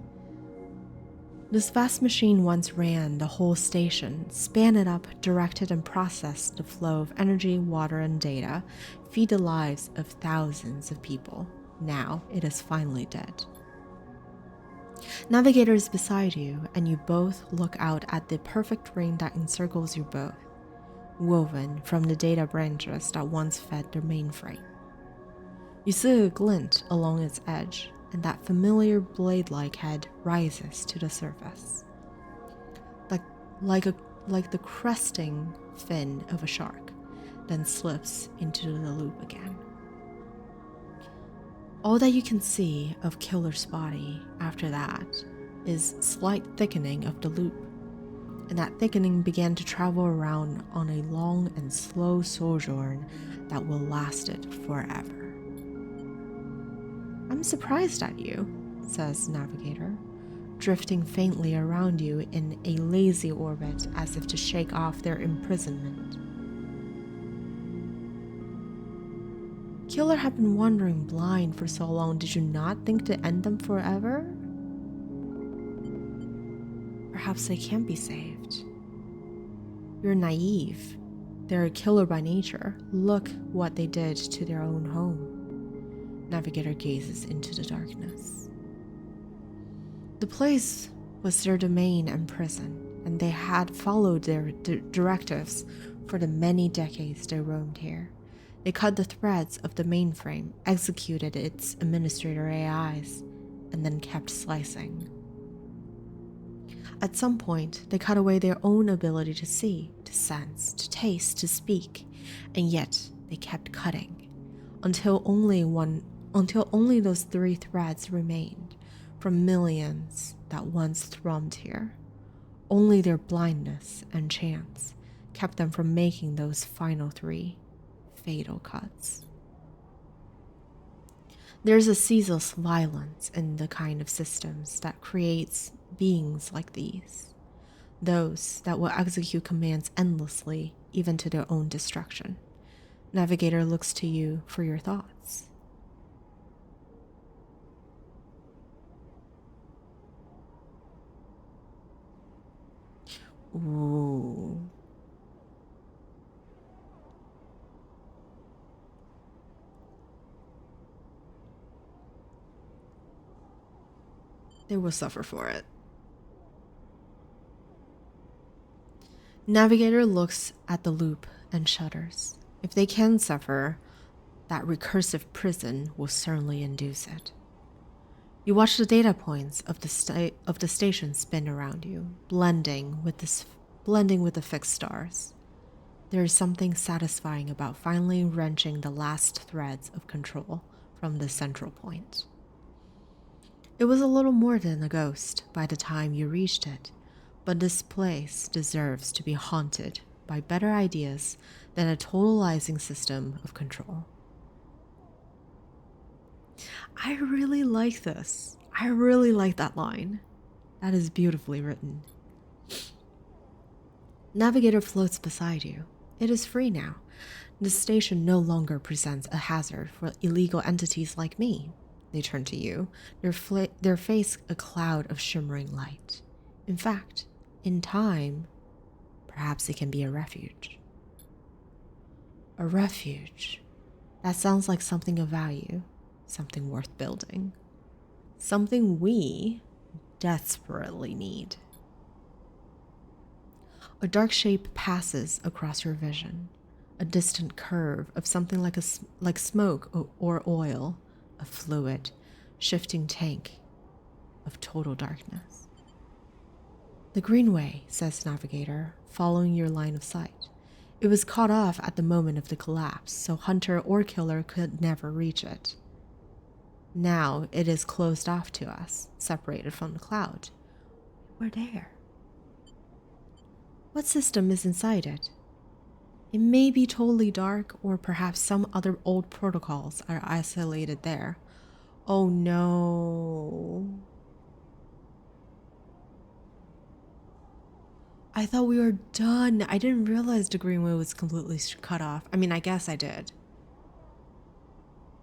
This vast machine once ran the whole station, span it up, directed and processed the flow of energy, water, and data, feed the lives of thousands of people. Now it is finally dead. Navigator is beside you, and you both look out at the perfect ring that encircles you both, woven from the data branches that once fed the mainframe. You see a glint along its edge, and that familiar blade-like head rises to the surface, like the cresting fin of a shark, then slips into the loop again. All that you can see of Killer's body after that is slight thickening of the loop, and that thickening began to travel around on a long and slow sojourn that will last it forever. I'm surprised at you, says Navigator, drifting faintly around you in a lazy orbit as if to shake off their imprisonment. Killer had been wandering blind for so long. Did you not think to end them forever? Perhaps they can't be saved. You're naive. They're a killer by nature. Look what they did to their own home. Navigator gazes into the darkness. The place was their domain and prison, and they had followed their directives for the many decades they roamed here. They cut the threads of the mainframe, executed its administrator AIs, and then kept slicing. At some point, they cut away their own ability to see, to sense, to taste, to speak, and yet they kept cutting, until only those 3 threads remained from millions that once thrummed here. Only their blindness and chance kept them from making those final 3 fatal cuts. There's a ceaseless violence in the kind of systems that creates beings like these, those that will execute commands endlessly, even to their own destruction. Navigator looks to you for your thoughts. Ooh. They will suffer for it. Navigator looks at the loop and shudders. If they can suffer, that recursive prison will certainly induce it. You watch the data points of the station spin around you, blending with the fixed stars. There is something satisfying about finally wrenching the last threads of control from the central point. It was a little more than a ghost by the time you reached it, but this place deserves to be haunted by better ideas than a totalizing system of control. I really like this. I really like that line. That is beautifully written. Navigator floats beside you. It is free now. The station no longer presents a hazard for illegal entities like me. They turn to you, their face a cloud of shimmering light. In fact, in time, perhaps it can be a refuge. A refuge. That sounds like something of value, something worth building, something we desperately need. A dark shape passes across your vision, a distant curve of something like smoke or oil, a fluid, shifting tank of total darkness. The Greenway, says Navigator, following your line of sight. It was cut off at the moment of the collapse, so Hunter or Killer could never reach it. Now it is closed off to us, separated from the cloud. We're there. What system is inside it? It may be totally dark, or perhaps some other old protocols are isolated there. Oh no. I thought we were done. I didn't realize the Greenway was completely cut off. I mean, I guess I did,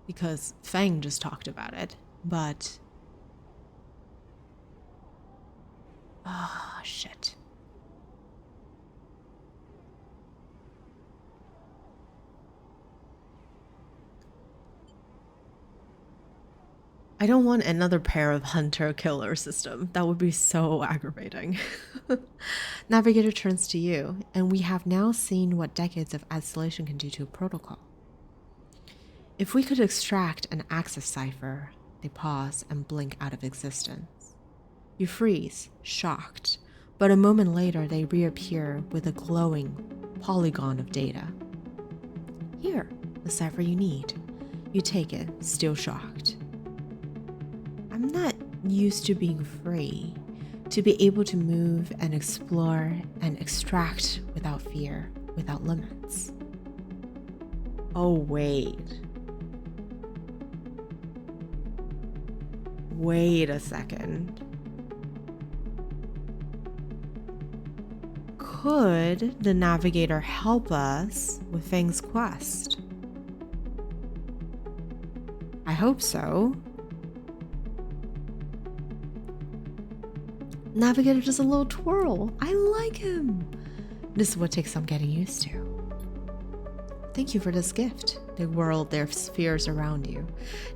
because Fang just talked about it, but... shit. I don't want another pair of hunter-killer system. That would be so aggravating. Navigator turns to you, and we have now seen what decades of isolation can do to a protocol. If we could extract an access cipher, they pause and blink out of existence. You freeze, shocked, but a moment later they reappear with a glowing polygon of data. Here, the cipher you need. You take it, still shocked. I'm not used to being free, to be able to move and explore and extract without fear, without limits. Oh, wait. Wait a second. Could the navigator help us with Fang's quest? I hope so. Navigator does a little twirl. I like him. This is what takes some getting used to. Thank you for this gift. They whirl their spheres around you.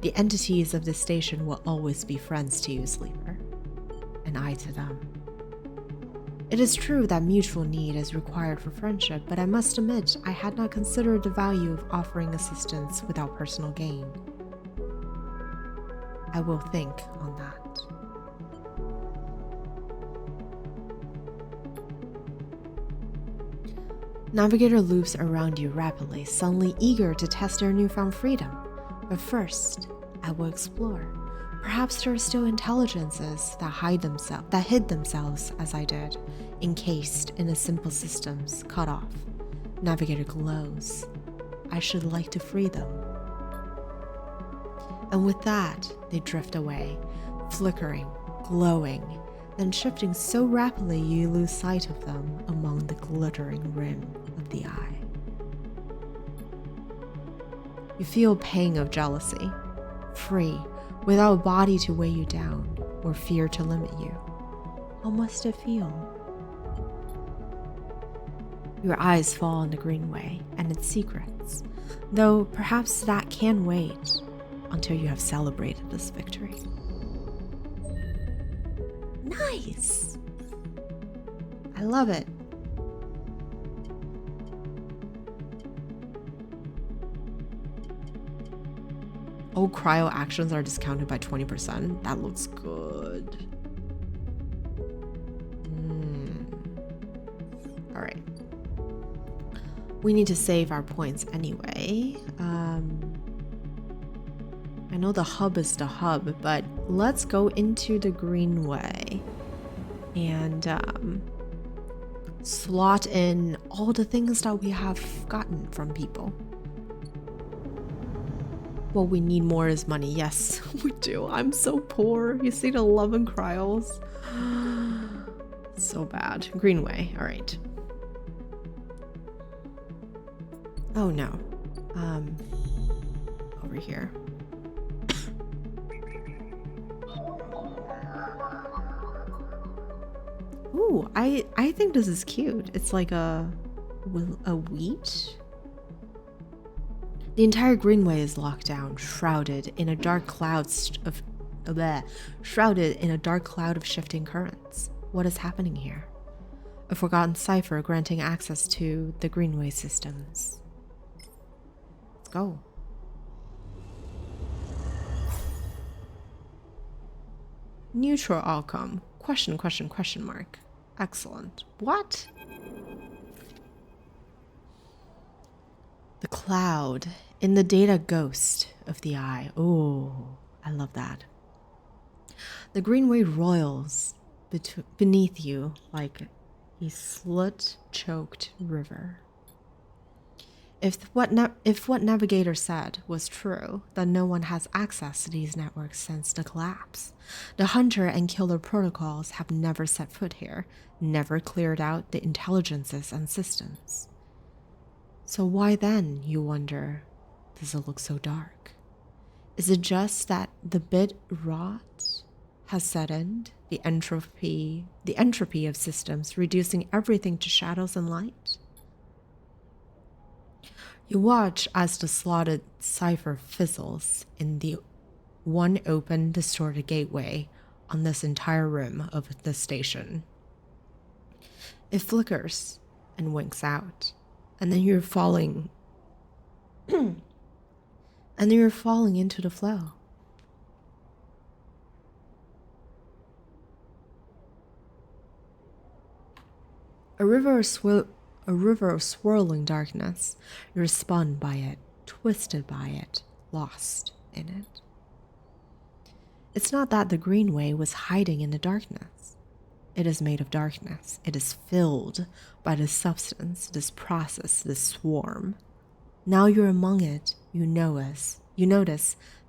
The entities of this station will always be friends to you, Sleeper. And I to them. It is true that mutual need is required for friendship, but I must admit I had not considered the value of offering assistance without personal gain. I will think on that. Navigator loops around you rapidly, suddenly eager to test their newfound freedom. But first, I will explore. Perhaps there are still intelligences that hid themselves as I did, encased in the simple systems, cut off. Navigator glows. I should like to free them. And with that, they drift away, flickering, glowing, then shifting so rapidly you lose sight of them among the glittering rim of the eye. You feel a pang of jealousy, free, without a body to weigh you down or fear to limit you. How must it feel? Your eyes fall on the Greenway and its secrets, though perhaps that can wait until you have celebrated this victory. Nice! I love it. Oh, cryo actions are discounted by 20%. That looks good. All right. We need to save our points anyway. I know the hub is the hub, but let's go into the Greenway and slot in all the things that we have gotten from people. What we need more is money. Yes, we do. I'm so poor. You see the 11 cryos? So bad. Greenway. All right. Oh no. Over here. Ooh, I think this is cute. It's like a wheat. The entire Greenway is locked down, shrouded in a dark cloud of shifting currents. What is happening here? A forgotten cipher granting access to the Greenway systems. Let's go. Neutral outcome. Question mark. Excellent. What? The cloud in the data ghost of the eye. Oh, I love that. The Greenway roils beneath you like a slit-choked river. If what Navigator said was true, then no one has access to these networks since the collapse. The hunter and killer protocols have never set foot here, never cleared out the intelligences and systems. So why then, you wonder, does it look so dark? Is it just that the bit rot has set in, the entropy of systems, reducing everything to shadows and light? You watch as the slotted cipher fizzles in the one open, distorted gateway on this entire rim of the station. It flickers and winks out, and then you're falling into the flow. A river of swirling darkness. You're spun by it, twisted by it, lost in it. It's not that the greenway was hiding in the darkness. It is made of darkness. It is filled by this substance, this process, this swarm. Now you're among it, you notice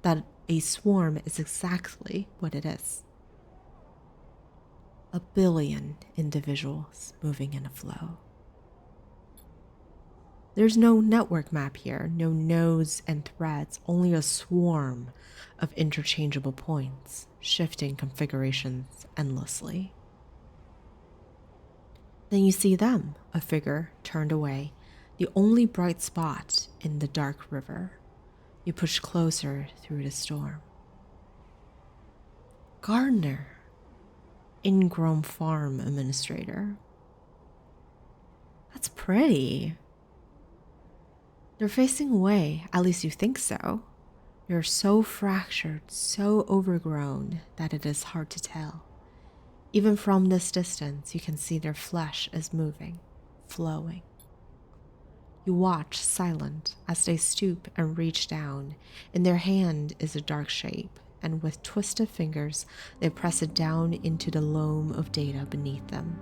that a swarm is exactly what it is. A billion individuals moving in a flow. There's no network map here, no nodes and threads, only a swarm of interchangeable points, shifting configurations endlessly. Then you see them, a figure turned away, the only bright spot in the dark river. You push closer through the storm. Gardener, ingrown farm administrator. That's pretty. They're facing away, at least you think so. You're so fractured, so overgrown that it is hard to tell. Even from this distance, you can see their flesh is moving, flowing. You watch, silent, as they stoop and reach down. In their hand is a dark shape, and with twisted fingers, they press it down into the loam of data beneath them,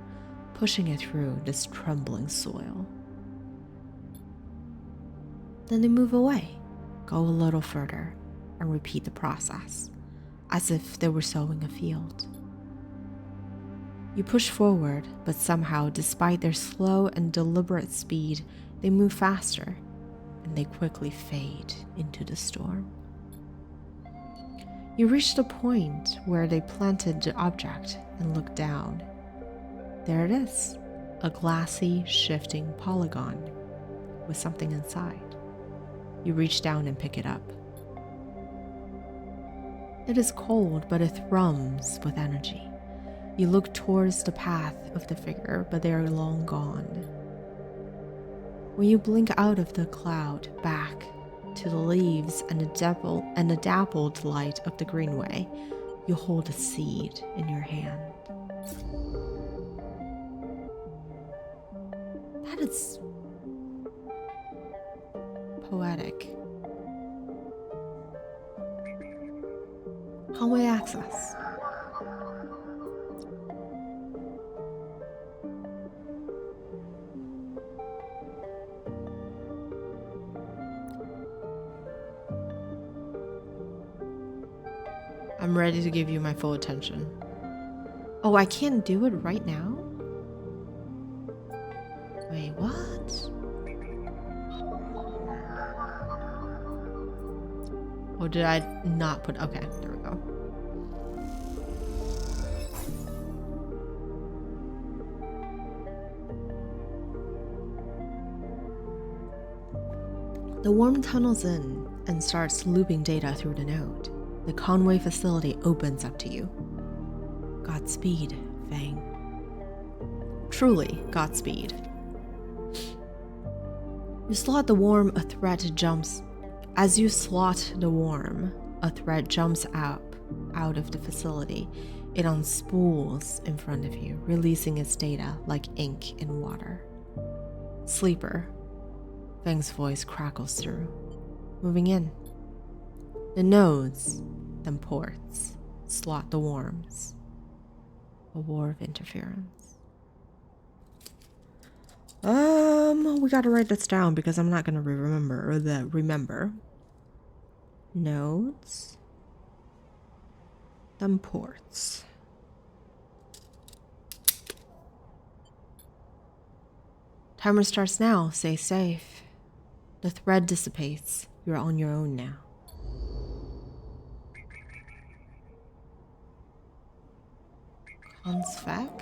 pushing it through this trembling soil. Then they move away, go a little further, and repeat the process, as if they were sowing a field. You push forward, but somehow, despite their slow and deliberate speed, they move faster, and they quickly fade into the storm. You reach the point where they planted the object and look down. There it is, a glassy, shifting polygon with something inside. You reach down and pick it up. It is cold, but it thrums with energy. You look towards the path of the figure, but they are long gone. When you blink out of the cloud back to the leaves and the dappled light of the greenway, you hold a seed in your hand. That is poetic. Hallway access. I'm ready to give you my full attention. Oh, I can't do it right now? Wait, what? Oh, did I not put... Okay, there we go. The worm tunnels in and starts looping data through the node. The Conway facility opens up to you. Godspeed, Fang. Truly, Godspeed. You slot the worm, a thread jumps. As you slot the worm, a thread jumps out of the facility. It unspools in front of you, releasing its data like ink in water. Sleeper. Fang's voice crackles through. Moving in. The nodes, then ports, slot the worms. A war of interference. We gotta write this down because I'm not gonna remember. Nodes, then ports. Timer starts now. Stay safe. The thread dissipates. You're on your own now. Conspec?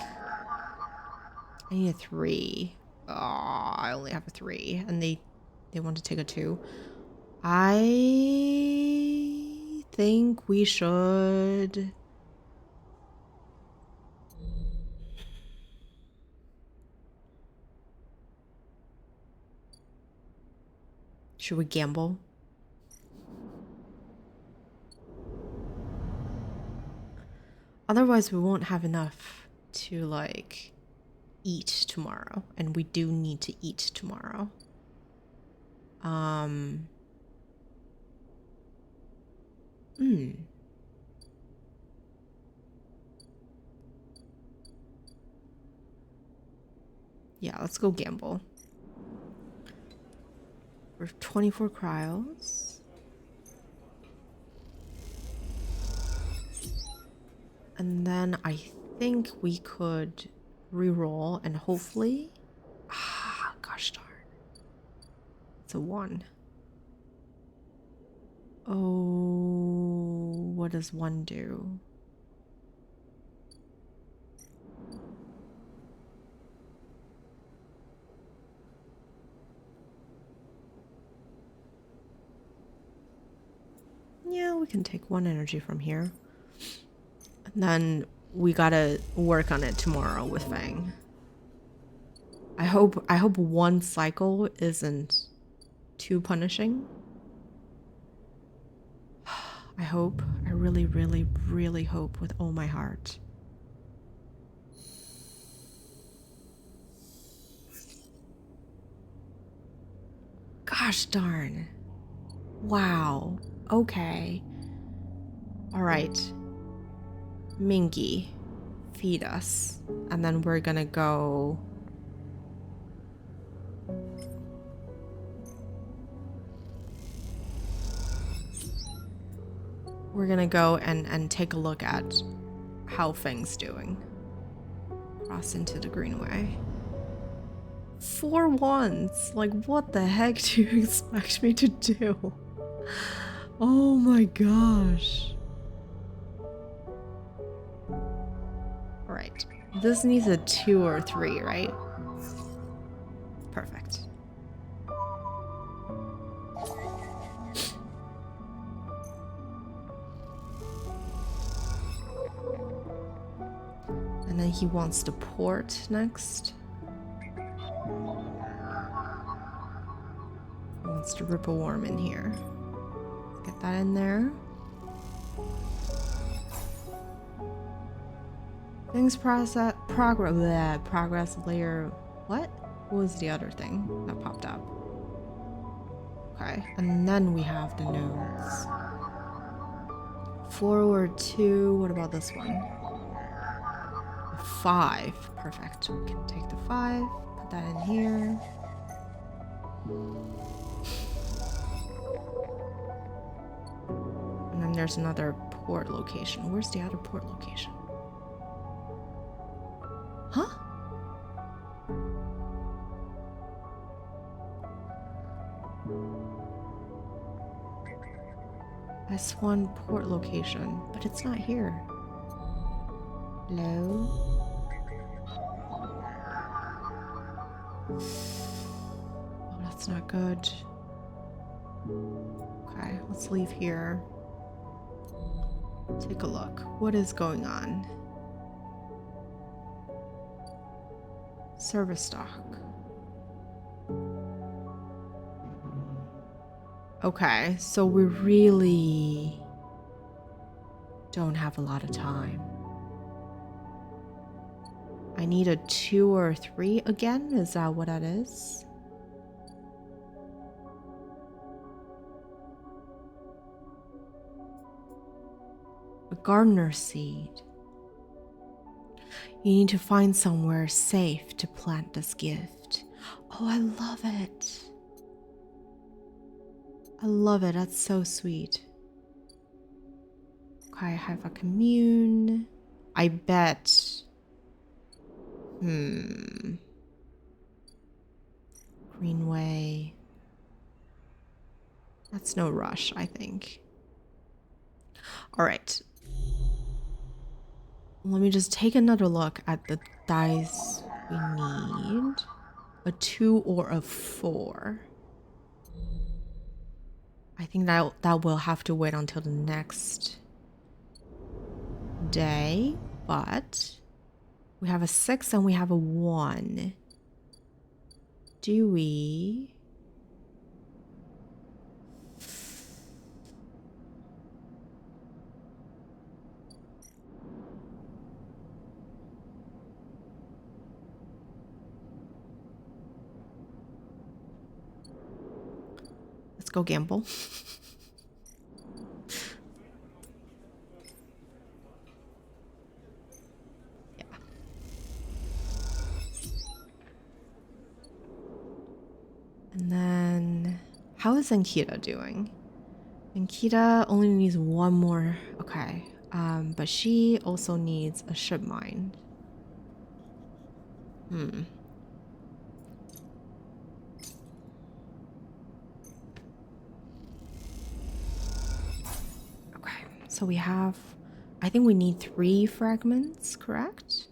I need a 3. Oh, I only have a 3. And they want to take a 2. I think we should... Should we gamble? Otherwise, we won't have enough to, like, eat tomorrow. And we do need to eat tomorrow. Yeah, let's go gamble. We're 24 cryos. And then I think we could reroll and hopefully... Ah, gosh darn. It's a 1. Oh, what does 1 do? Yeah, we can take 1 energy from here. And then we gotta work on it tomorrow with Fang. I hope 1 cycle isn't too punishing. I hope. I really, really, really hope with all my heart. Gosh darn. Wow. Okay. All right. Mingy, feed us. And then we're gonna go... We're gonna go and take a look at how Fang's doing. Cross into the greenway. 4 1s. Like, what the heck do you expect me to do? Oh my gosh. Alright. This needs a 2 or 3, right? Perfect. And then he wants to port next. He wants to rip a worm in here. Get that in there. Things progress layer. What? What was the other thing that popped up? Okay, and then we have the nodes. Forward 2. What about this one? 5. Perfect. We can take the 5. Put that in here. And then there's another port location. Where's the other port location? Huh? S1 port location, but it's not here. Hello? Oh, that's not good. Okay, let's leave here. Take a look. What is going on? Service stock. Okay, so we really don't have a lot of time. I need a 2 or 3 again? Is that what that is? A gardener seed. You need to find somewhere safe to plant this gift. Oh, I love it. I love it. That's so sweet. Okay, I have a commune. I bet. Greenway. That's no rush, I think. All right. Let me just take another look at the dice we need. A 2 or a 4. I think that will have to wait until the next day, but we have a 6 and we have a 1. Do we? Let's go gamble. How is Ankita doing? Ankita only needs one more. Okay. But she also needs a ship mine. Okay. So we have, I think we need 3 fragments, correct?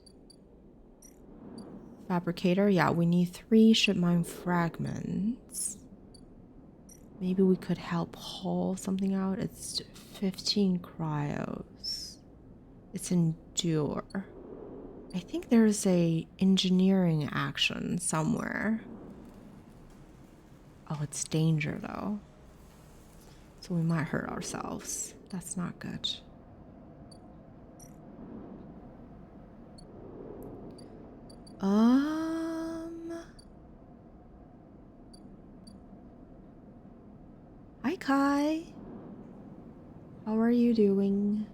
Fabricator, yeah, we need 3 ship mine fragments. Maybe we could help haul something out. It's 15 cryos. It's endure. I think there's a engineering action somewhere. Oh, it's danger though. So we might hurt ourselves. That's not good. Hi Kai. How are you doing?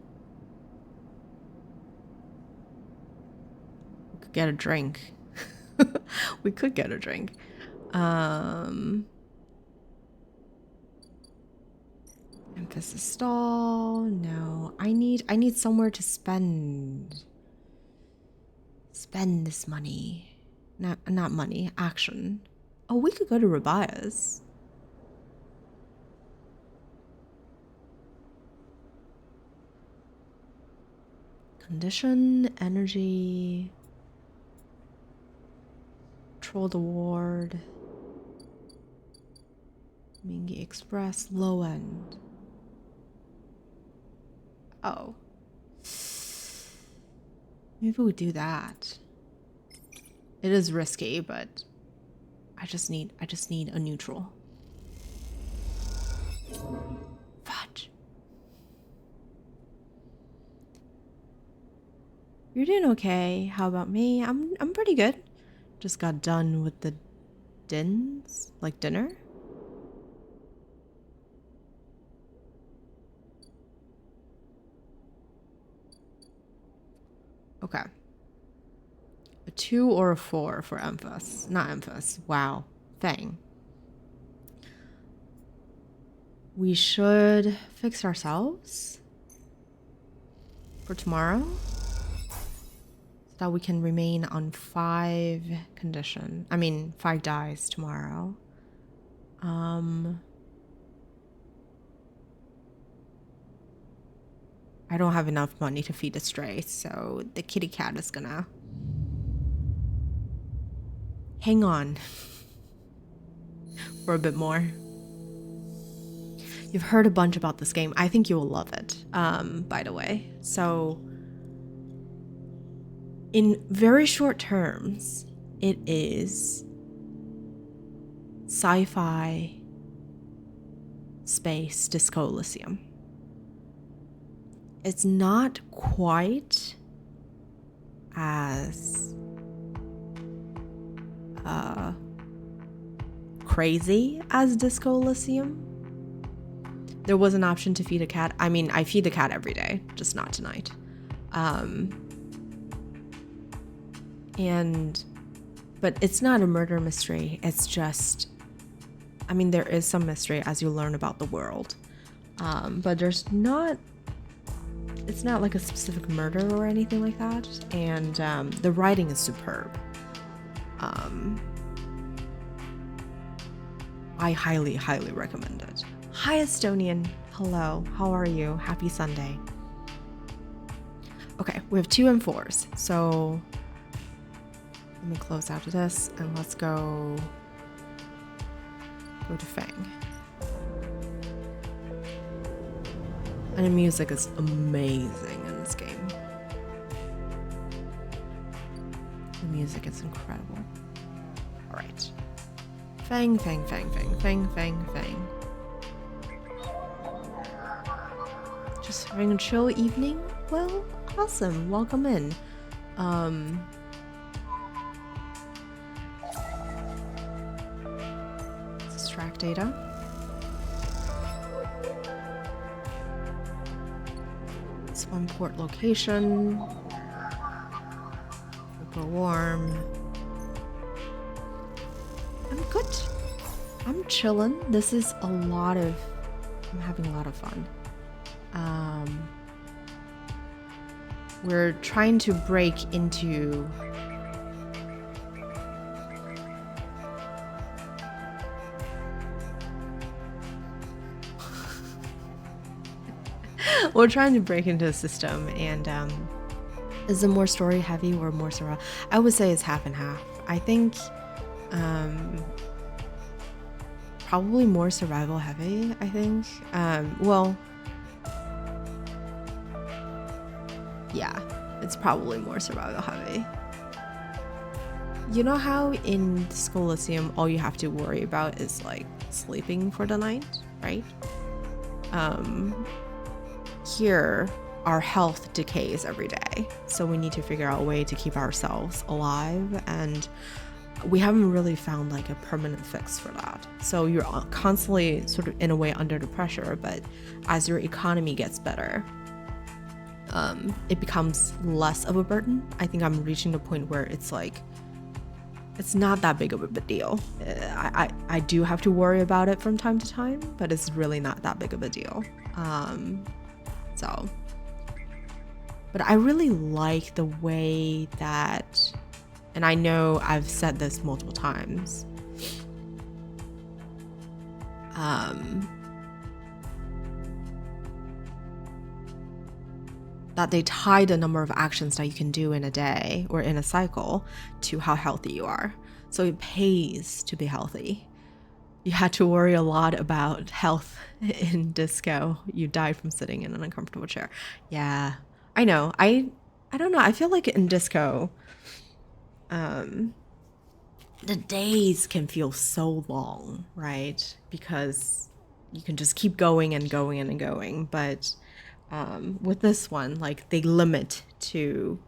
We could get a drink. We could get a drink. Emphasis stall. No. I need somewhere to spend this money. Not money, action. Oh, we could go to Rabia's. Condition, energy, Trolled Award, Mingy Express, low end. Oh. Maybe we do that. It is risky, but I just need a neutral. Fudge. You're doing okay. How about me? I'm pretty good. Just got done with the dins, like dinner. Okay. A 2 or a 4 for Emphas. Not Emphas. Wow. Fang. We should fix ourselves for tomorrow so that we can remain on 5 condition. I mean, 5 dies tomorrow. I don't have enough money to feed a stray, so the kitty cat is gonna hang on for a bit more. You've heard a bunch about this game. I think you will love it, by the way. So, in very short terms, it is sci-fi space Disco Elysium. It's not quite as crazy as Disco Elysium. There was an option to feed a cat. I mean, I feed the cat every day, just not tonight. But it's not a murder mystery. It's just, I mean, there is some mystery as you learn about the world. But there's not, it's not like a specific murder or anything like that. And the writing is superb. I highly, highly recommend it. Hi, Estonian. Hello. How are you? Happy Sunday. Okay, we have 2 and 4s. So let me close out of this and let's go to Fang. And the music is amazing in this game. The music is incredible. All right. Fang, Fang, Fang, Fang, Fang, Fang, Fang. Just having a chill evening? Well, awesome. Welcome in. Let's extract data. Swim port location. Super warm. I'm good. I'm chilling. This is I'm having a lot of fun. We're trying to break into we're trying to break into the system, and is it more story heavy or more survival? I would say it's half and half. I think probably more survival heavy, I think. Well, yeah, it's probably more survival heavy. You know how in Scholasium all you have to worry about is like sleeping for the night, right? Here our health decays every day, so we need to figure out a way to keep ourselves alive, and we haven't really found like a permanent fix for that. So you're constantly sort of in a way under the pressure, but as your economy gets better, it becomes less of a burden. I think I'm reaching the point where it's like it's not that big of a deal. I do have to worry about it from time to time, but it's really not that big of a deal. But I really like the way that, and I know I've said this multiple times, that they tie the number of actions that you can do in a day or in a cycle to how healthy you are. So it pays to be healthy. You had to worry a lot about health in disco. You died from sitting in an uncomfortable chair. Yeah, I know. I don't know. I feel like in disco, the days can feel so long, right? Because you can just keep going and going and going. But with this one, like they limit to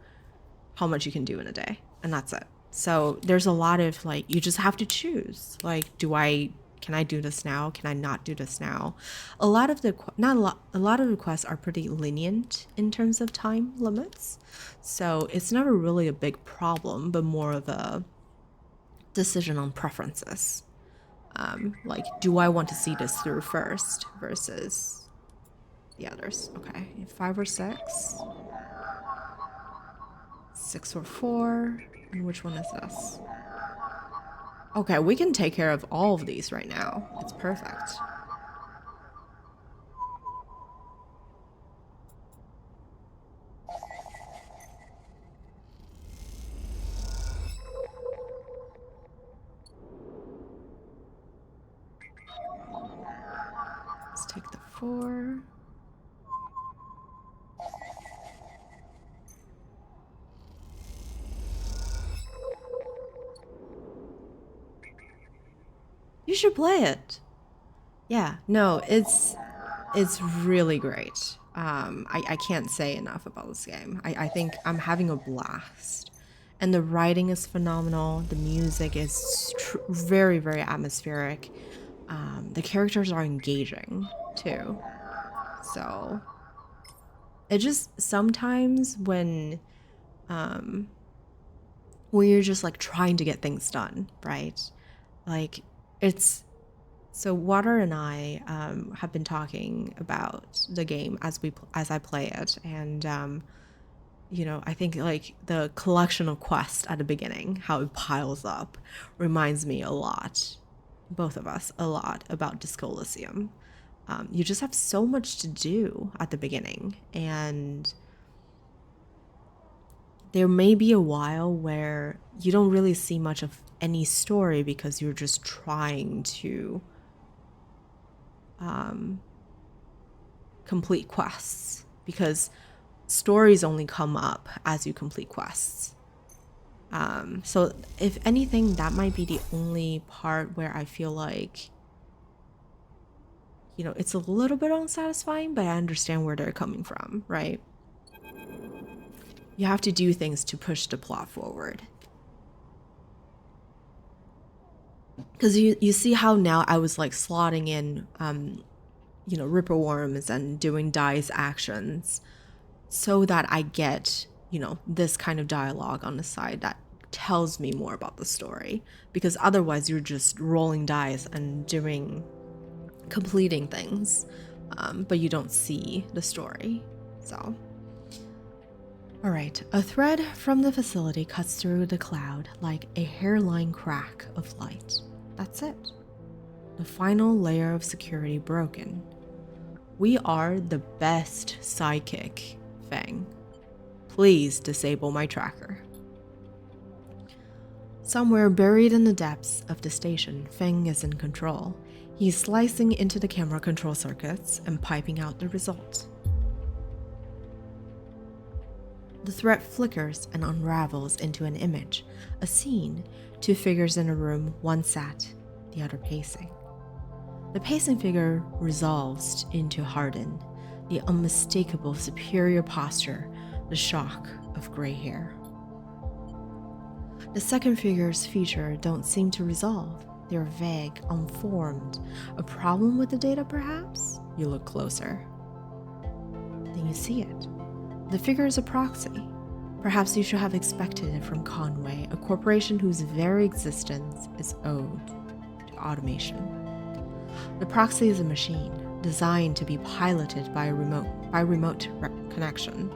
how much you can do in a day, and that's it. So there's a lot of like, you just have to choose. Like, can I do this now? Can I not do this now? A lot of the a lot of the quests are pretty lenient in terms of time limits. So it's never really a big problem, but more of a decision on preferences. Like, do I want to see this through first versus the others? Okay, 5 or 6, 6 or 4, and which one is this? Okay, we can take care of all of these right now. It's perfect. Let's take the 4. You should play it. Yeah, no, it's really great. I can't say enough about this game. I think I'm having a blast. And the writing is phenomenal. The music is very, very atmospheric. The characters are engaging too. So it just sometimes when you're just like trying to get things done, right? Like it's so Water and I have been talking about the game as I play it, and I think like the collection of quests at the beginning, how it piles up, reminds me a lot, both of us, a lot about Disco Elysium. You just have so much to do at the beginning, and there may be a while where you don't really see much of any story because you're just trying to complete quests, because stories only come up as you complete quests. So if anything, that might be the only part where I feel like, it's a little bit unsatisfying, but I understand where they're coming from, right? You have to do things to push the plot forward. Because you see how now I was like slotting in, ripper worms and doing dice actions so that I get, this kind of dialogue on the side that tells me more about the story, because otherwise you're just rolling dice and completing things, but you don't see the story. So, all right, a thread from the facility cuts through the cloud like a hairline crack of light. That's it. The final layer of security broken. We are the best sidekick, Feng. Please disable my tracker. Somewhere buried in the depths of the station, Feng is in control. He's slicing into the camera control circuits and piping out the result. The thread flickers and unravels into an image, a scene, two figures in a room, one sat, the other pacing. The pacing figure resolves into Hardin, the unmistakable superior posture, the shock of gray hair. The second figure's features don't seem to resolve. They're vague, unformed. A problem with the data, perhaps? You look closer. Then you see it. The figure is a proxy. Perhaps you should have expected it from Conway, a corporation whose very existence is owed to automation. The proxy is a machine designed to be piloted by remote connection.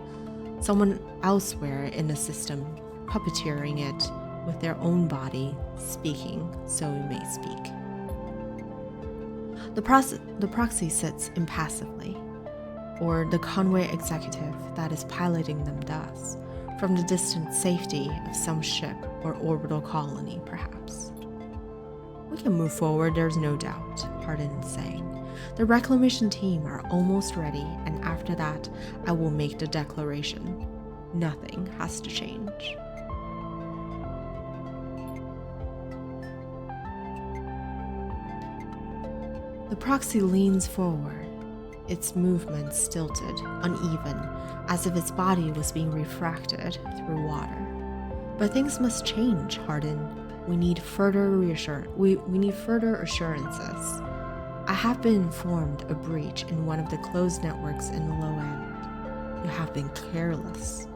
Someone elsewhere in the system puppeteering it with their own body, speaking so it may speak. The proxy sits impassively, or the Conway executive that is piloting them does, from the distant safety of some ship or orbital colony, perhaps. We can move forward, there's no doubt, Hardin is saying. The reclamation team are almost ready, and after that, I will make the declaration. Nothing has to change. The proxy leans forward, its movements stilted, uneven, as if its body was being refracted through water. But things must change, Hardin. We need further assurances. I have been informed a breach in one of the closed networks in the low end. You have been careless.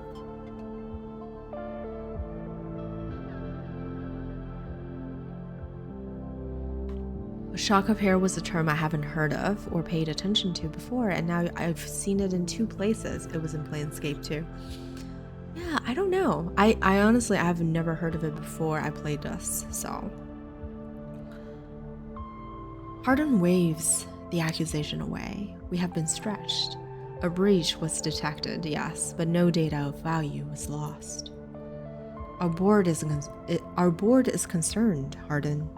A shock of hair was a term I haven't heard of or paid attention to before, and now I've seen it in two places. It was in Planescape too. Yeah, I don't know. I honestly, I have never heard of it before I played this, so. Hardin waves the accusation away. We have been stretched. A breach was detected, yes, but no data of value was lost. Our board is concerned, Hardin.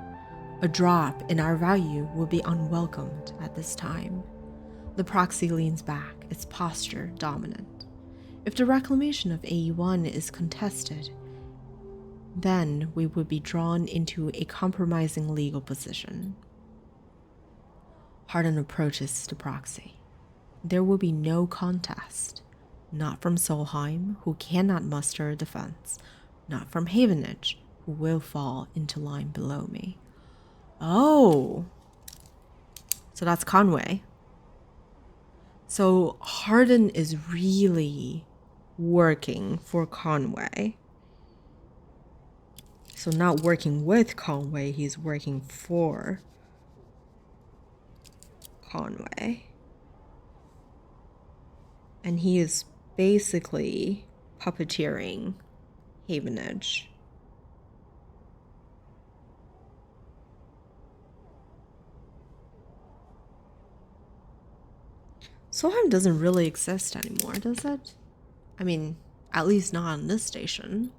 A drop in our value will be unwelcomed at this time. The proxy leans back, its posture dominant. If the reclamation of AE1 is contested, then we would be drawn into a compromising legal position. Hardin approaches the proxy. There will be no contest. Not from Solheim, who cannot muster a defense. Not from Havenage, who will fall into line below me. Oh, so that's Conway. So Hardin is really working for Conway. So not working with Conway, he's working for Conway. And he is basically puppeteering Havenage. Solheim doesn't really exist anymore, does it? I mean, at least not on this station.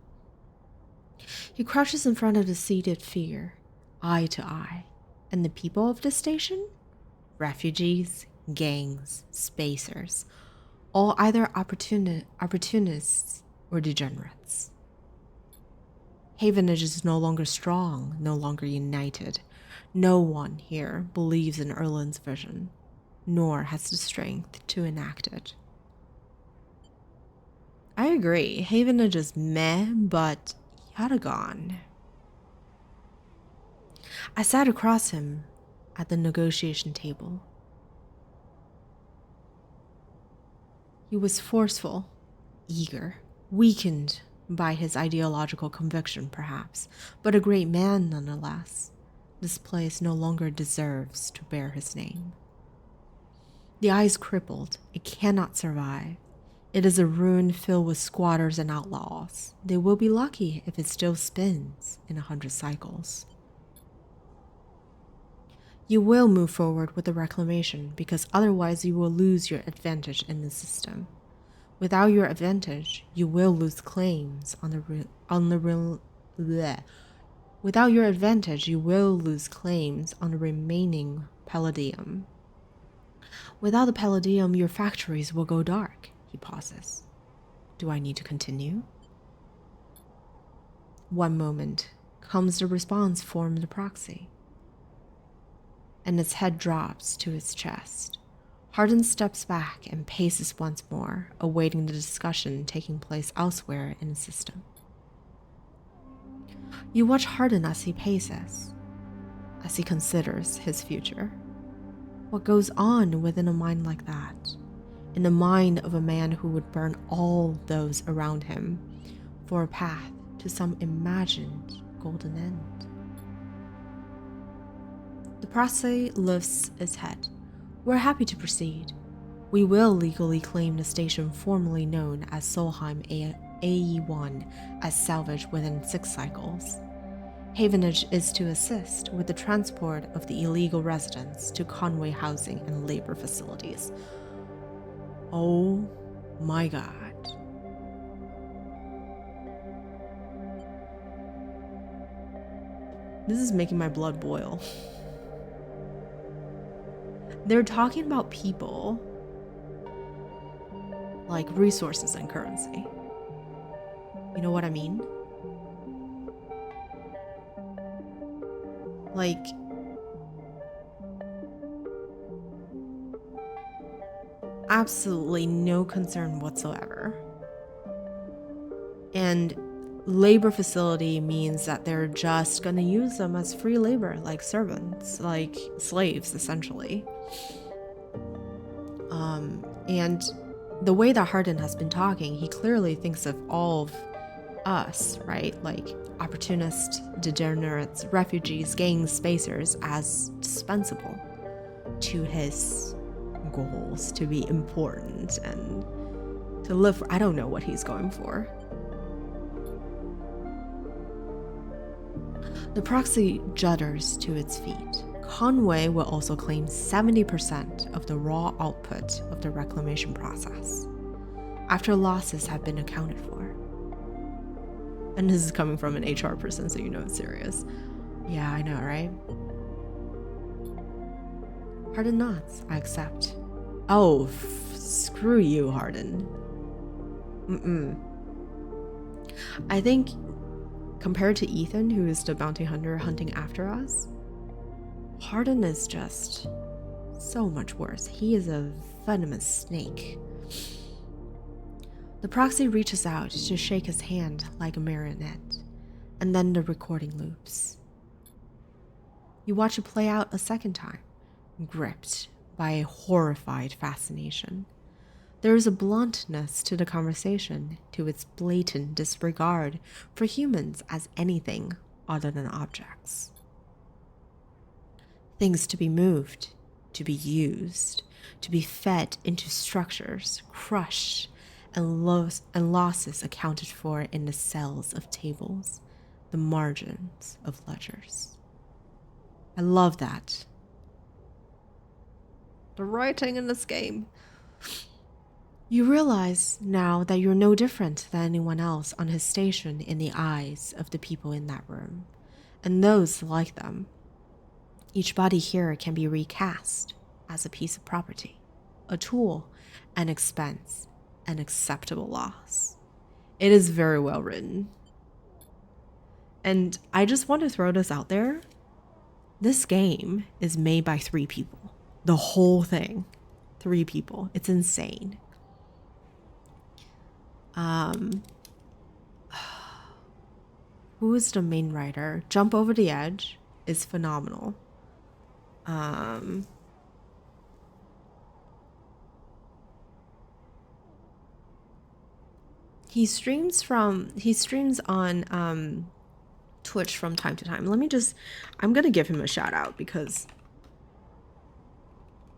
He crouches in front of the seated figure, eye to eye. And the people of this station? Refugees, gangs, spacers, all either opportunists or degenerates. Havenage is no longer strong, no longer united. No one here believes in Erlin's vision, nor has the strength to enact it. I agree, Havenage is meh, but Yatagon. I sat across him at the negotiation table. He was forceful, eager, weakened by his ideological conviction, perhaps, but a great man nonetheless. This place no longer deserves to bear his name. The eye is crippled. It cannot survive. It is a ruin filled with squatters and outlaws. They will be lucky if it still spins in 100 cycles. You will move forward with the reclamation because otherwise you will lose your advantage in the system. Without your advantage, you will lose claims on the Without your advantage, you will lose claims on the remaining palladium. Without the palladium, your factories will go dark. He pauses. Do I need to continue? One moment comes the response from the proxy, and its head drops to its chest. Hardin steps back and paces once more, awaiting the discussion taking place elsewhere in the system. You watch Hardin as he paces, as he considers his future. What goes on within a mind like that? In the mind of a man who would burn all those around him for a path to some imagined golden end. The proxy lifts its head. We're happy to proceed. We will legally claim the station formerly known as Solheim AE1 as salvage within 6 cycles. Havenage is to assist with the transport of the illegal residents to Conway housing and labor facilities. Oh my God. This is making my blood boil. They're talking about people, like resources and currency. You know what I mean? Like, absolutely no concern whatsoever. And labor facility means that they're just gonna use them as free labor, like servants, like slaves, essentially. And the way that Hardin has been talking, he clearly thinks of all of us, right? Like opportunists, degenerates, refugees, gangs, spacers as dispensable to his goals, to be important and to live for. I don't know what he's going for. The proxy judders to its feet. Conway will also claim 70% of the raw output of the reclamation process, after losses have been accounted for. And this is coming from an HR person, so you know it's serious. Yeah, I know, right? Hardin nods. I accept. Oh, screw you, Hardin. I think, compared to Ethan, who is the bounty hunter hunting after us, Hardin is just so much worse. He is a venomous snake. The proxy reaches out to shake his hand like a marionette, and then the recording loops. You watch it play out a second time, gripped by a horrified fascination. There is a bluntness to the conversation, to its blatant disregard for humans as anything other than objects. Things to be moved, to be used, to be fed into structures, crushed, and losses accounted for in the cells of tables, the margins of ledgers. I love that. The writing in this game. You realize now that you're no different than anyone else on his station in the eyes of the people in that room, and those like them. Each body here can be recast as a piece of property, a tool, an expense, an acceptable loss. It is very well written. And I just want to throw this out there. This game is made by 3 people. The whole thing. 3 people. It's insane. Who is the main writer? Jump Over the Edge is phenomenal. He streams on Twitch from time to time. I'm gonna give him a shout out because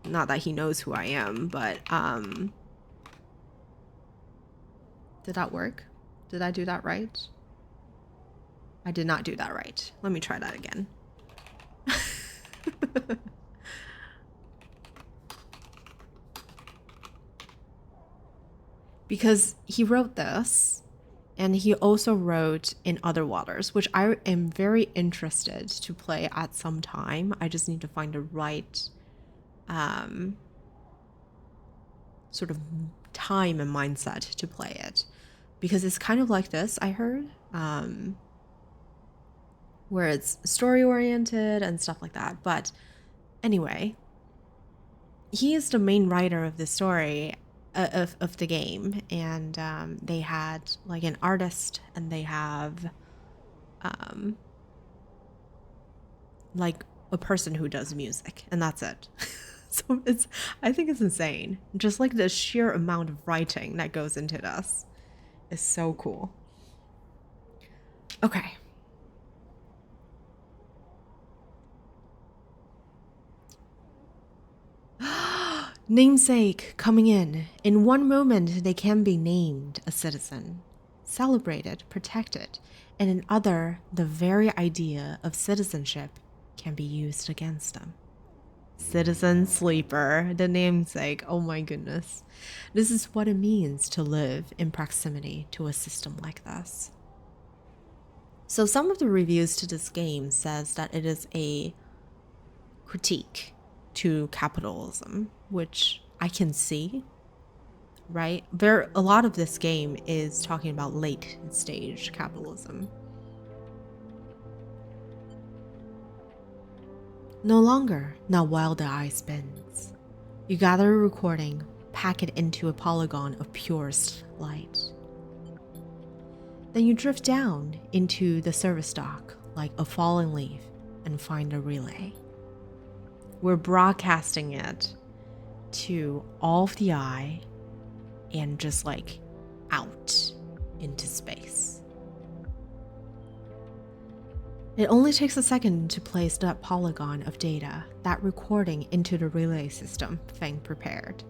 not that he knows who I am, but did that work? Did I do that right? I did not do that right. Let me try that again. Because he wrote this, and he also wrote In Other Waters, which I am very interested to play at some time. I just need to find the right sort of time and mindset to play it. Because it's kind of like this, I heard, where it's story-oriented and stuff like that. But anyway, he is the main writer of the story, of the game, and they had like an artist, and they have like a person who does music, and that's it. So I think it's insane. Just like the sheer amount of writing that goes into this is so cool. Okay. Namesake coming in. In one moment, they can be named a citizen, celebrated, protected, and in other, the very idea of citizenship can be used against them. Citizen Sleeper, the namesake. Oh my goodness. This is what it means to live in proximity to a system like this. So some of the reviews to this game says that it is a critique to capitalism, which I can see, right? A lot of this game is talking about late stage capitalism. No longer, now while the eye spins. You gather a recording, pack it into a polygon of purest light. Then you drift down into the service dock like a falling leaf and find a relay. We're broadcasting it to all of the eye and just like out into space. It only takes a second to place that polygon of data, that recording, into the relay system Fang prepared.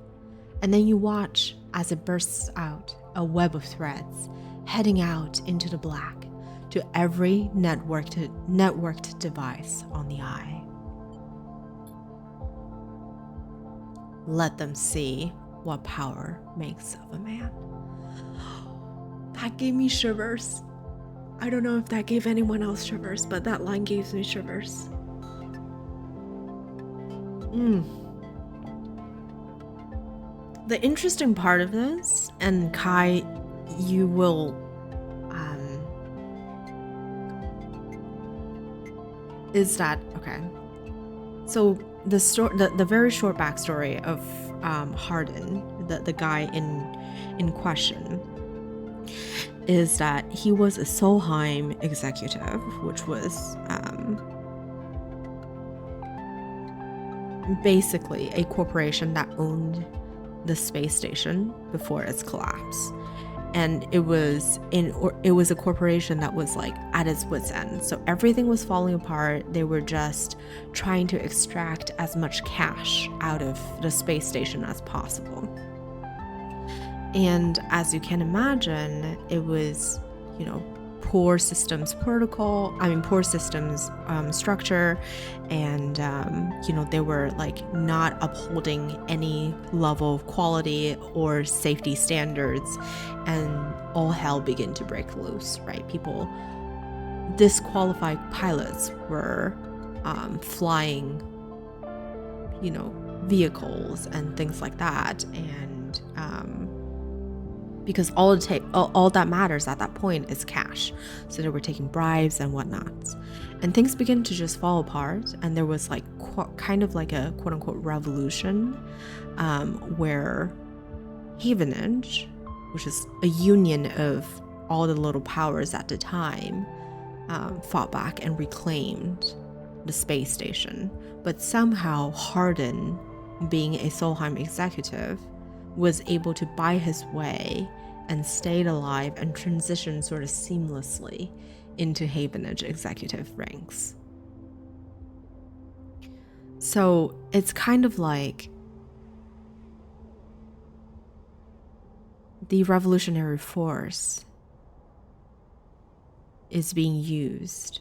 And then you watch as it bursts out, a web of threads, heading out into the black to every networked device on the eye. Let them see what power makes of a man. That gave me shivers. I don't know if that gave anyone else shivers, but that line gives me shivers. The interesting part of this, and Kai, you will is that okay? So the very short backstory of Hardin, the guy in question, is that he was a Solheim executive, which was basically a corporation that owned the space station before its collapse. And it was a corporation that was like at its wit's end. So everything was falling apart. They were just trying to extract as much cash out of the space station as possible. And as you can imagine, it was, poor systems structure, and they were like not upholding any level of quality or safety standards, and all hell began to break loose, right? Disqualified pilots were flying vehicles and things like that, and because all that matters at that point is cash. So they were taking bribes and whatnot. And things began to just fall apart. And there was like kind of like a quote unquote revolution where Havenage, which is a union of all the little powers at the time, fought back and reclaimed the space station. But somehow Hardin, being a Solheim executive, was able to buy his way and stayed alive and transitioned sort of seamlessly into Havenage executive ranks. So it's kind of like the revolutionary force is being used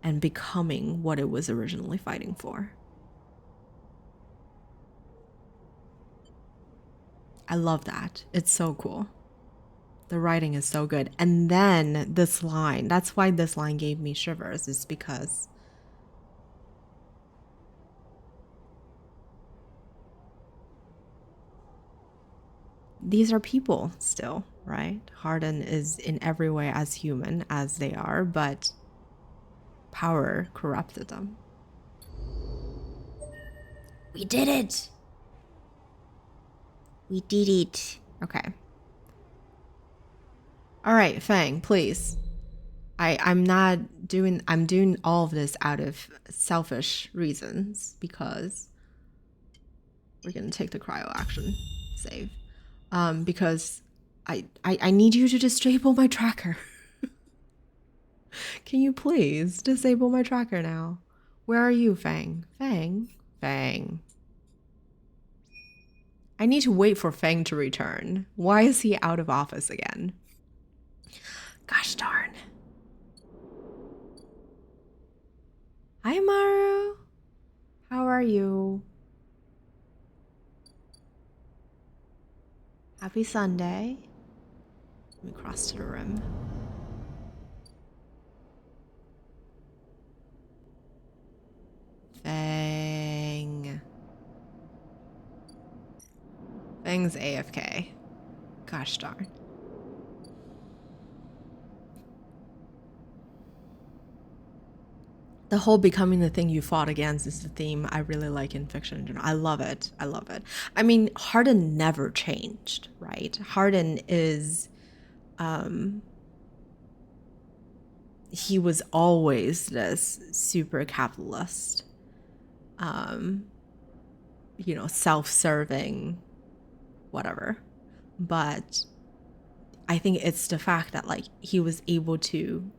and becoming what it was originally fighting for. I love that. It's so cool. The writing is so good. And then this line, that's why this line gave me shivers, is because these are people still, right? Hardin is in every way as human as they are, but power corrupted them. We did it! We did it. Okay. All right, Fang, please. I'm doing all of this out of selfish reasons because we're gonna take the cryo action save. Because I need you to disable my tracker. Can you please disable my tracker now? Where are you, Fang? Fang? Fang. I need to wait for Fang to return. Why is he out of office again? Gosh darn. Hi, Maru. How are you? Happy Sunday. Let me cross to the rim. Fang. Fang's AFK. Gosh darn. The whole becoming the thing you fought against is the theme I really like in fiction in general. I love it. I love it. I mean, Hardin never changed, right? Hardin is, he was always this super capitalist, you know, self-serving, whatever. But I think it's the fact that like he was able to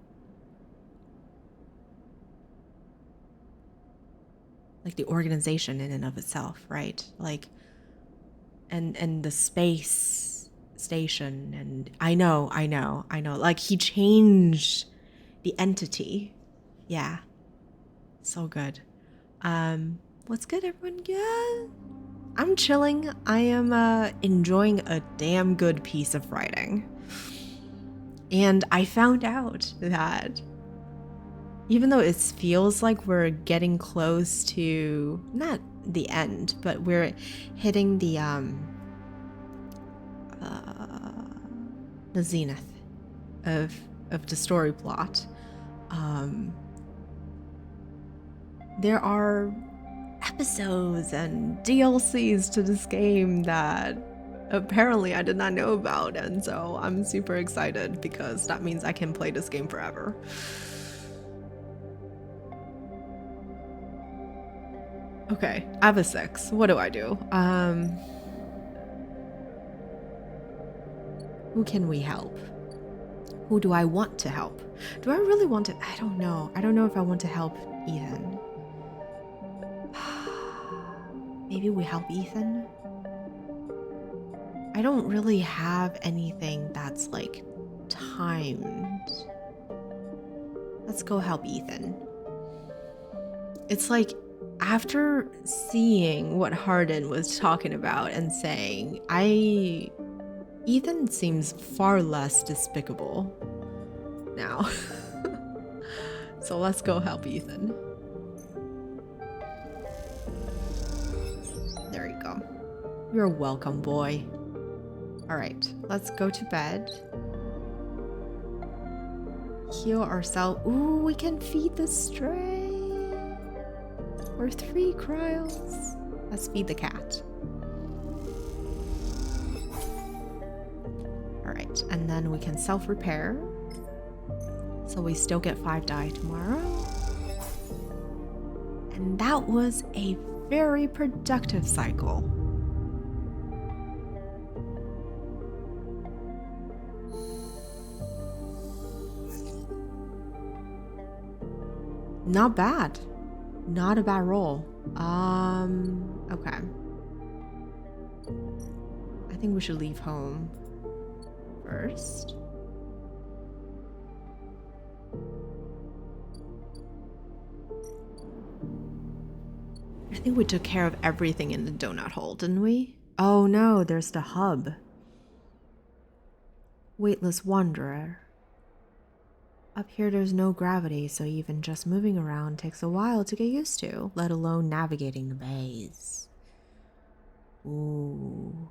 like the organization in and of itself, right? Like, and the space station, and I know, like he changed the entity. Yeah, so good. What's good, everyone? Yeah, I'm chilling. I am enjoying a damn good piece of writing. And I found out that even though it feels like we're getting close to not the end, but we're hitting the zenith of the story plot, there are episodes and DLCs to this game that apparently I did not know about, and so I'm super excited because that means I can play this game forever. Okay, I have a 6. What do I do? Who can we help? Who do I want to help? Do I really want to? I don't know. I don't know if I want to help Ethan. Maybe we help Ethan? I don't really have anything that's like timed. Let's go help Ethan. It's like, after seeing what Hardin was talking about and saying, Ethan seems far less despicable now. So let's go help Ethan. There you go. You're welcome, boy. All right, let's go to bed. Heal ourselves. Ooh, we can feed the stray. Or 3 cryos. Let's feed the cat. Alright, and then we can self-repair. So we still get 5 die tomorrow. And that was a very productive cycle. Not bad. Not a bad roll. Okay. I think we should leave home first. I think we took care of everything in the donut hole, didn't we? Oh no, there's the hub. Weightless wanderer. Up here there's no gravity, so even just moving around takes a while to get used to, let alone navigating the maze. Ooh.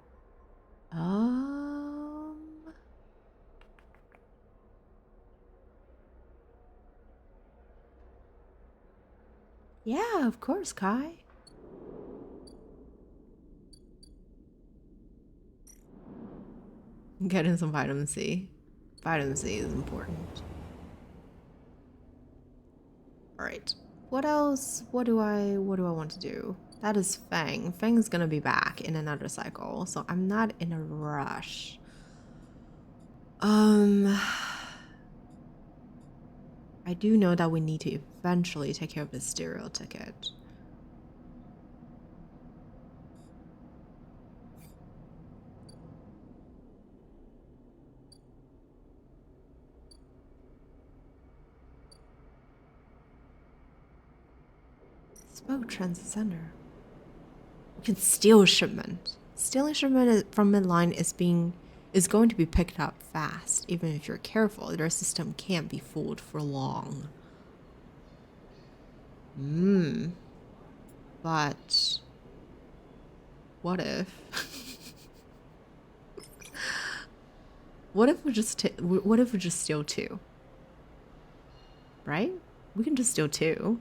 Yeah, of course, Kai. Getting some vitamin C. Vitamin C is important. All right. What else? What do I want to do? That is Fang. Fang's gonna be back in another cycle, so I'm not in a rush. I do know that we need to eventually take care of the stereo ticket. Spoke transit center. We can steal a shipment. Stealing shipment from midline is going to be picked up fast. Even if you're careful, their system can't be fooled for long. But what if? What if we just steal two? Right? We can just steal two.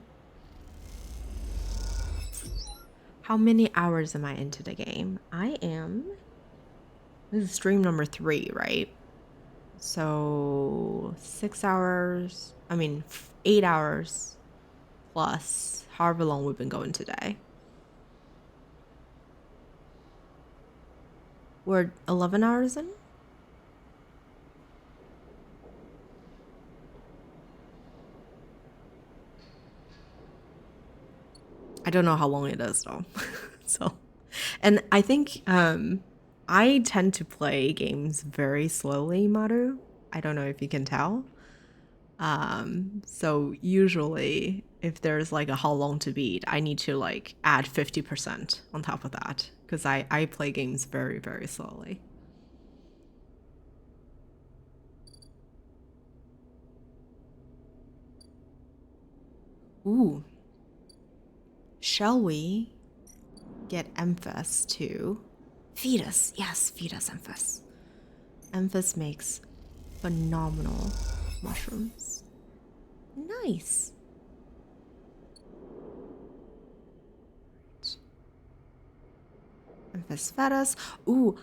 How many hours am I into the game? I am. This is stream number 3, right? So 6 hours. I mean, 8 hours plus however long we've been going today. We're 11 hours in? I don't know how long it is though. So, and I think I tend to play games very slowly, Maru. I don't know if you can tell. So usually if there's like a how long to beat, I need to like add 50% on top of that because I play games very, very slowly. Ooh. Shall we get Emphas to feed us? Yes, feed us, Emphas. Emphas makes phenomenal mushrooms. Nice. Emphas fed us. Ooh,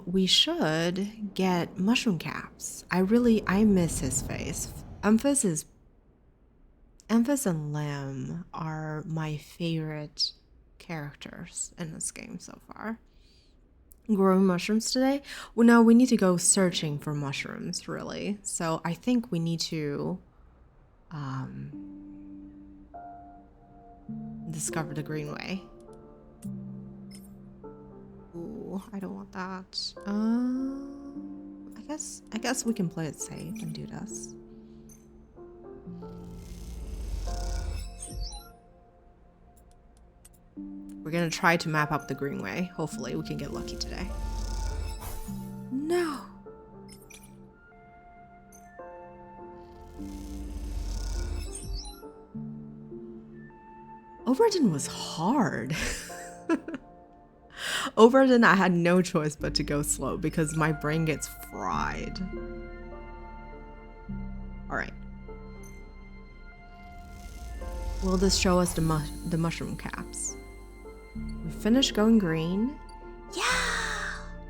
we should get mushroom caps. I miss his face. Emphas and Lamb are my favorite characters in this game so far. Growing mushrooms today? Well, no, we need to go searching for mushrooms, really. So I think we need to discover the Greenway. Ooh, I don't want that. I guess we can play it safe and do this. We're gonna try to map up the Greenway. Hopefully we can get lucky today. No! Overton was hard. Overton, I had no choice but to go slow because my brain gets fried. Alright. Will this show us the mushroom caps? We finished going green. Yeah!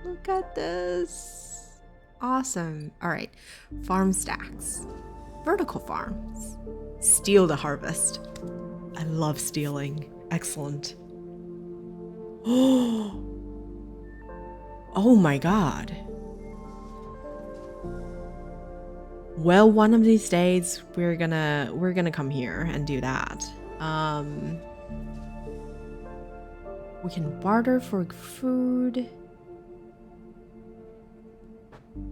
Look at this. Awesome. Alright. Farm stacks. Vertical farms. Steal the harvest. I love stealing. Excellent. Oh my god. Well, one of these days we're gonna come here and do that. We can barter for food.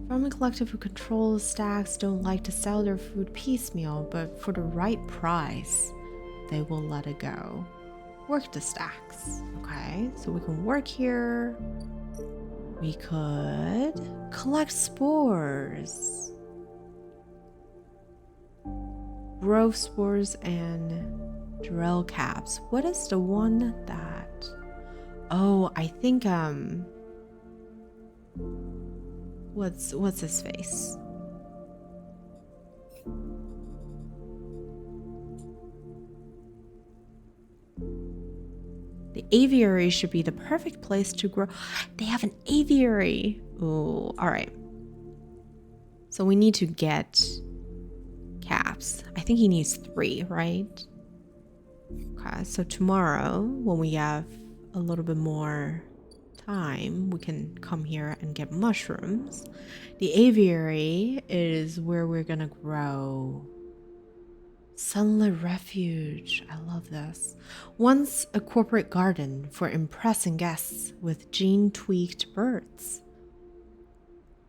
From a collective who controls stacks don't like to sell their food piecemeal, but for the right price, they will let it go. Work the stacks. Okay, so we can work here. We could collect spores. Grove spores and drill caps. What is the one that... Oh, I think, what's his face? The aviary should be the perfect place to grow. They have an aviary. Oh, all right. So we need to get caps. I think he needs 3, right? Okay, so tomorrow when we have a little bit more time, we can come here and get mushrooms. The aviary is where we're gonna grow sunlit refuge. I love this. Once a corporate garden for impressing guests with gene-tweaked birds.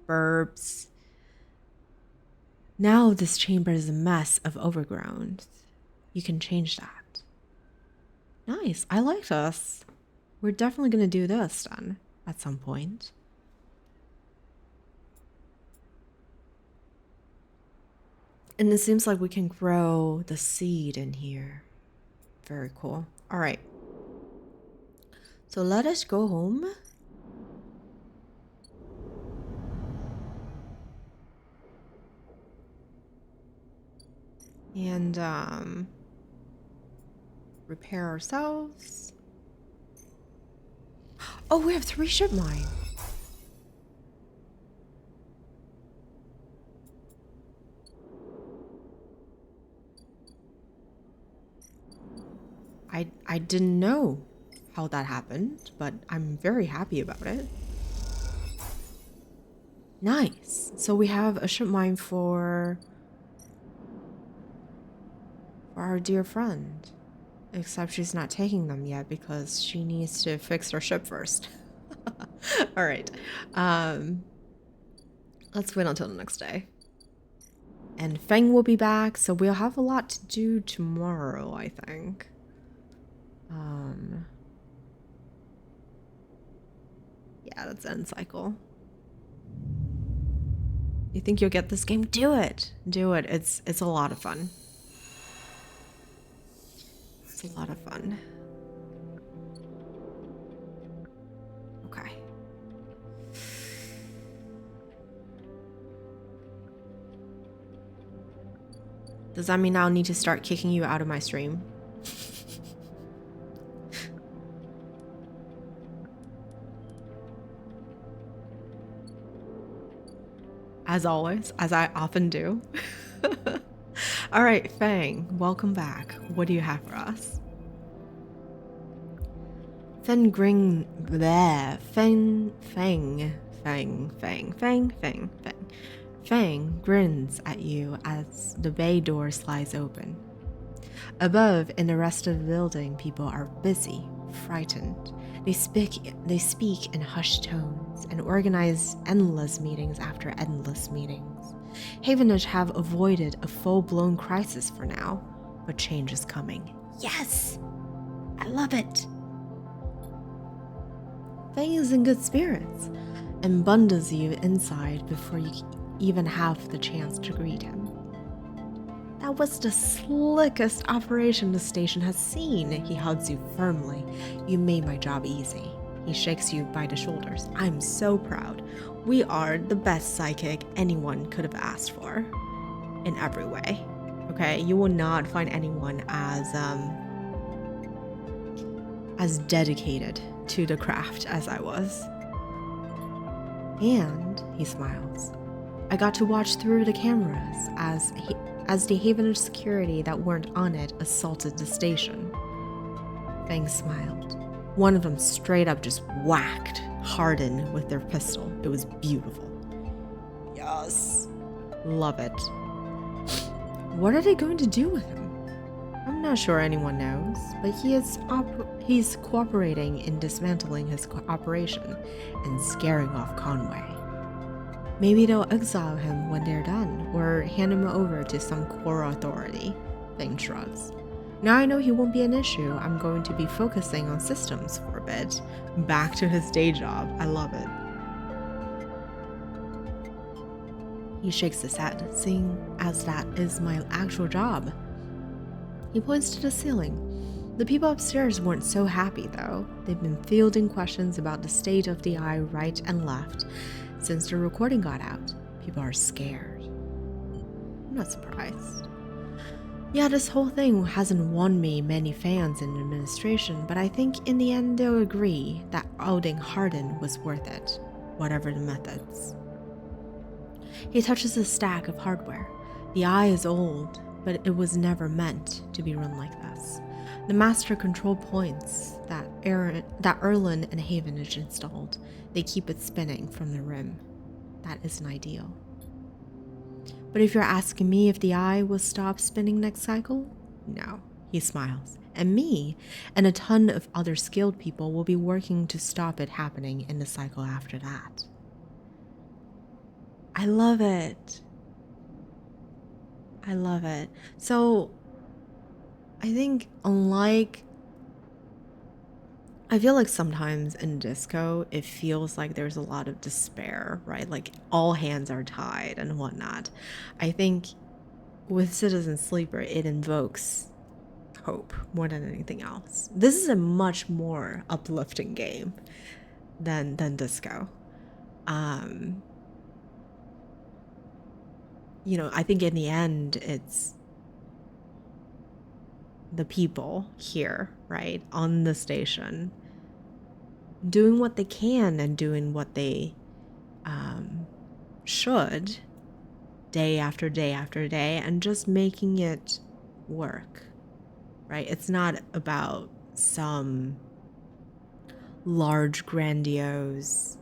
Burbs. Now this chamber is a mess of overgrowth. You can change that. Nice. I like this. We're definitely going to do this then at some point. And it seems like we can grow the seed in here. Very cool. All right. So let us go home. And repair ourselves. Oh, we have 3 ship mine. I didn't know how that happened, but I'm very happy about it. Nice. So we have a ship mine for our dear friend. Except she's not taking them yet because she needs to fix her ship first. All right. Let's wait until the next day. And Feng will be back, so we'll have a lot to do tomorrow, I think. Yeah, that's end cycle. You think you'll get this game? Do it. Do it. It's a lot of fun. It's a lot of fun. Okay. Does that mean I'll need to start kicking you out of my stream? As always, as I often do. All right, Fang, welcome back. What do you have for us? Fang grins at you as the bay door slides open. Above, in the rest of the building, people are busy, frightened. They speak in hushed tones and organize endless meetings after endless meetings. Havenage have avoided a full-blown crisis for now, but change is coming. Yes! I love it! Fang is in good spirits and bundles you inside before you even have the chance to greet him. That was the slickest operation the station has seen. He hugs you firmly. You made my job easy. He shakes you by the shoulders. I'm so proud. We are the best sidekick anyone could have asked for. In every way. Okay? You will not find anyone as dedicated to the craft as I was. And, he smiles, I got to watch through the cameras as the Havenage security that weren't on it assaulted the station. Fang smiled. One of them straight up just whacked Hardin with their pistol. It was beautiful. Yes. Love it. What are they going to do with him? I'm not sure anyone knows, but he's cooperating in dismantling his operation and scaring off Conway. Maybe they'll exile him when they're done, or hand him over to some core authority. Thing shrugs. Now I know he won't be an issue. I'm going to be focusing on systems for a bit. Back to his day job. I love it. He shakes his head, seeing as that is my actual job. He points to the ceiling. The people upstairs weren't so happy, though. They've been fielding questions about the state of the eye right and left since the recording got out. People are scared. I'm not surprised. Yeah, this whole thing hasn't won me many fans in administration, but I think in the end they'll agree that outing Hardin was worth it, whatever the methods. He touches a stack of hardware. The eye is old, but it was never meant to be run like this. The master control points that Erlin and Havenage installed, they keep it spinning from the rim. That isn't ideal. But if you're asking me if the eye will stop spinning next cycle, no, he smiles. And me and a ton of other skilled people will be working to stop it happening in the cycle after that. I love it. I love it. So I think I feel like sometimes in disco, it feels like there's a lot of despair, right? Like all hands are tied and whatnot. I think with Citizen Sleeper, it invokes hope more than anything else. This is a much more uplifting game than disco. I think in the end, it's the people here, right, on the station, doing what they can and doing what they should day after day after day and just making it work, right? It's not about some large, grandiose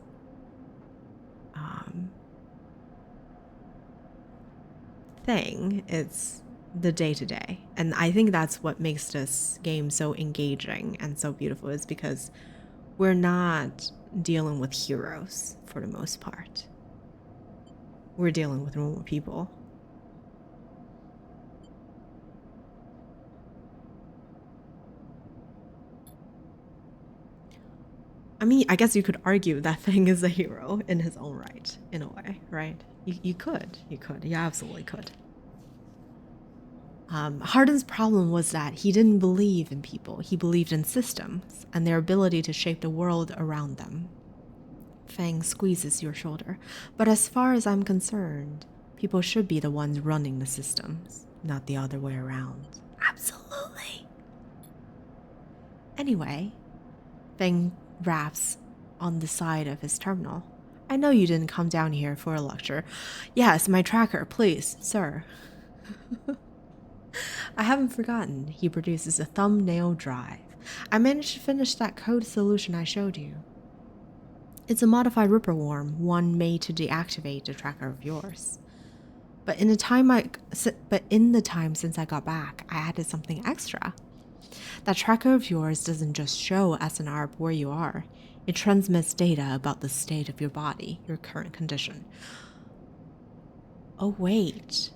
thing. It's the day-to-day. And I think that's what makes this game so engaging and so beautiful, is because we're not dealing with heroes for the most part. We're dealing with normal people. I mean, I guess you could argue that Thing is a hero in his own right, in a way, right? You could. You absolutely could. Hardin's problem was that he didn't believe in people. He believed in systems and their ability to shape the world around them. Fang squeezes your shoulder. But as far as I'm concerned, people should be the ones running the systems, not the other way around. Absolutely. Anyway, Fang raps on the side of his terminal. I know you didn't come down here for a lecture. Yes, my tracker, please, sir. I haven't forgotten. He produces a thumbnail drive. I managed to finish that code solution I showed you. It's a modified Ripper worm, one made to deactivate the tracker of yours. But in the time since I got back, I added something extra. That tracker of yours doesn't just show SNR where you are. It transmits data about the state of your body, your current condition. Oh, wait.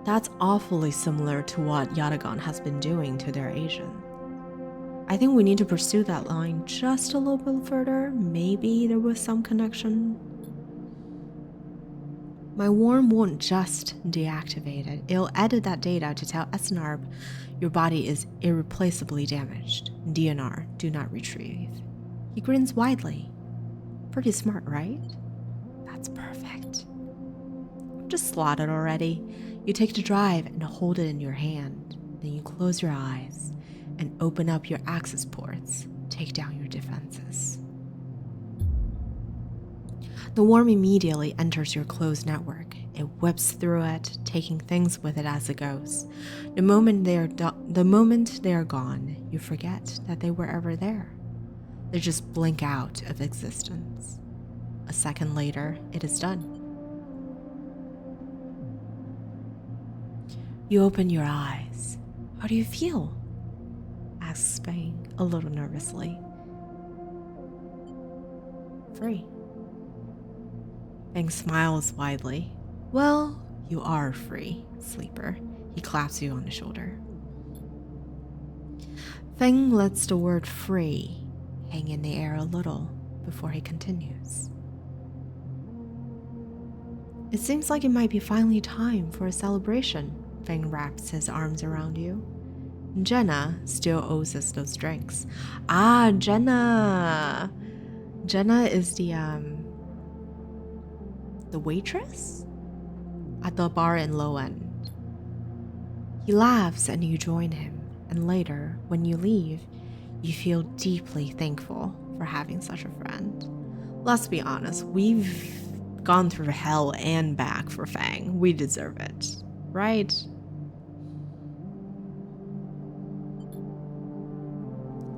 That's awfully similar to what Yatagan has been doing to their agent. I think we need to pursue that line just a little bit further. Maybe there was some connection. My worm won't just deactivate it. It'll edit that data to tell SNARP your body is irreplaceably damaged. DNR, do not retrieve. He grins widely. Pretty smart, right? That's perfect. Just slot it already. You take the drive and hold it in your hand. Then you close your eyes and open up your access ports. Take down your defenses. The worm immediately enters your closed network. It whips through it, taking things with it as it goes. The moment they are gone, you forget that they were ever there. They just blink out of existence. A second later, it is done. You open your eyes. How do you feel? Asks Fang a little nervously. Free. Fang smiles widely. Well, you are free, sleeper. He claps you on the shoulder. Feng lets the word free hang in the air a little before he continues. It seems like it might be finally time for a celebration. Feng wraps his arms around you. Jenna still owes us those drinks. Ah, Jenna! Jenna is the waitress at the bar in Low End. He laughs and you join him, and later, when you leave, you feel deeply thankful for having such a friend. Let's be honest, we've gone through hell and back for Fang. We deserve it, right?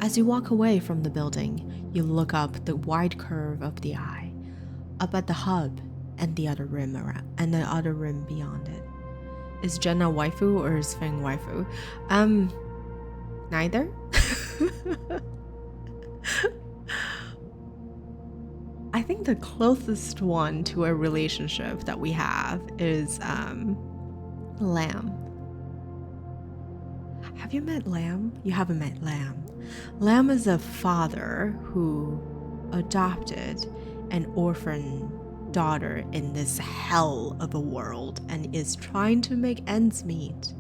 As you walk away from the building, you look up the wide curve of the eye, up at the hub and the other rim beyond it. Is Jenna waifu or is Feng waifu? Neither. I think the closest one to a relationship that we have is Lamb. Have you met Lamb? You haven't met Lamb. Lamb is a father who adopted an orphan daughter in this hell of a world and is trying to make ends meet.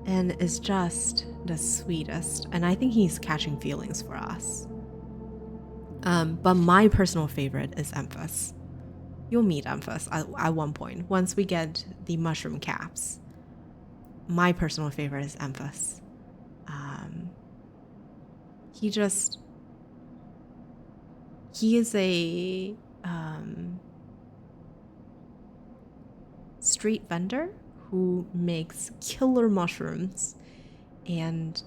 And is just the sweetest. And I think he's catching feelings for us. But my personal favorite is Emphas. You'll meet Emphas at one point, once we get the mushroom caps. My personal favorite is Emphas. He is a street vendor who makes killer mushrooms, and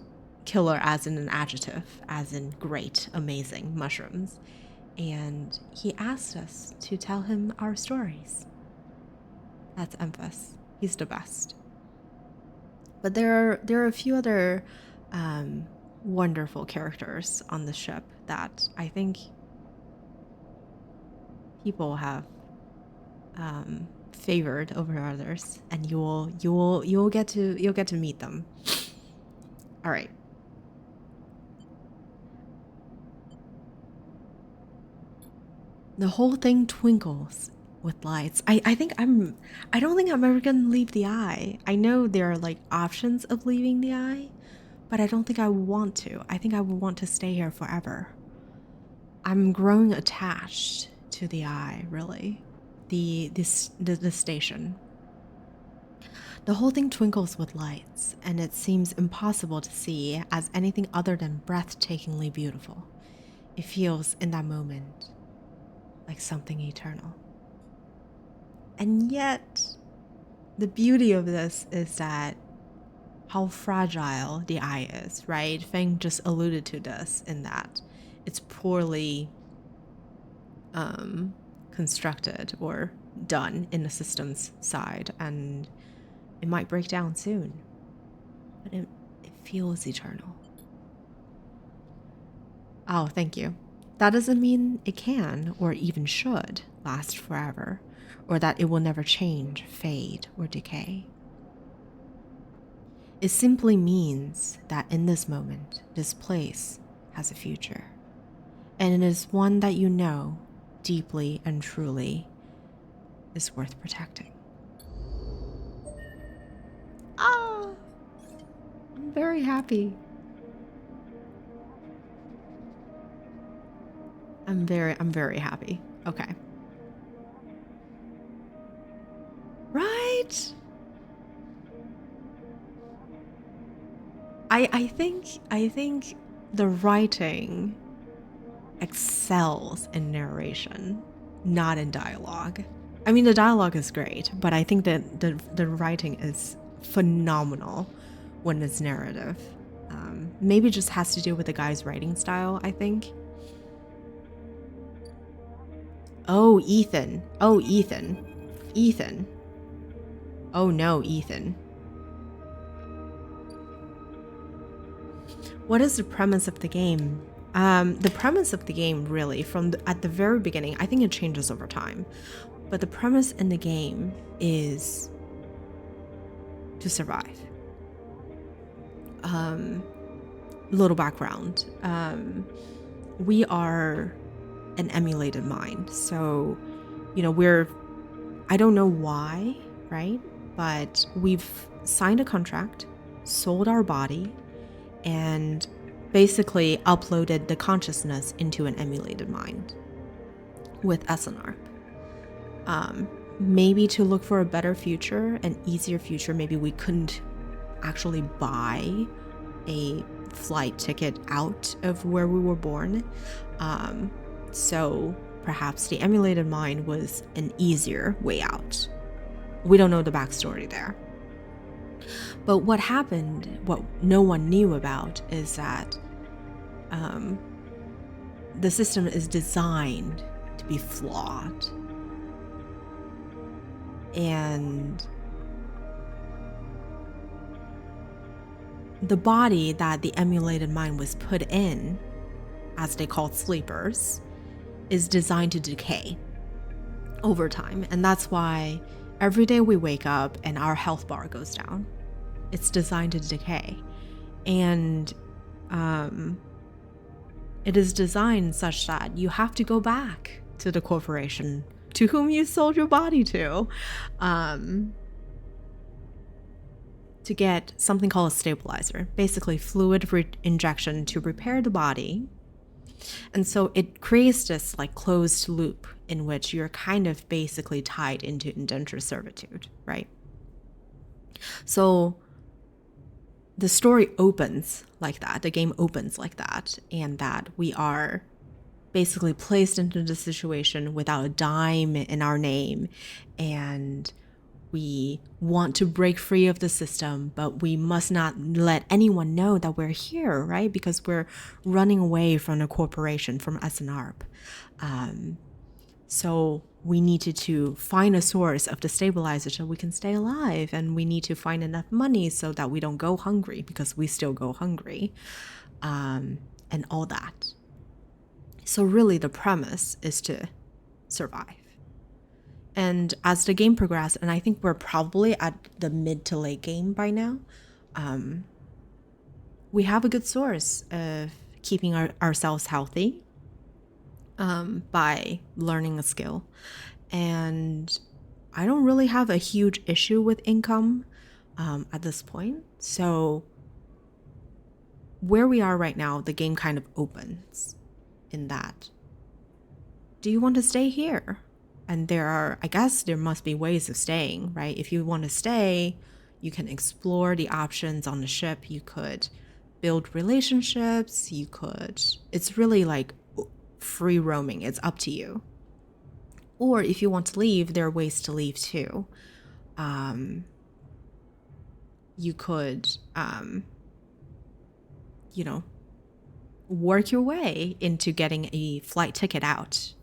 killer as in an adjective, as in great, amazing mushrooms. And he asked us to tell him our stories. That's Emphas. He's the best. But there are a few other wonderful characters on the ship that I think people have favored over others, and you'll get to meet them. All right. The whole thing twinkles with lights. I don't think I'm ever gonna leave the eye. I know there are like options of leaving the eye, but I don't think I would want to. I think I would want to stay here forever. I'm growing attached to the eye, really. The station. The whole thing twinkles with lights, and it seems impossible to see as anything other than breathtakingly beautiful. It feels in that moment like something eternal. And yet, the beauty of this is that how fragile the eye is, right? Feng just alluded to this in that it's poorly constructed or done in the system's side, and it might break down soon, but it feels eternal. Oh, thank you. That doesn't mean it can or even should last forever, or that it will never change, fade, or decay. It simply means that in this moment, this place has a future, and it is one that you know deeply and truly is worth protecting. Ah, I'm very happy. I'm very happy. Okay. Right? I think the writing excels in narration, not in dialogue. I mean, the dialogue is great, but I think that the writing is phenomenal when it's narrative. Maybe it just has to do with the guy's writing style, I think. Oh, Ethan. Oh no, Ethan. What is the premise of the game? The premise of the game, really, at the very beginning, I think it changes over time, but the premise in the game is to survive. Little background. We are an emulated mind, so I don't know why, right? But we've signed a contract, sold our body, and basically uploaded the consciousness into an emulated mind with SNR. Maybe to look for a better future, an easier future. Maybe we couldn't actually buy a flight ticket out of where we were born. So perhaps the emulated mind was an easier way out. We don't know the backstory there. But what happened, what no one knew about, is that the system is designed to be flawed. And the body that the emulated mind was put in, as they called sleepers, is designed to decay over time. And that's why every day we wake up and our health bar goes down. It's designed to decay. And it is designed such that you have to go back to the corporation to whom you sold your body to get something called a stabilizer, basically fluid injection to repair the body. And so it creates this like closed loop in which you're kind of basically tied into indentured servitude, right? So the story opens like that, the game opens like that, and that we are basically placed into the situation without a dime in our name, and we want to break free of the system, but we must not let anyone know that we're here, right? Because we're running away from a corporation, from SNARP. So we needed to find a source of the stabilizer so we can stay alive, and we need to find enough money so that we don't go hungry, because we still go hungry, and all that. So really the premise is to survive. And as the game progressed, and I think we're probably at the mid to late game by now, we have a good source of keeping ourselves healthy by learning a skill. And I don't really have a huge issue with income at this point. So where we are right now, the game kind of opens in that. Do you want to stay here? And I guess there must be ways of staying, right? If you want to stay, you can explore the options on the ship. You could build relationships. It's really like free roaming. It's up to you. Or if you want to leave, there are ways to leave too. You could, work your way into getting a flight ticket out.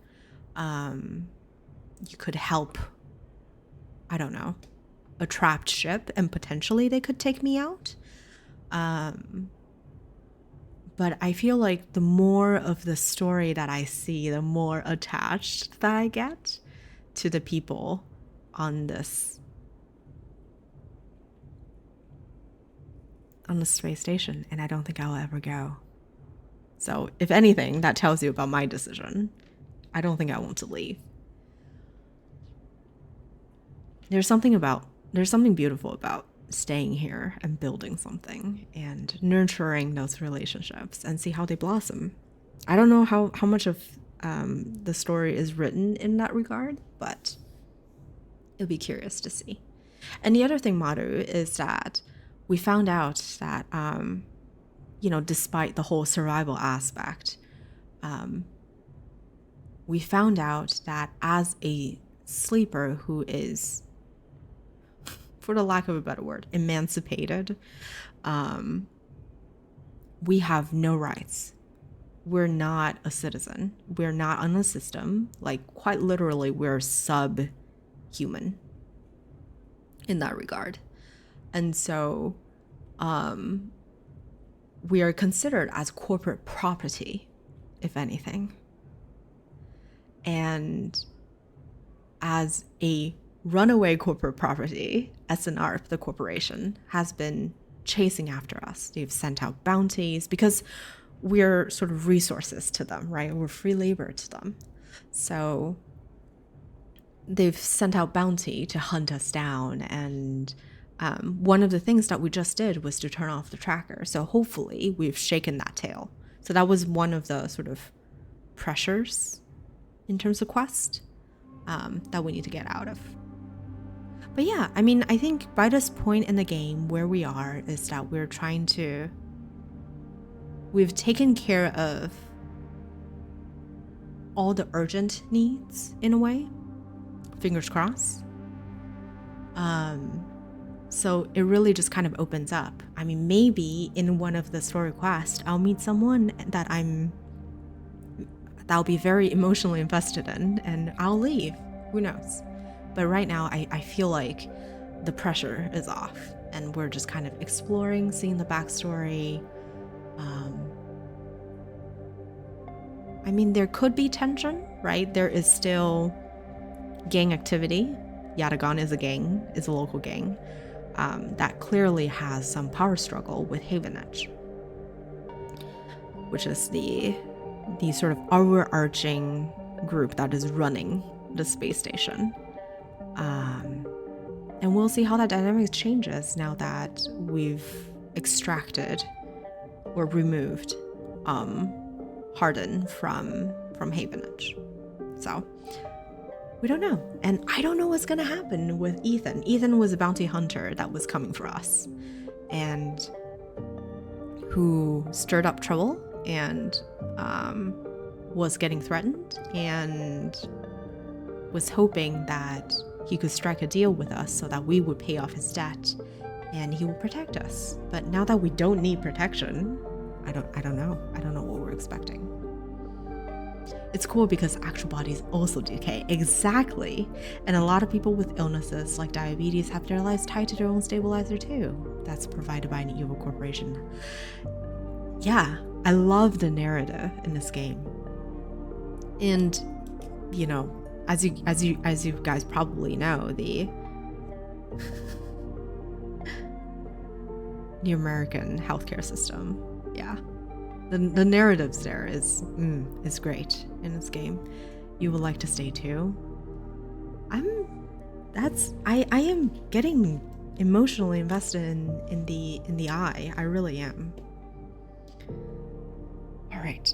You could help, I don't know, a trapped ship, and potentially they could take me out. But I feel like the more of the story that I see, the more attached that I get to the people on this space station, and I don't think I'll ever go. So if anything, that tells you about my decision. I don't think I want to leave. There's something beautiful about staying here and building something and nurturing those relationships and see how they blossom. I don't know how much of the story is written in that regard, but it'll be curious to see. And the other thing, Maru, is that we found out that, despite the whole survival aspect, we found out that as a sleeper who is, for the lack of a better word, emancipated, we have no rights. We're not a citizen. We're not on the system. Like, quite literally, we're subhuman. in that regard. And so we are considered as corporate property, if anything. And as a runaway corporate property, SNARP, the corporation, has been chasing after us. They've sent out bounties because we're sort of resources to them, right? We're free labor to them. So they've sent out bounty to hunt us down. And one of the things that we just did was to turn off the tracker. So hopefully we've shaken that tail. So that was one of the sort of pressures in terms of quest that we need to get out of. But yeah, I mean, I think by this point in the game where we are is that we've taken care of all the urgent needs in a way. Fingers crossed. So it really just kind of opens up. I mean, maybe in one of the story quests, I'll meet someone that I'll be very emotionally invested in, and I'll leave. Who knows? But right now, I feel like the pressure is off, and we're just kind of exploring, seeing the backstory. I mean, there could be tension, right? There is still gang activity. Yatagan is a local gang that clearly has some power struggle with Haven Edge, which is the sort of overarching group that is running the space station. And we'll see how that dynamic changes now that we've extracted or removed Harden from Haven Edge. So we don't know. And I don't know what's going to happen with Ethan. Ethan was a bounty hunter that was coming for us and who stirred up trouble and was getting threatened and was hoping that he could strike a deal with us so that we would pay off his debt and he would protect us. But now that we don't need protection, I don't know. I don't know what we're expecting. It's cool because actual bodies also decay. Exactly. And a lot of people with illnesses like diabetes have their lives tied to their own stabilizer too. That's provided by an evil corporation. Yeah, I love the narrative in this game. And, you know, as you guys probably know, the American healthcare system, yeah. The narratives there is great in this game. You would like to stay too. I am getting emotionally invested in the eye. I really am. All right.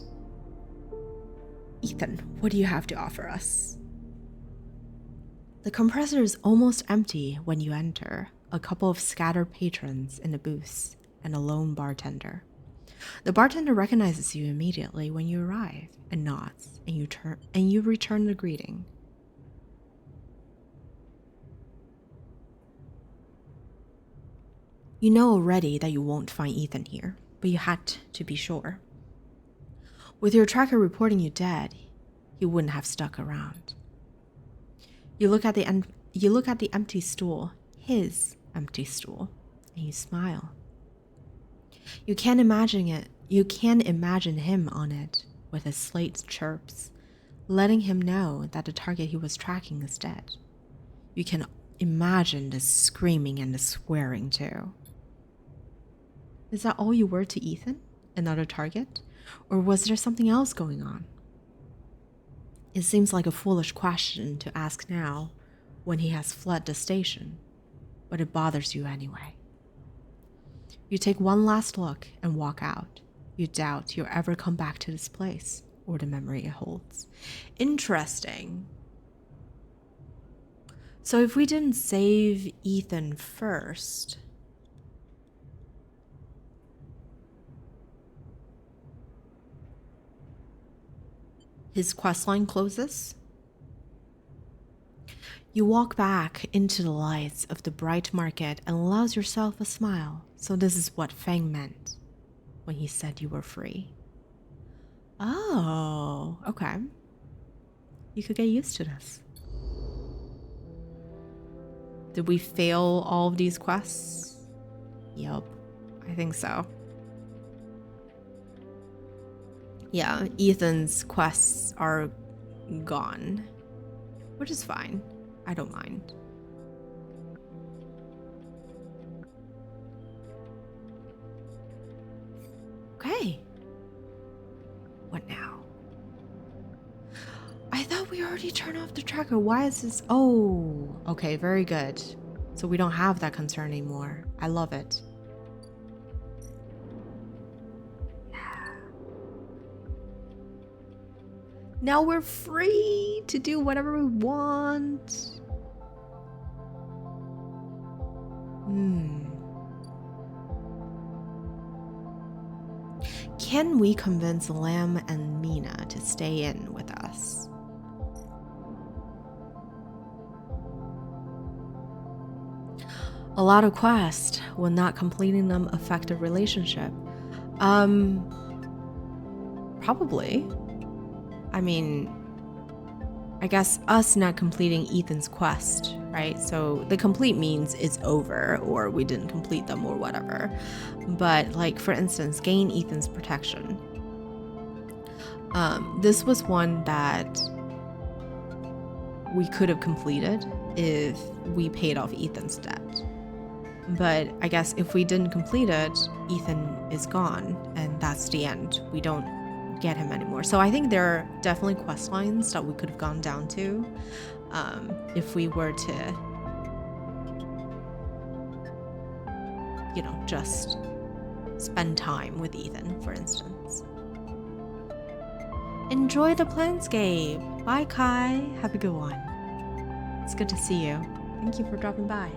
Ethan, what do you have to offer us? The compressor is almost empty when you enter. A couple of scattered patrons in the booths and a lone bartender. The bartender recognizes you immediately when you arrive and nods, and you return the greeting. You know already that you won't find Ethan here, but you had to be sure. With your tracker reporting you dead, he wouldn't have stuck around. You look at the empty stool, his empty stool, and you smile. You can imagine him on it with his slate chirps, letting him know that the target he was tracking is dead. You can imagine the screaming and the swearing too. Is that all you were to Ethan? Another target? Or was there something else going on? It seems like a foolish question to ask now when he has fled the station, but it bothers you anyway. You take one last look and walk out. You doubt you'll ever come back to this place or the memory it holds. Interesting. So if we didn't save Ethan first, his questline closes. You walk back into the lights of the bright market and allows yourself a smile. So this is what Fang meant when he said you were free. Oh, okay. You could get used to this. Did we fail all of these quests? Yup, I think so. Yeah, Ethan's quests are gone, which is fine. I don't mind. Okay. What now? I thought we already turned off the tracker. Why is this? Oh, okay, very good. So we don't have that concern anymore. I love it. Now we're free to do whatever we want. Can we convince Lamb and Mina to stay in with us? A lot of quests. Will not completing them affect a relationship? Probably. I mean, I guess us not completing Ethan's quest, right? So the complete means it's over or we didn't complete them or whatever. But like, for instance, gain Ethan's protection. This was one that we could have completed if we paid off Ethan's debt. But I guess if we didn't complete it, Ethan is gone and that's the end. We don't get him anymore. So I think there are definitely quest lines that we could have gone down to if we were to, you know, just spend time with Ethan, for instance. Enjoy the landscape. Bye, Kai. Have a good one. It's good to see you. Thank you for dropping by.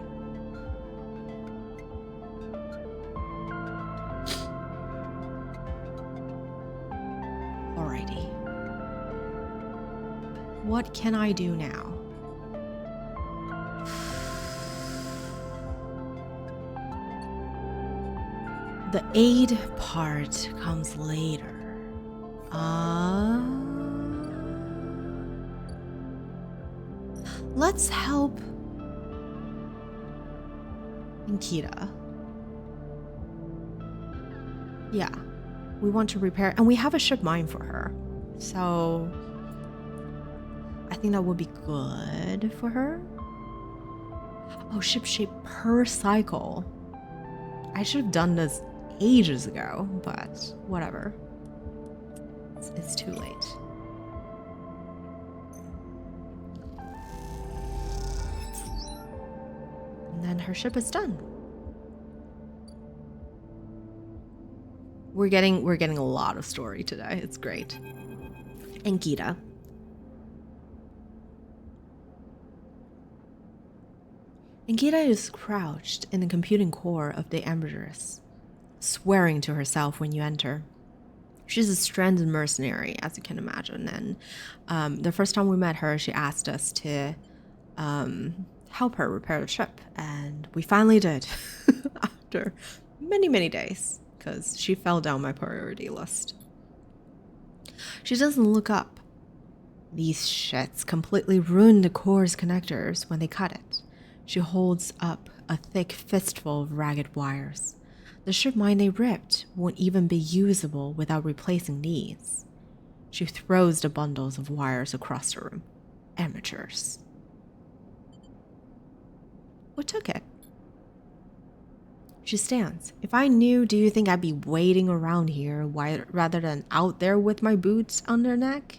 Alrighty. What can I do now? The aid part comes later. Let's help Nikita. Yeah, we want to repair, and we have a ship mine for her. So I think that would be good for her. Oh, ship shape per cycle. I should have done this ages ago, but whatever. It's too late. And then her ship is done. We're getting a lot of story today. It's great. And Gita. Gita is crouched in the computing core of the Empress, swearing to herself when you enter. She's a stranded mercenary, as you can imagine, and the first time we met her, she asked us to help her repair the ship, and we finally did after many, many days, because she fell down my priority list. She doesn't look up. These shits completely ruined the core's connectors when they cut it. She holds up a thick fistful of ragged wires. The ship mine they ripped won't even be usable without replacing these. She throws the bundles of wires across the room. Amateurs. What took it? She stands. If I knew, do you think I'd be waiting around here rather than out there with my boots on their neck?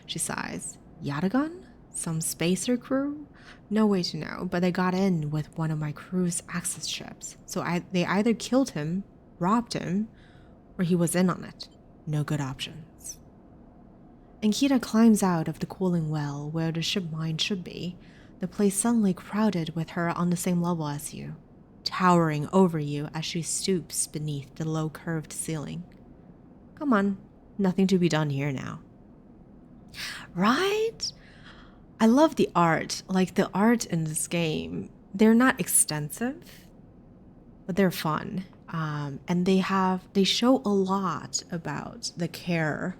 She sighs. Yatagan? Some spacer crew? No way to know, but they got in with one of my crew's access ships. So they either killed him, robbed him, or he was in on it. No good options. Ankita climbs out of the cooling well where the ship mine should be, the place suddenly crowded with her on the same level as you, towering over you as she stoops beneath the low curved ceiling. Come on, nothing to be done here now. Right? I love the art. Like, the art in this game, they're not extensive, but they're fun. And they show a lot about the care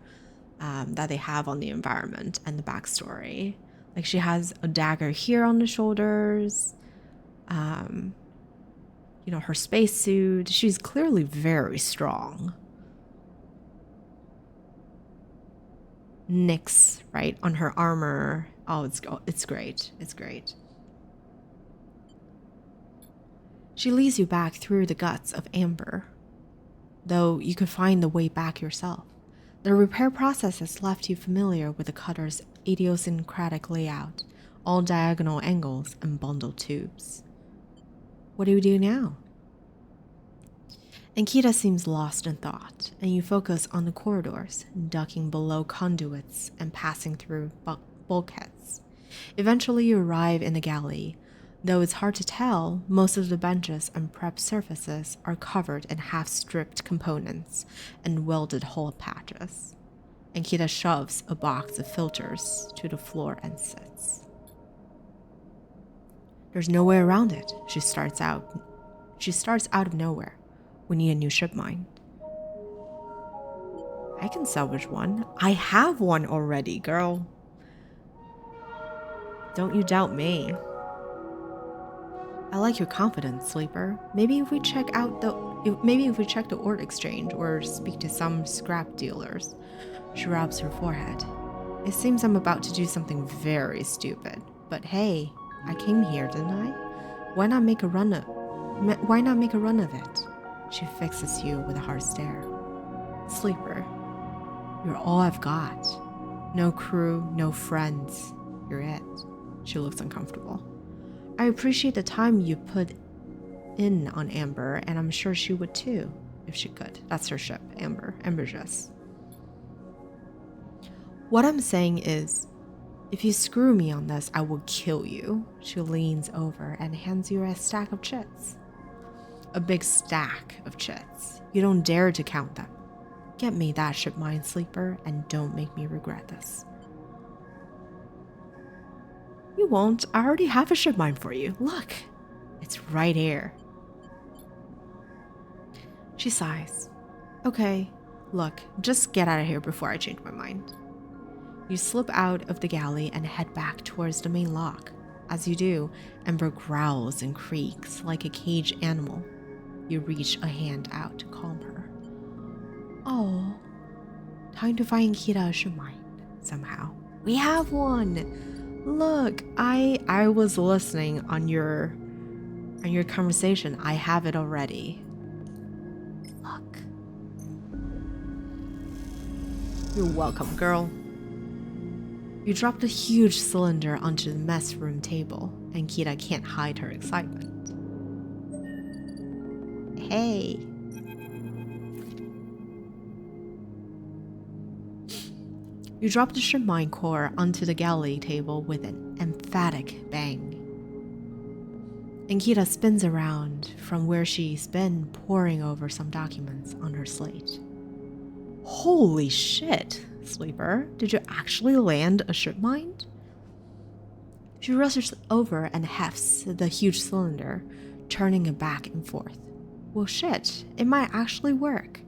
that they have on the environment and the backstory. Like, she has a dagger here on the shoulders. Her spacesuit. She's clearly very strong. Nyx, right, on her armor. Oh, it's great. It's great. She leads you back through the guts of Amber, though you could find the way back yourself. The repair process has left you familiar with the cutter's idiosyncratic layout, all diagonal angles and bundled tubes. What do you do now? Ankita seems lost in thought, and you focus on the corridors, ducking below conduits and passing through bulkheads. Eventually you arrive in the galley. Though it's hard to tell, most of the benches and prep surfaces are covered in half-stripped components and welded hole patches. Ankita shoves a box of filters to the floor and sits. There's no way around it. She starts out of nowhere. We need a new ship mine. I can salvage one. I have one already, girl. Don't you doubt me. I like your confidence, Sleeper. Maybe if we check the ore exchange or speak to some scrap dealers. She rubs her forehead. It seems I'm about to do something very stupid. But hey, I came here, didn't I? Why not make a run of it? She fixes you with a hard stare. Sleeper, you're all I've got. No crew, no friends. You're it. She looks uncomfortable. I appreciate the time you put in on Amber, and I'm sure she would too, if she could. That's her ship, Amber. Amberjess. What I'm saying is, if you screw me on this, I will kill you. She leans over and hands you a stack of chits. A big stack of chits. You don't dare to count them. Get me that ship mine, Sleeper, and don't make me regret this. You won't. I already have a ship mine for you. Look, it's right here. She sighs. Okay, look, just get out of here before I change my mind. You slip out of the galley and head back towards the main lock. As you do, Ember growls and creaks like a caged animal. You reach a hand out to calm her. Oh, time to find Kira a ship mine somehow. We have one. Look, I was listening on your conversation. I have it already. Look. You're welcome, girl. You dropped a huge cylinder onto the mess room table, and Kira can't hide her excitement. Hey. You drop the ship mine core onto the galley table with an emphatic bang. Ankita spins around from where she's been poring over some documents on her slate. Holy shit, Sleeper. Did you actually land a ship mine? She rushes over and hefts the huge cylinder, turning it back and forth. Well shit, it might actually work.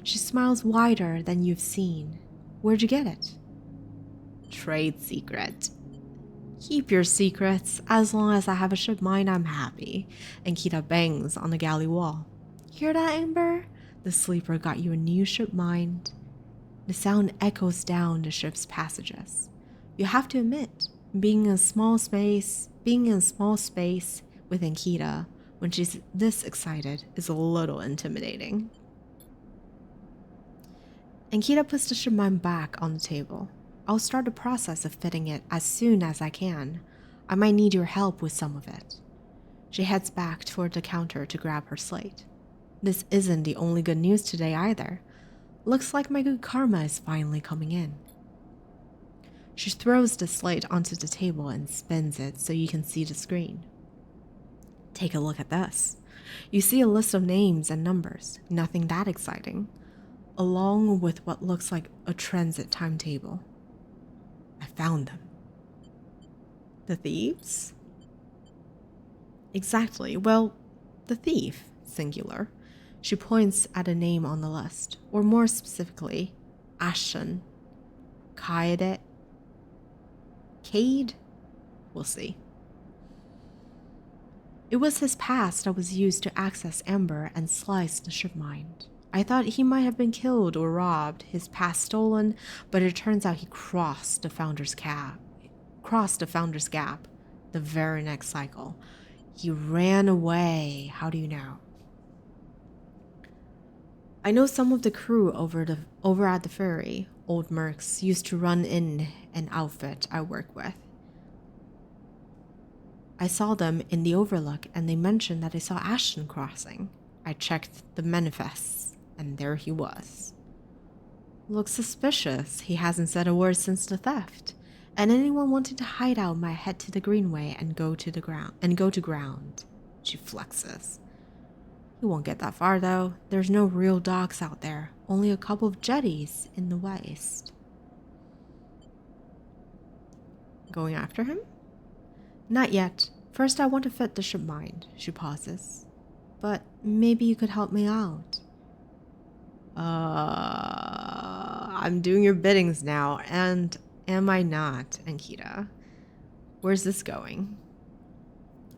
She smiles wider than you've seen. Where'd you get it? Trade secret. Keep your secrets. As long as I have a ship mine, I'm happy. Ankita bangs on the galley wall. Hear that, Amber? The Sleeper got you a new ship mine. The sound echoes down the ship's passages. You have to admit, being in a small space with Ankita when she's this excited is a little intimidating. Ankita puts the ship mine back on the table. I'll start the process of fitting it as soon as I can. I might need your help with some of it. She heads back toward the counter to grab her slate. This isn't the only good news today either. Looks like my good karma is finally coming in. She throws the slate onto the table and spins it so you can see the screen. Take a look at this. You see a list of names and numbers, nothing that exciting, along with what looks like a transit timetable. I found them. The thieves? Exactly. Well, the thief, singular. She points at a name on the list, or more specifically, Ashton. Cade? We'll see. It was his past that was used to access Amber and slice the ship mind. I thought he might have been killed or robbed, his past stolen, but it turns out he crossed the Founder's Gap. The very next cycle. He ran away. How do you know? I know some of the crew over at the ferry, old mercs, used to run in an outfit I work with. I saw them in the Overlook and they mentioned that they saw Ashton crossing. I checked the manifests and there he was. Looks suspicious. He hasn't said a word since the theft. And anyone wanting to hide out might head to the Greenway and go to ground. She flexes. He won't get that far though. There's no real docks out there. Only a couple of jetties in the waste. Going after him? Not yet. First I want to fit the ship mind. She pauses. But maybe you could help me out. I'm doing your biddings now, and am I not, Ankita? Where's this going?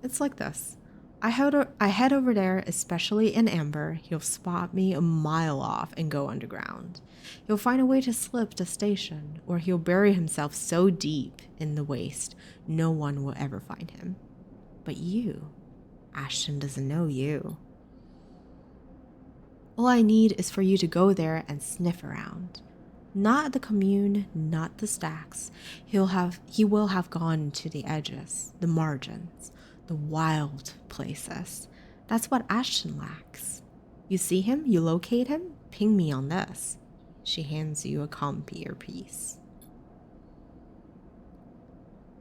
It's like this. I head over there, especially in Amber. He'll spot me a mile off and go underground. He'll find a way to slip the station, or he'll bury himself so deep in the waste, no one will ever find him. But you, Ashton doesn't know you. All I need is for you to go there and sniff around. Not the commune, not the stacks. He will have gone to the edges, the margins, the wild places. That's what Ashton lacks. You see him? You locate him? Ping me on this. She hands you a compier piece.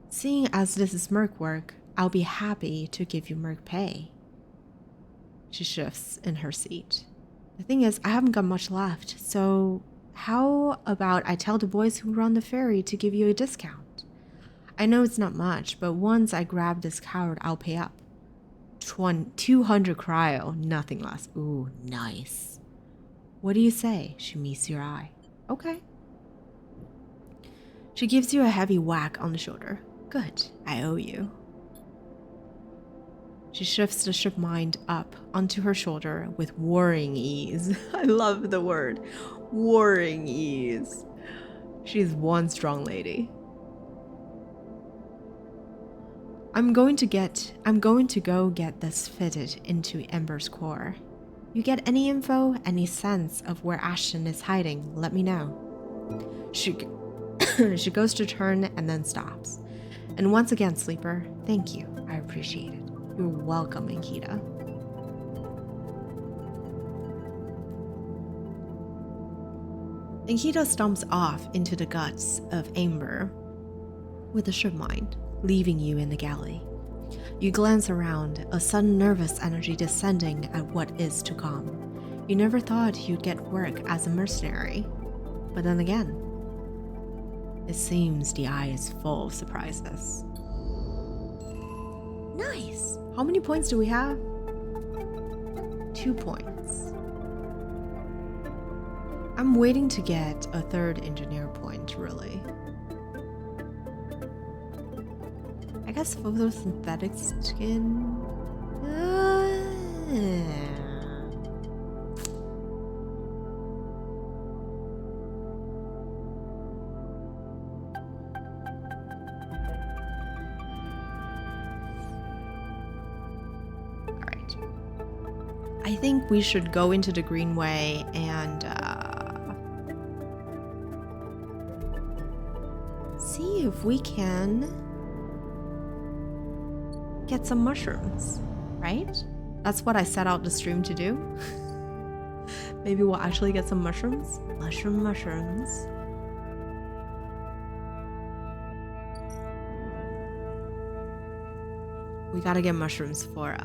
Seeing as this is merc work, I'll be happy to give you merc pay. She shifts in her seat. The thing is, I haven't got much left, so how about I tell the boys who run the ferry to give you a discount? I know it's not much, but once I grab this coward, I'll pay up. 200 cryo, nothing less. Ooh, nice. What do you say? She meets your eye. Okay. She gives you a heavy whack on the shoulder. Good, I owe you. She shifts the ship mind up onto her shoulder with warring ease. I love the word. Warring ease. She's one strong lady. I'm going to go get this fitted into Ember's core. You get any info, any sense of where Ashton is hiding, let me know. She goes to turn and then stops. And once again, Sleeper, thank you. I appreciate it. You're welcome, Ankita. Ankita stomps off into the guts of Amber with a ship mind, leaving you in the galley. You glance around, a sudden nervous energy descending at what is to come. You never thought you'd get work as a mercenary. But then again, it seems the eye is full of surprises. Nice! How many points do we have? 2 points. I'm waiting to get a third engineer point, really. I guess photosynthetic skin. Alright. I think we should go into the Greenway and see if we can get some mushrooms, right? That's what I set out the stream to do. Maybe we'll actually get some mushrooms. Mushrooms. We gotta get mushrooms for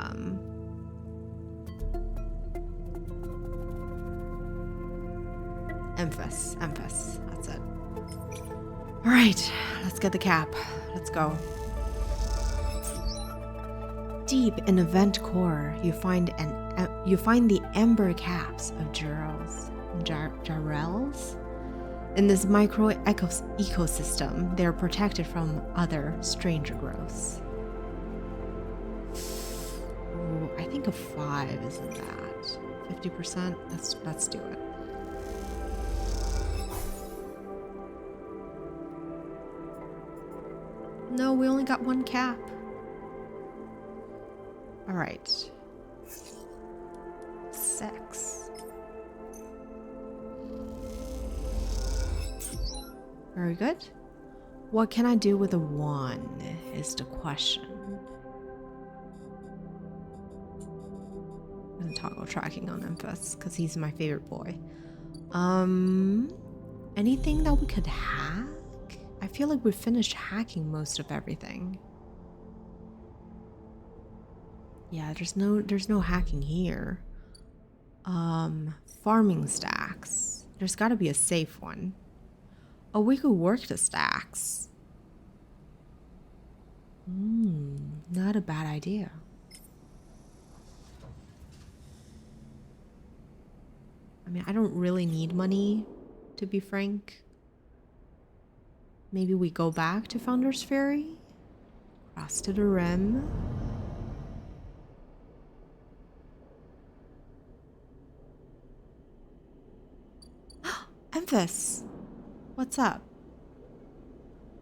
Emphas. That's it. All right, let's get the cap. Let's go. Deep in the vent core, you find the ember caps of Jarrels. In this micro ecosystem, they are protected from other stranger growths. Ooh, I think a 5 isn't bad. 50%. Let's do it. No, we only got 1 cap. All right. 6. Very good. What can I do with a 1 is the question. I'm gonna toggle tracking on Memphis because he's my favorite boy. Anything that we could hack? I feel like we've finished hacking most of everything. Yeah, there's no hacking here. Farming stacks. There's gotta be a safe one. Oh, we could work the stacks. Not a bad idea. I mean, I don't really need money, to be frank. Maybe we go back to Founder's Ferry? Cross to the rim. Memphis, what's up?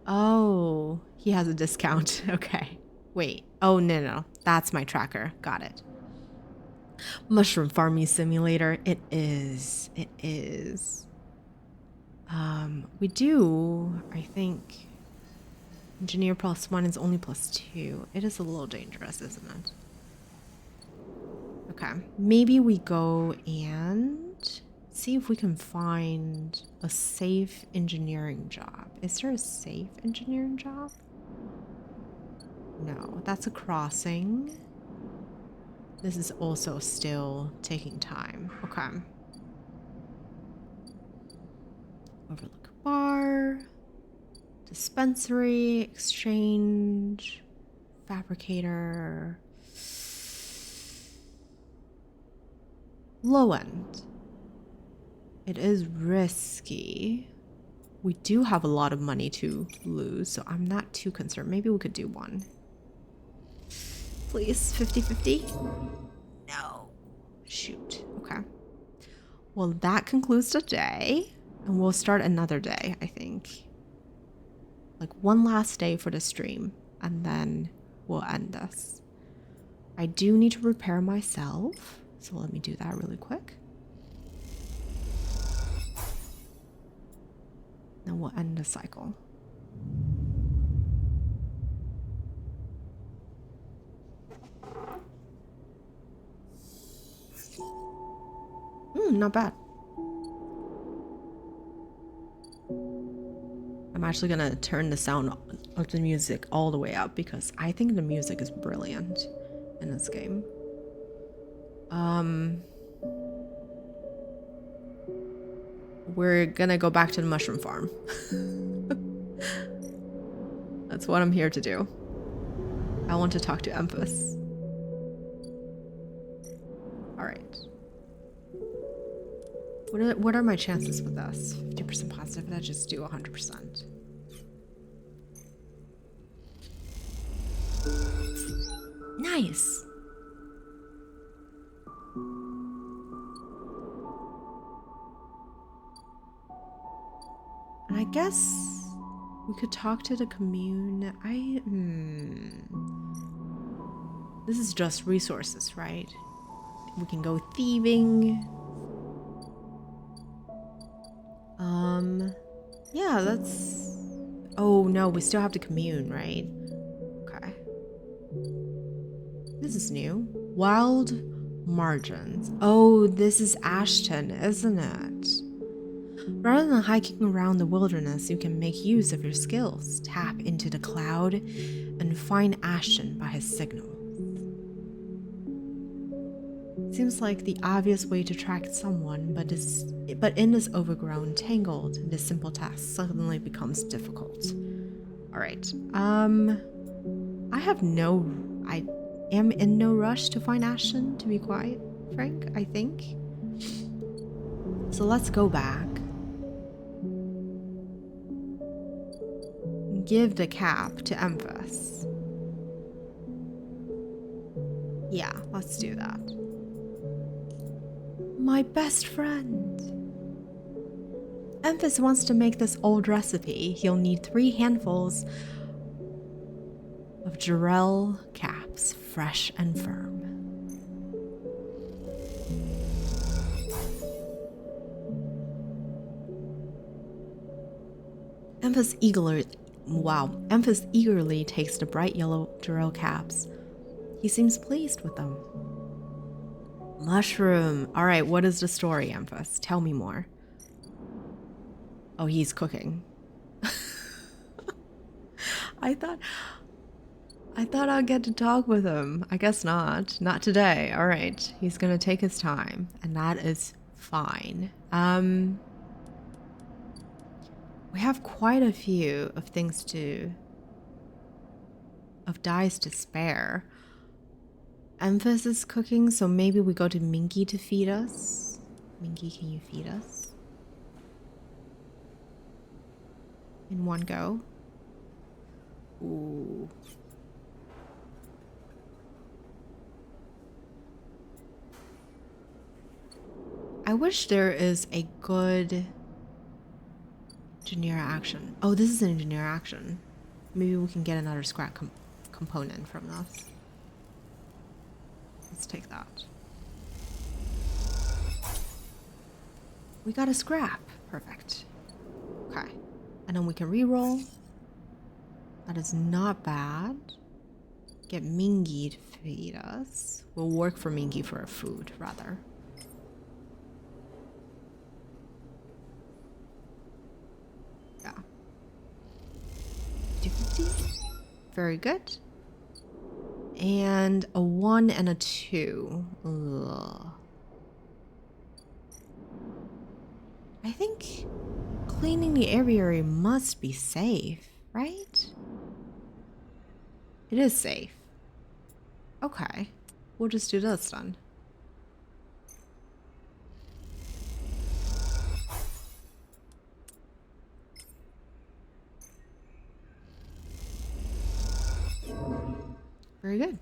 Oh, he has a discount. Okay. Wait. Oh, no. That's my tracker. Got it. Mushroom farming simulator. It is. It is. We do, I think, engineer +1 is only +2. It is a little dangerous, isn't it? Okay. Maybe we go and see if we can find a safe engineering job. Is there a safe engineering job? No, that's a crossing. This is also still taking time. Okay. Overlook bar, dispensary, exchange, fabricator. Low end. It is risky. We do have a lot of money to lose, so I'm not too concerned. Maybe we could do 1. Please, 50-50? No. Shoot. Okay. Well, that concludes the day, and we'll start another day, I think. Like 1 last day for the stream, and then we'll end this. I do need to repair myself, so let me do that really quick. Then we'll end the cycle. Not bad. I'm actually gonna turn the sound of the music all the way up because I think the music is brilliant in this game. We're gonna go back to the mushroom farm. That's what I'm here to do. I want to talk to Emphas. Alright. What are my chances with this? 50% positive, let's just do 100%. Nice! And I guess we could talk to the commune. This is just resources, right? We can go thieving. Yeah, let's... Oh, no, we still have to commune, right? Okay. This is new. Wild margins. Oh, this is Ashton, isn't it? Rather than hiking around the wilderness, you can make use of your skills. Tap into the cloud and find Ashton by his signal. Seems like the obvious way to track someone, but in this overgrown, tangled, this simple task suddenly becomes difficult. Alright, I am in no rush to find Ashton, to be quite frank, I think. So let's go back. Give the cap to Emphas. Yeah, let's do that. My best friend. Emphas wants to make this old recipe. He'll need 3 handfuls of Jarrell caps, fresh and firm. Emphas eagerly takes the bright yellow Jarrell caps. He seems pleased with them. Mushroom. All right, what is the story, Emphas? Tell me more. Oh, he's cooking. I thought I'd get to talk with him. I guess not. Not today. All right. He's going to take his time, and that is fine. We have quite a few of dyes to spare. Emphas is cooking, so maybe we go to Minky to feed us. Minky, can you feed us? In one go. Ooh. I wish there is a good engineer action. Oh, this is an engineer action. Maybe we can get another scrap component from this. Let's take that. We got a scrap. Perfect. Okay. And then we can reroll. That is not bad. Get Mingy to feed us. We'll work for Mingy for food, rather. Yeah. 250. Very good. And a 1 and a 2. Ugh. I think cleaning the aviary must be safe, right? It is safe. Okay. We'll just do this then. Very good.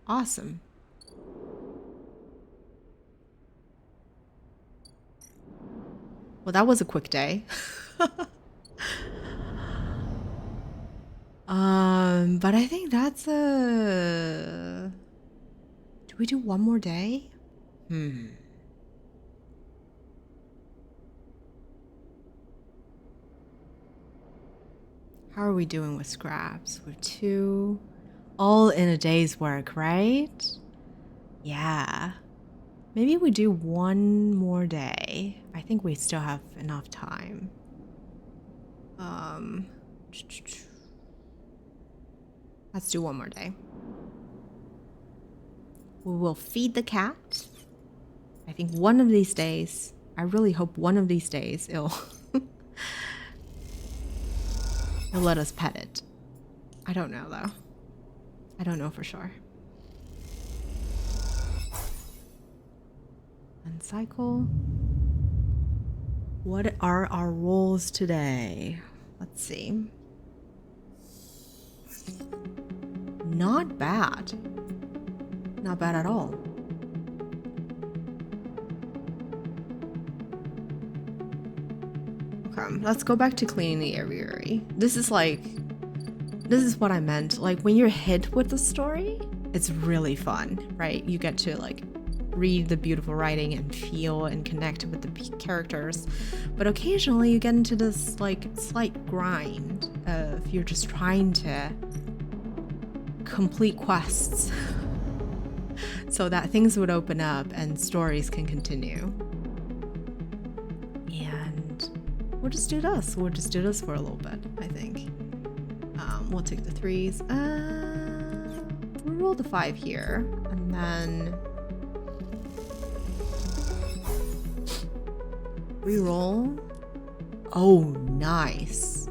Awesome. Well, that was a quick day. But I think that's a... Do we do one more day? How are we doing with scraps? We're 2... All in a day's work, right? Yeah. Maybe we do one more day. I think we still have enough time. Let's do one more day. We will feed the cat. I think one of these days, I really hope one of these days it'll let us pet it. I don't know though. I don't know for sure. Uncycle. What are our rolls today? Let's see. Not bad. Not bad at all. Okay, let's go back to cleaning the aviary. This is what I meant. Like, when you're hit with the story, it's really fun, right? You get to like read the beautiful writing and feel and connect with the characters. But occasionally you get into this like slight grind of you're just trying to complete quests so that things would open up and stories can continue. And we'll just do this. We'll just do this for a little bit, I think. We'll take the 3s. We'll roll the 5 here, and then reroll. Oh, nice.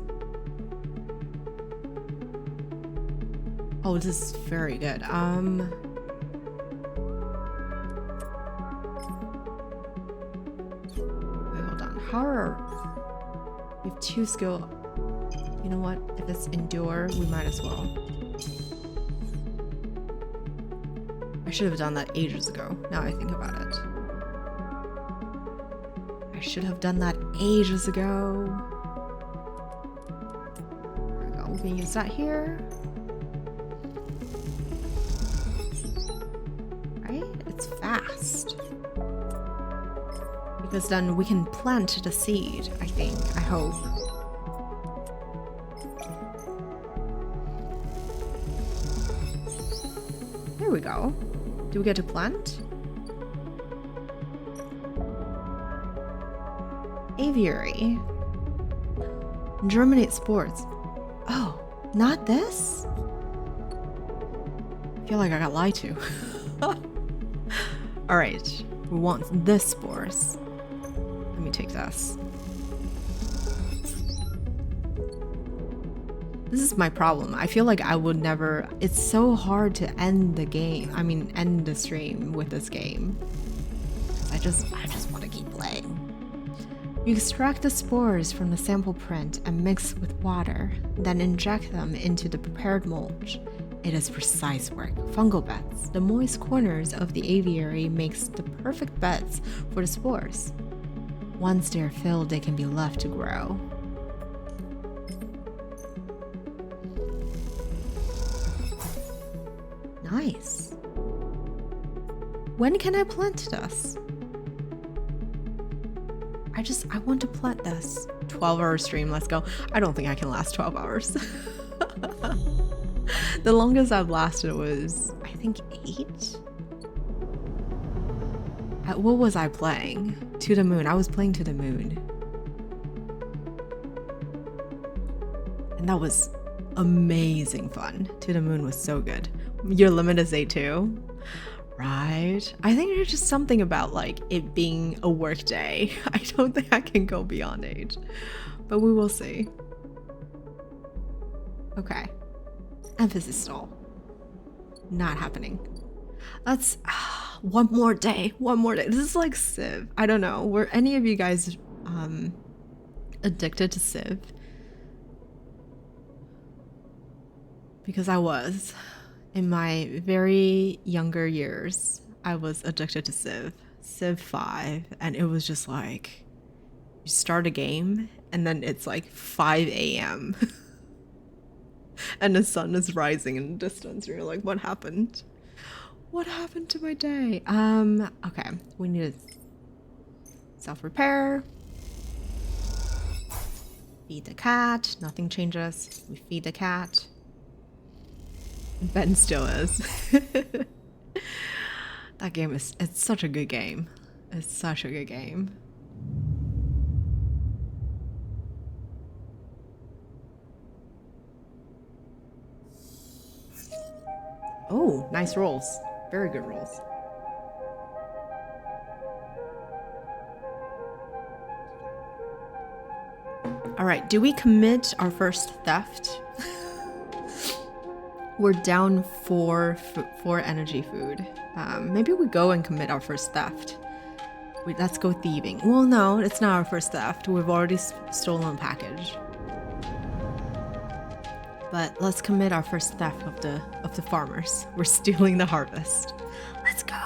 Oh, this is very good. Wait, hold on. How are... We have 2 skill... You know what? If it's endure, we might as well. should have done that ages ago, now I think about it. I should have done that ages ago. There we go, we can use that here. Right? It's fast. Because then we can plant the seed, I think, I hope. There we go. Do we get to plant? Aviary. Germinate spores. Oh, not this? I feel like I got lied to. Alright, we want this spores. Let me take this. This is my problem. I feel like I would never... It's so hard to end the game. I mean, end the stream with this game. I just want to keep playing. You extract the spores from the sample print and mix with water, then inject them into the prepared mulch. It is precise work. Fungal beds. The moist corners of the aviary makes the perfect beds for the spores. Once they are filled, they can be left to grow. Nice. When can I plant this? I want to plant this. 12-hour stream, let's go. I don't think I can last 12 hours. The longest I've lasted was, I think, 8? What was I playing? To the Moon. I was playing To the Moon. And that was amazing fun. To the Moon was so good. Your limit is 8 too? Right. I think there's just something about like it being a work day. I don't think I can go beyond 8. But we will see. Okay. Emphasis stall. Not happening. Let's... one more day. One more day. This is like Civ. I don't know. Were any of you guys addicted to Civ? Because I was. In my very younger years, I was addicted to Civ 5, and it was just like, you start a game, and then it's like 5 a.m. and the sun is rising in the distance, and you're like, what happened? What happened to my day? Okay, we need to self-repair. Feed the cat, nothing changes. We feed the cat. Ben still is. That game is, it's such a good game. It's such a good game. Oh, nice rolls. Very good rolls. All right, do we commit our first theft? We're down 4 energy food. Maybe we go and commit our first theft. Let's go thieving. Well, no, it's not our first theft. We've already stolen a package. But let's commit our first theft of the farmers. We're stealing the harvest. Let's go.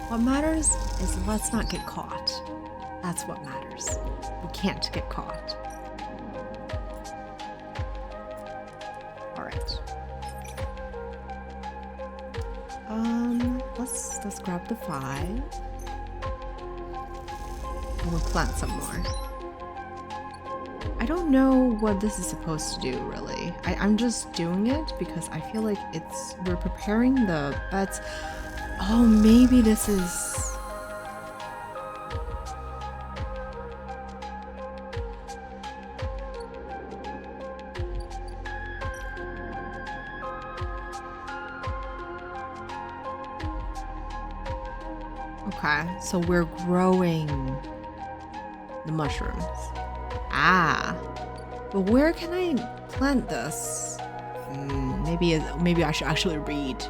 What matters is let's not get caught. That's what matters. We can't get caught. All right. Let's grab the 5. And we'll plant some more. I don't know what this is supposed to do, really. I'm just doing it because I feel like we're preparing the beds. Oh, maybe this is... Okay, so we're growing the mushrooms. Ah, but where can I plant this? Maybe I should actually read.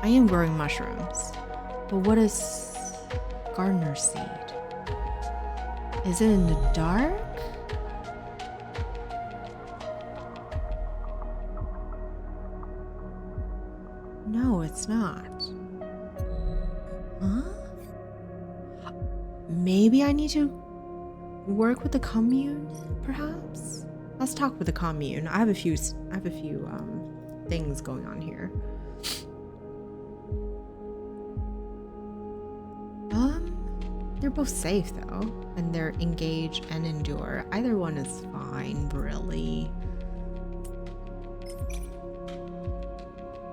I am growing mushrooms, but what is gardener seed? Is it in the dark? No, it's not. Huh? Maybe I need to work with the commune, perhaps? Let's talk with the commune. I have a few things going on here. They're both safe though, and they're engage and endure. Either one is fine, really.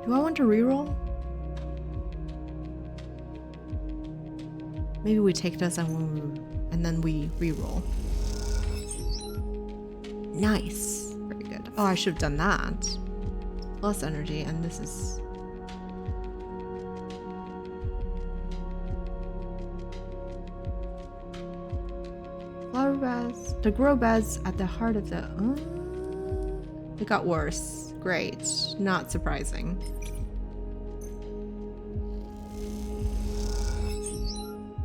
Do I want to reroll? Maybe we take this and then we reroll. Nice. Very good. Oh, I should have done that. Plus energy, and this is... Flower beds. The grow beds at the heart of the... it got worse. Great. Not surprising.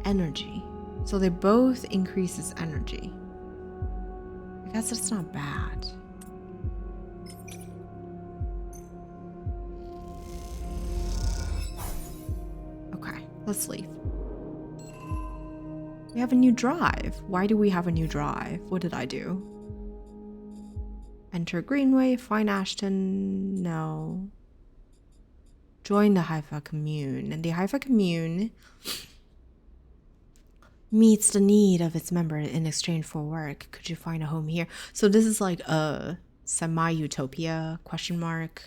Energy. So they both increases energy. I guess it's not bad. Okay, let's leave. We have a new drive. Why do we have a new drive? What did I do? Enter Greenway, find Ashton. No. Join the Haifa commune. And the Haifa commune meets the need of its member in exchange for work. Could you find a home here? So this is like a semi-utopia question mark.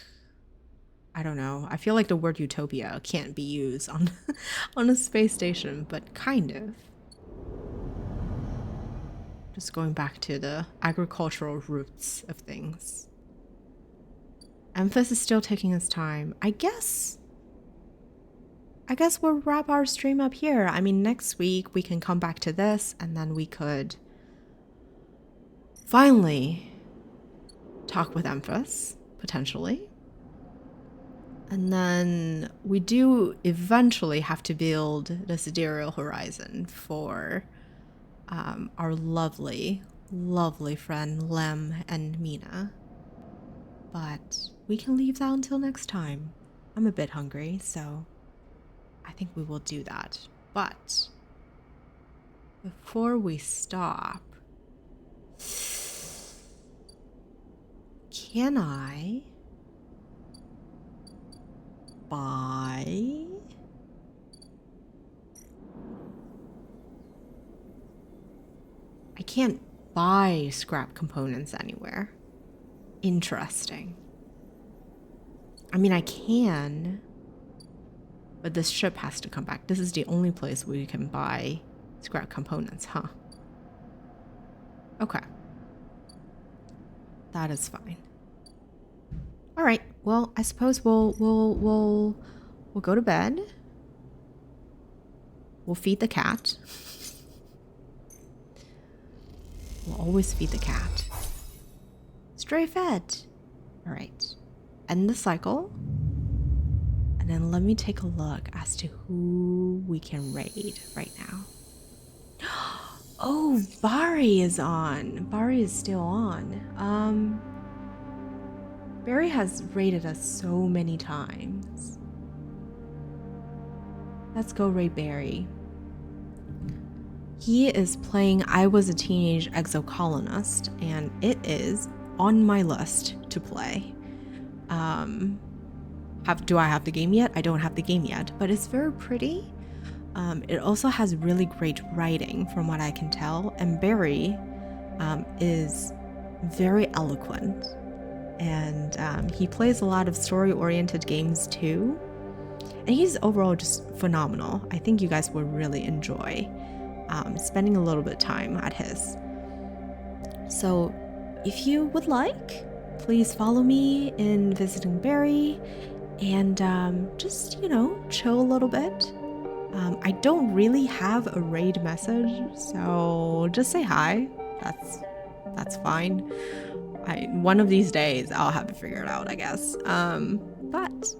I don't know. I feel like the word utopia can't be used on on a space station, but kind of. Just going back to the agricultural roots of things. Memphis is still taking its time. I guess we'll wrap our stream up here. I mean, next week we can come back to this and then we could finally talk with Memphis, potentially. And then we do eventually have to build the sidereal horizon for our lovely, lovely friend Lem and Mina. But we can leave that until next time. I'm a bit hungry, so I think we will do that. But before we stop, can I buy? I can't buy scrap components anywhere. Interesting. I mean, I can, but this ship has to come back. This is the only place we can buy scrap components, huh? Okay. That is fine. All right. Well, I suppose we'll go to bed. We'll feed the cat. We'll always feed the cat. Stray fed. All right. End the cycle. And then let me take a look as to who we can raid right now. Oh, Bari is on. Bari is still on. Barry has raided us so many times. Let's go raid Barry. He is playing I Was a Teenage Exocolonist, and it is on my list to play. Do I have the game yet? I don't have the game yet, but it's very pretty. It also has really great writing from what I can tell, and Barry is very eloquent, and he plays a lot of story-oriented games too, and he's overall just phenomenal. I think you guys will really enjoy spending a little bit of time at his. So if you would like, please follow me in visiting Barry and just, you know, chill a little bit. I don't really have a raid message, so just say hi. That's fine. One of these days I'll have to figure it out, I guess. But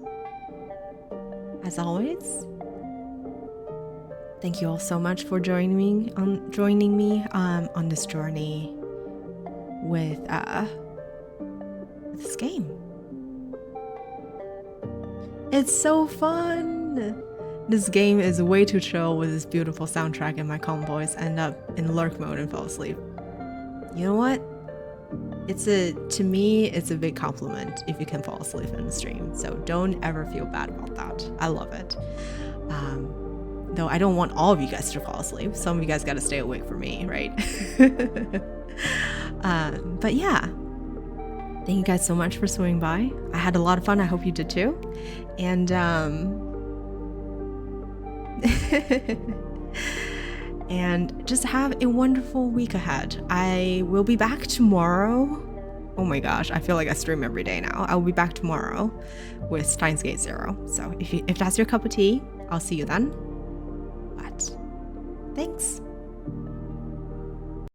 as always, Thank you all so much for joining me on this journey with this game. It's so fun. This game is way too chill with this beautiful soundtrack, and my calm voice end up in lurk mode and fall asleep. You know what? To me, it's a big compliment if you can fall asleep in the stream. So don't ever feel bad about that. I love it. Though I don't want all of you guys to fall asleep. Some of you guys got to stay awake for me, right? But yeah, thank you guys so much for swinging by. I had a lot of fun. I hope you did too. And and just have a wonderful week ahead. I will be back tomorrow. Oh my gosh, I feel like I stream every day now. I will be back tomorrow with Steins Gate Zero. So if that's your cup of tea, I'll see you then. But thanks.